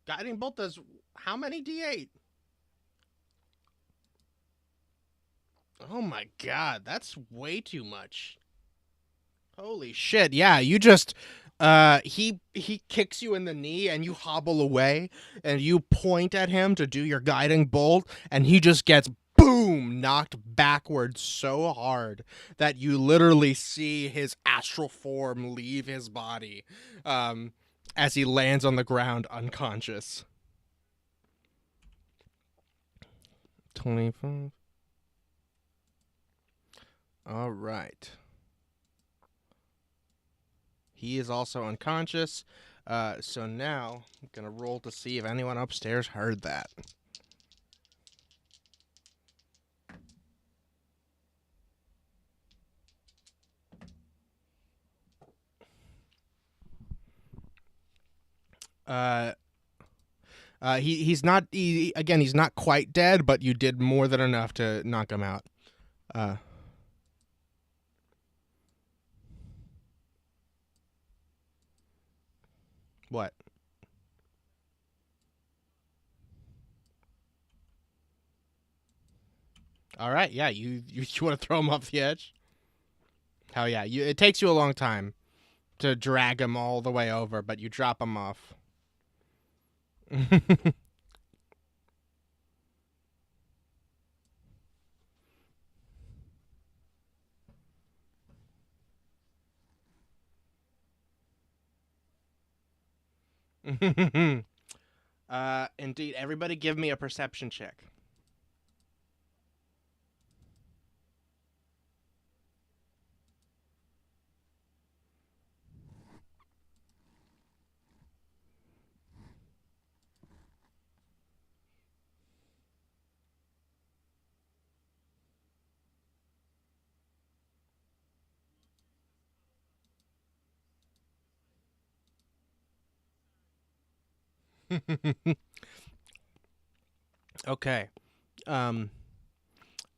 Guiding bolt does how many D8? Oh my god, that's way too much. Holy shit. Yeah, you just he kicks you in the knee and you hobble away and you point at him to do your guiding bolt and he just gets boom knocked backwards so hard that you literally see his astral form leave his body as he lands on the ground unconscious. 25. All right. He is also unconscious. So now I'm going to roll to see if anyone upstairs heard that. He's not, again, he's not quite dead, but you did more than enough to knock him out. What? All right, yeah, you want to throw him off the edge? Hell yeah, it takes you a long time to drag him all the way over, but you drop him off. Indeed, everybody give me a perception check. Okay.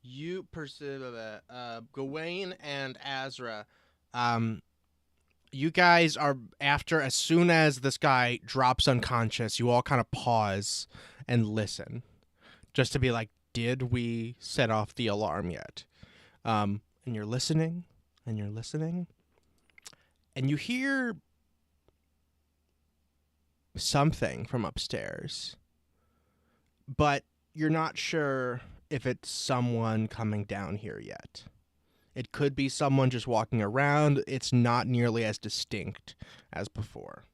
You perceive Gawain and Azra. You guys are as soon as this guy drops unconscious, you all kind of pause and listen, just to be like, did we set off the alarm yet? And you're listening, and you're listening, and you hear something from upstairs, but you're not sure if it's someone coming down here yet. It could be someone just walking around. It's not nearly as distinct as before.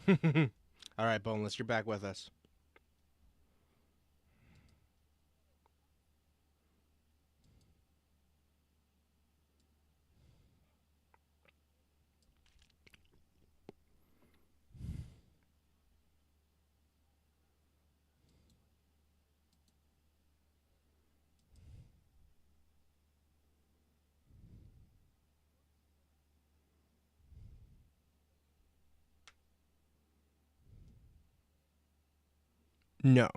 All right, Boneless, you're back with us. No.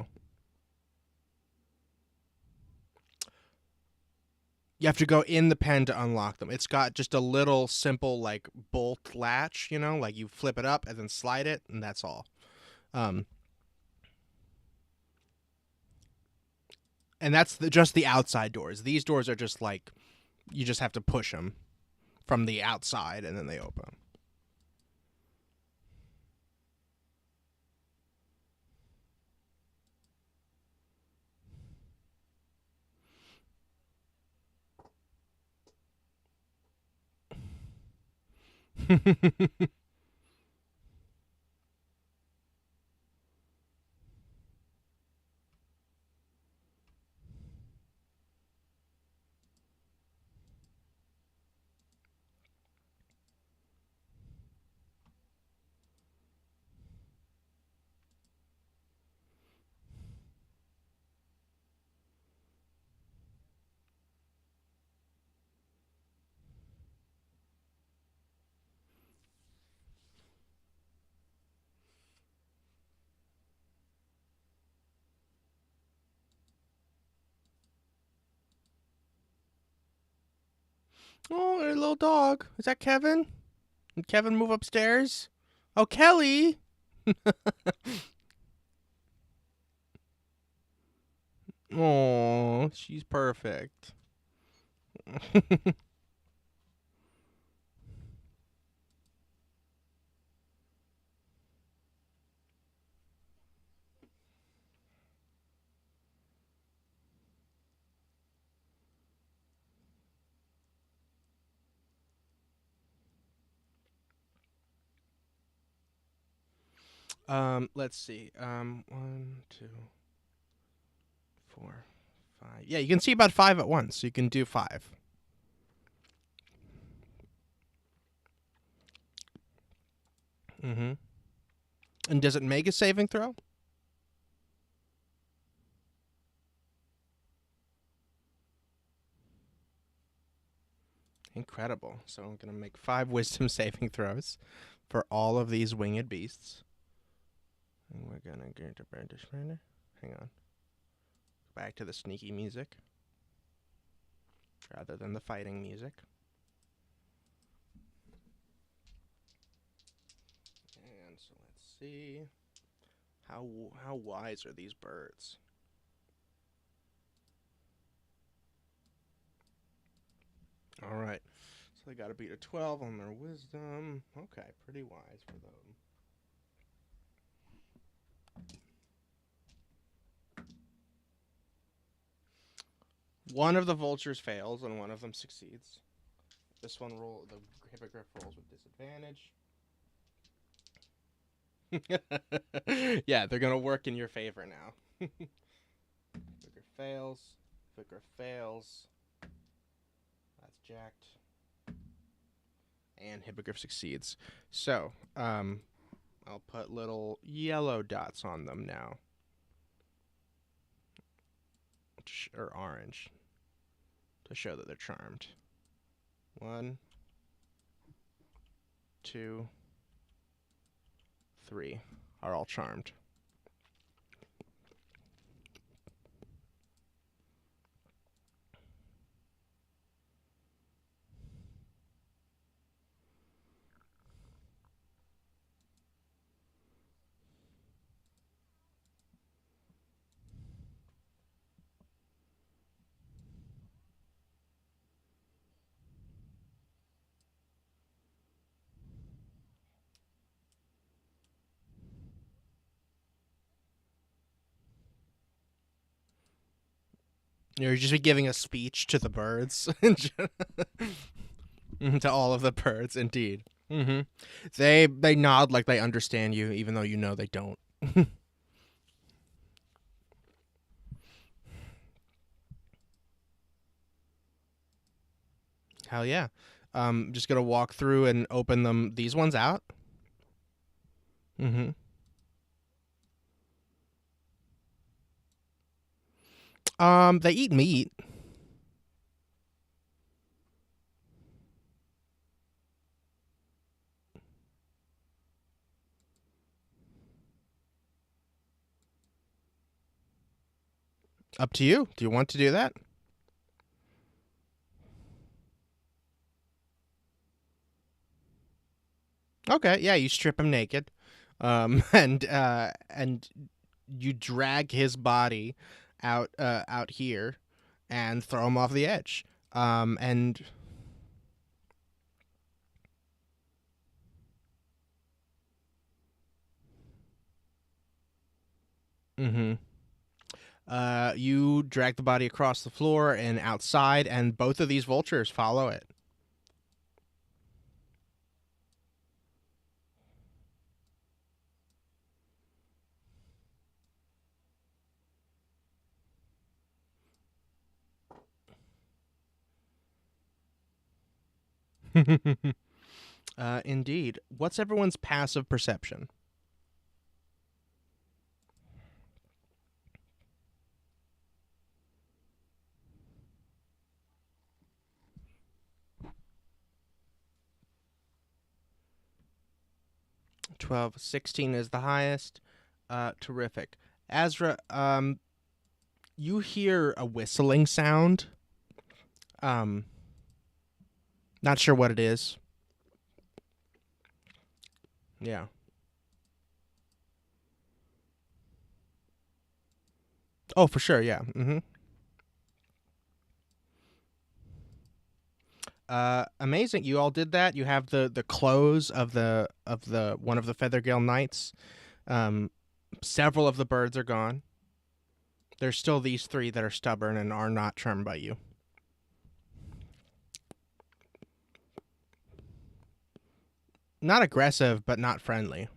You have to go in the pen to unlock them. It's got just a little simple like bolt latch, you know, like you flip it up and then slide it, and that's all. And that's just the outside doors. These doors are just like you just have to push them from the outside, and then they open. Oh, a little dog. Is that Kevin? Did Kevin move upstairs? Oh, Kelly! Oh, she's perfect. Let's see. 1, 2, 4, 5. Yeah, you can see about 5 at once. So you can do 5. Mm-hmm. And does it make a saving throw? Incredible. So I'm going to make 5 wisdom saving throws for all of these winged beasts. And we're going to get to British Runner. Hang on. Back to the sneaky music rather than the fighting music. And so let's see. How wise are these birds? All right. So they got to beat a 12 on their wisdom. Okay, pretty wise for them. One of the vultures fails and one of them succeeds. This one the hippogriff rolls with disadvantage. Yeah, they're gonna work in your favor now. Hippogriff fails. Hippogriff fails. That's jacked. And hippogriff succeeds. So, I'll put little yellow dots on them now. Or orange. To show that they're charmed. 1, 2, 3 are all charmed. You're just be giving a speech to the birds. To all of the birds, indeed. Mm-hmm. They nod like they understand you, even though you know they don't. Hell yeah. Just gonna walk through and open these ones out. Mm-hmm. They eat meat. Up to you. Do you want to do that? Okay, yeah, you strip him naked, and you drag his body out here, and throw him off the edge. And mm-hmm. You drag the body across the floor and outside, and both of these vultures follow it. Indeed. What's everyone's passive perception? "12, 16 is the highest. Terrific. Azra, you hear a whistling sound. Not sure what it is. Yeah. Oh, for sure, yeah. Mm-hmm. Amazing. You all did that. You have the clothes of the one of the Feathergale knights. Several of the birds are gone. There's still these 3 that are stubborn and are not charmed by you. Not aggressive, but not friendly.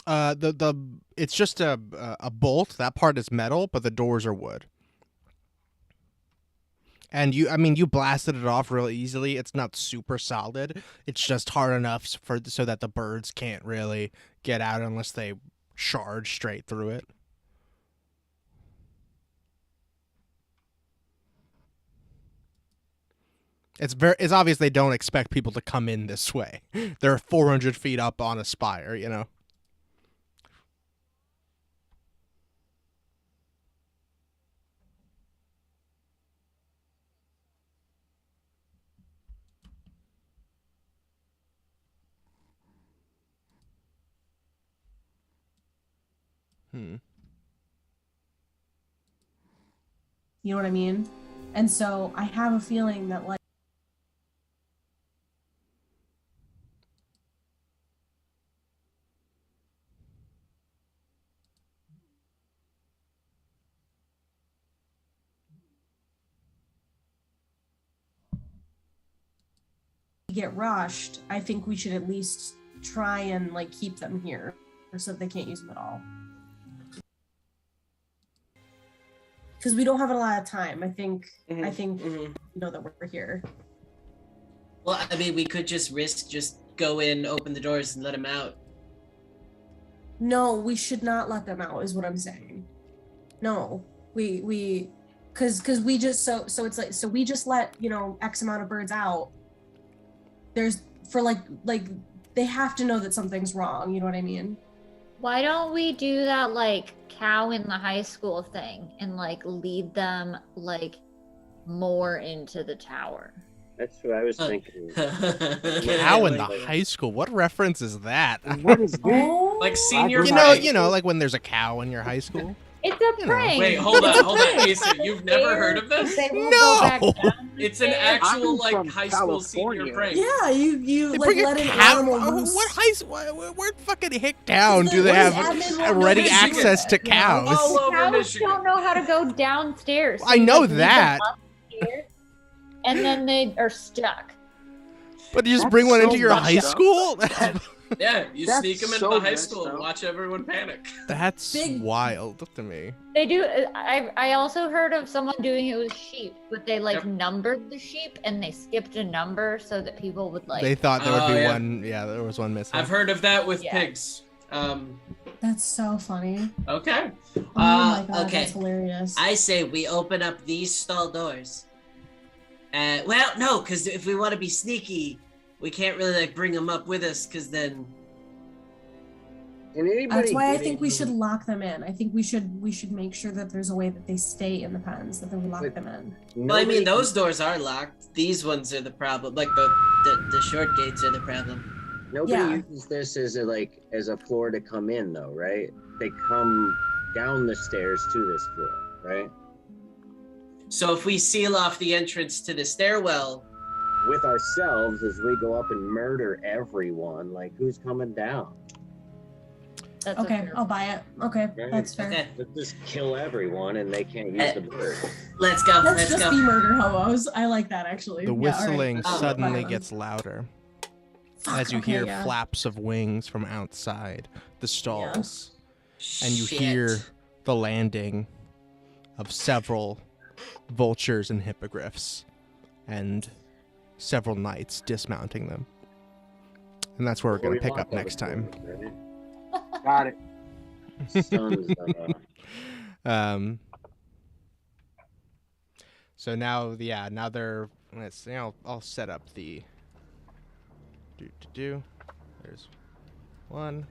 The it's just a bolt. That part is metal, but the doors are wood. And you blasted it off real easily. It's not super solid. It's just hard enough so that the birds can't really get out unless they charge straight through it. It's obvious they don't expect people to come in this way. They're 400 feet up on a spire, you know. You know what I mean? And so I have a feeling that like get rushed, I think we should at least try and like keep them here so that they can't use them at all. Because we don't have a lot of time. I think you know that we're here. Well, I mean, we could just risk just go in, open the doors, and let him out. No, we should not let them out, is what I'm saying. No, because we just so it's like so we just let X amount of birds out. There's for like they have to know that something's wrong. You know what I mean? Why don't we do that like cow in the high school thing and like lead them like more into the tower? That's what I was thinking. Cow in the high school. What reference is that? What is this? Oh, Like senior You know, like when there's a cow in your high school. It's a prank. Wait, hold on, Asa, you've never heard of this? They won't No. go back down. It's an actual I'm like from high school California. senior prank. yeah, you They like bring a let an cow. animal Oh, loose. what high school? Where fucking Hick Town do they What have does admin want? ready Michigan. access to cows? All over Cows Michigan. don't know how to go downstairs. I you, know like, lead them that. upstairs, and then they are stuck. But you just That's bring one so into your messed high up. school? Yeah, you That's sneak them into so the high messed school and up. watch everyone panic. That's Big- wild to me. They do. I also heard of someone doing it with sheep, but they like Yep. numbered the sheep and they skipped a number so that people would like. They thought there would Oh, be yeah. one. Yeah, there was one missing. I've heard of that with Yeah. pigs. That's so funny. Okay. Oh my god, okay. that's hilarious. I say we open up these stall doors. Well, no, because if we want to be sneaky, we can't really like bring them up with us, because then. Can anybody That's why I get think we into- should lock them in. I think we should make sure that there's a way that they stay in the pens, that we lock But- them in. Well, I mean, Nobody- those doors are locked. These ones are the problem. Like the short gates are the problem. Nobody Yeah. uses this as a floor to come in, though, right? They come down the stairs to this floor, right? So if we seal off the entrance to the stairwell, With ourselves as we go up and murder everyone, like who's coming down? That's a Okay, fair- I'll buy it. Okay, Right. that's fair. okay, Let's just kill everyone and they can't use the bird. let's go. Let's Let's just go. be murder hobos. I like that actually. The Yeah, all right. whistling Oh, suddenly fine. gets louder Fuck, as you okay, hear yeah. flaps of wings from outside the stalls, and you Shit. hear the landing of several vultures and hippogriffs, and several knights dismounting them. And that's where we're going to pick up next time. Got it. Sons of So now, yeah, now they're. Let's see. I'll set up the. There's one,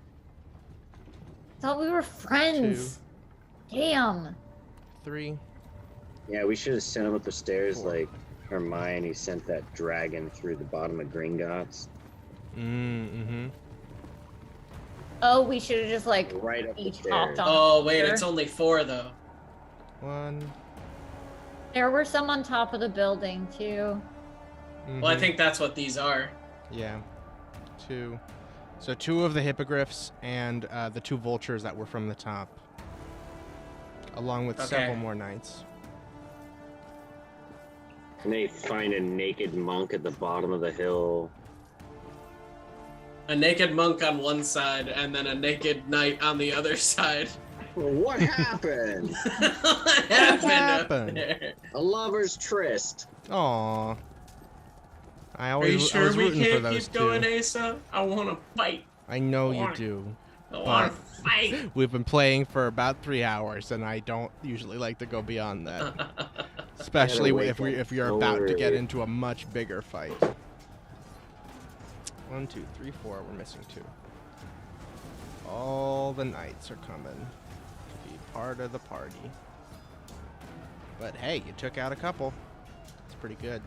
Thought we were friends. Damn. 3. Yeah, we should have sent him up the stairs 4. like Hermione sent that dragon through the bottom of Gringotts. Mm-hmm. Oh, we should have just like Right up the each stairs. hopped on. Oh wait, Sure. it's only 4 though. 1. There were some on top of the building too. Well, I think that's what these are. Yeah. 2. So 2 of the hippogriffs and the 2 vultures that were from the top, along with Okay. several more knights. And they find a naked monk at the bottom of the hill. A naked monk on one side and then a naked knight on the other side. What happened? What happened up happened? there? A lover's tryst. Aww. I Are you always I sure was we rooting for can't those keep 2. going, Asa? I want to fight. I know I you wanna- do. I want to fight. We've been playing for about 3 hours, and I don't usually like to go beyond that, especially wake if you're Don't about to get worry. into a much bigger fight. 1, 2, 3, 4. We're missing 2. All the knights are coming to be part of the party. But hey, you took out a couple. It's pretty good.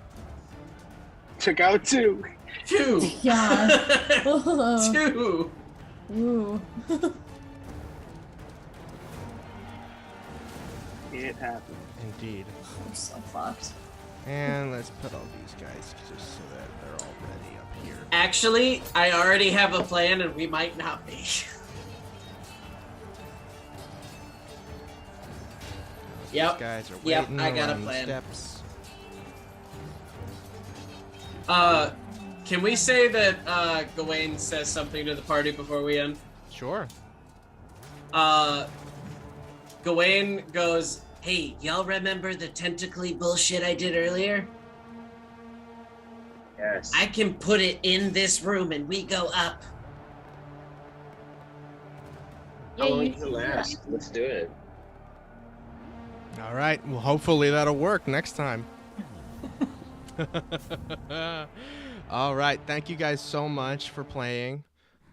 Took out 2. 2. Yeah. 2. Ooh. It happened. Indeed. I'm so fucked. And let's put all these guys just so that they're all ready up here. Actually, I already have a plan and we might not be. Yep. These guys are Yep, waiting I got a around the plan. steps. Can we say that Gawain says something to the party before we end? Sure. Gawain goes, Hey, y'all remember the tentacly bullshit I did earlier? Yes. I can put it in this room and we go up. Yeah, How long you does it last? Let's do it. All right. Well, hopefully that'll work next time. All right. Thank you guys so much for playing.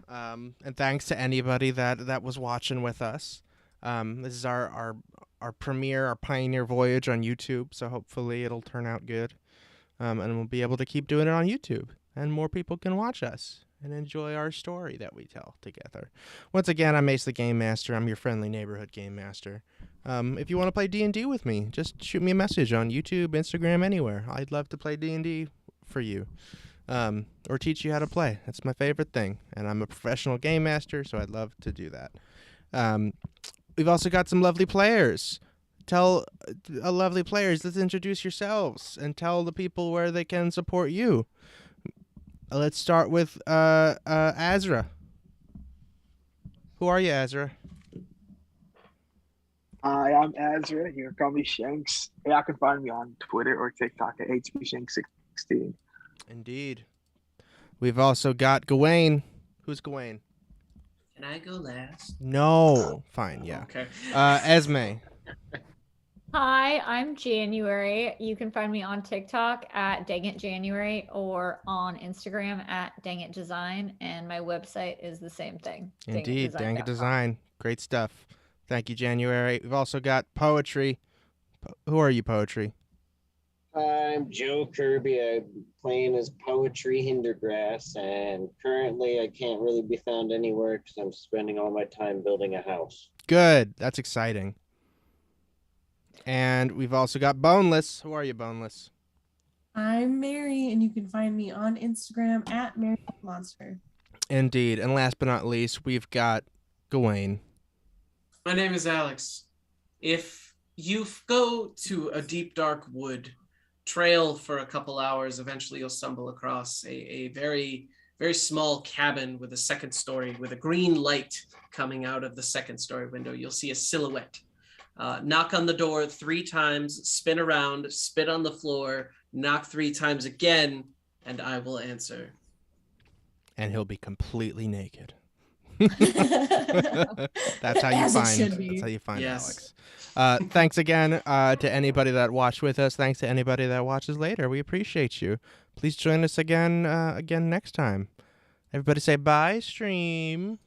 And thanks to anybody that was watching with us. This is our premiere, our pioneer voyage on YouTube. So hopefully it'll turn out good. And we'll be able to keep doing it on YouTube. And more people can watch us and enjoy our story that we tell together. Once again, I'm Ace the Game Master. I'm your friendly neighborhood game master. If you want to play D&D with me, just shoot me a message on YouTube, Instagram, anywhere. I'd love to play D&D for you. Or teach you how to play. That's my favorite thing. And I'm a professional game master, so I'd love to do that. We've also got some lovely players. Tell lovely players, let's introduce yourselves and tell the people where they can support you. Let's start with Azra. Who are you, Azra? Hi, I'm Azra. You can call me Shanks. Y'all can find me on Twitter or TikTok at HBShanks16. Indeed. We've also got Gawain. Who's Gawain? Can I go last? No. Fine, yeah. Okay. Esme. Hi, I'm January. You can find me on TikTok at DangItJanuary or on Instagram at DangItDesign, and my website is the same thing. Indeed, Dang It DangItDesign.com. Design. Great stuff. Thank you, January. We've also got Poetry. Who are you, Poetry? I'm Joe Kirby. I'm playing as Poetry Hindergrass, and currently I can't really be found anywhere because I'm spending all my time building a house. Good. That's exciting. And we've also got Boneless. Who are you, Boneless? I'm Mary, and you can find me on Instagram at MaryMonster. Indeed. And last but not least, we've got Gawain. My name is Alex. If you go to a deep, dark wood, trail for a couple hours, eventually you'll stumble across a very, very small cabin with a second story with a green light coming out of the second story window. You'll see a silhouette. Knock on the door 3 times, spin around, spit on the floor, knock 3 times again, and I will answer. And he'll be completely naked. That's how you find Yes. Alex. Thanks again to anybody that watched with us. Thanks to anybody that watches later. We appreciate you. Please join us again next time. Everybody say bye, stream.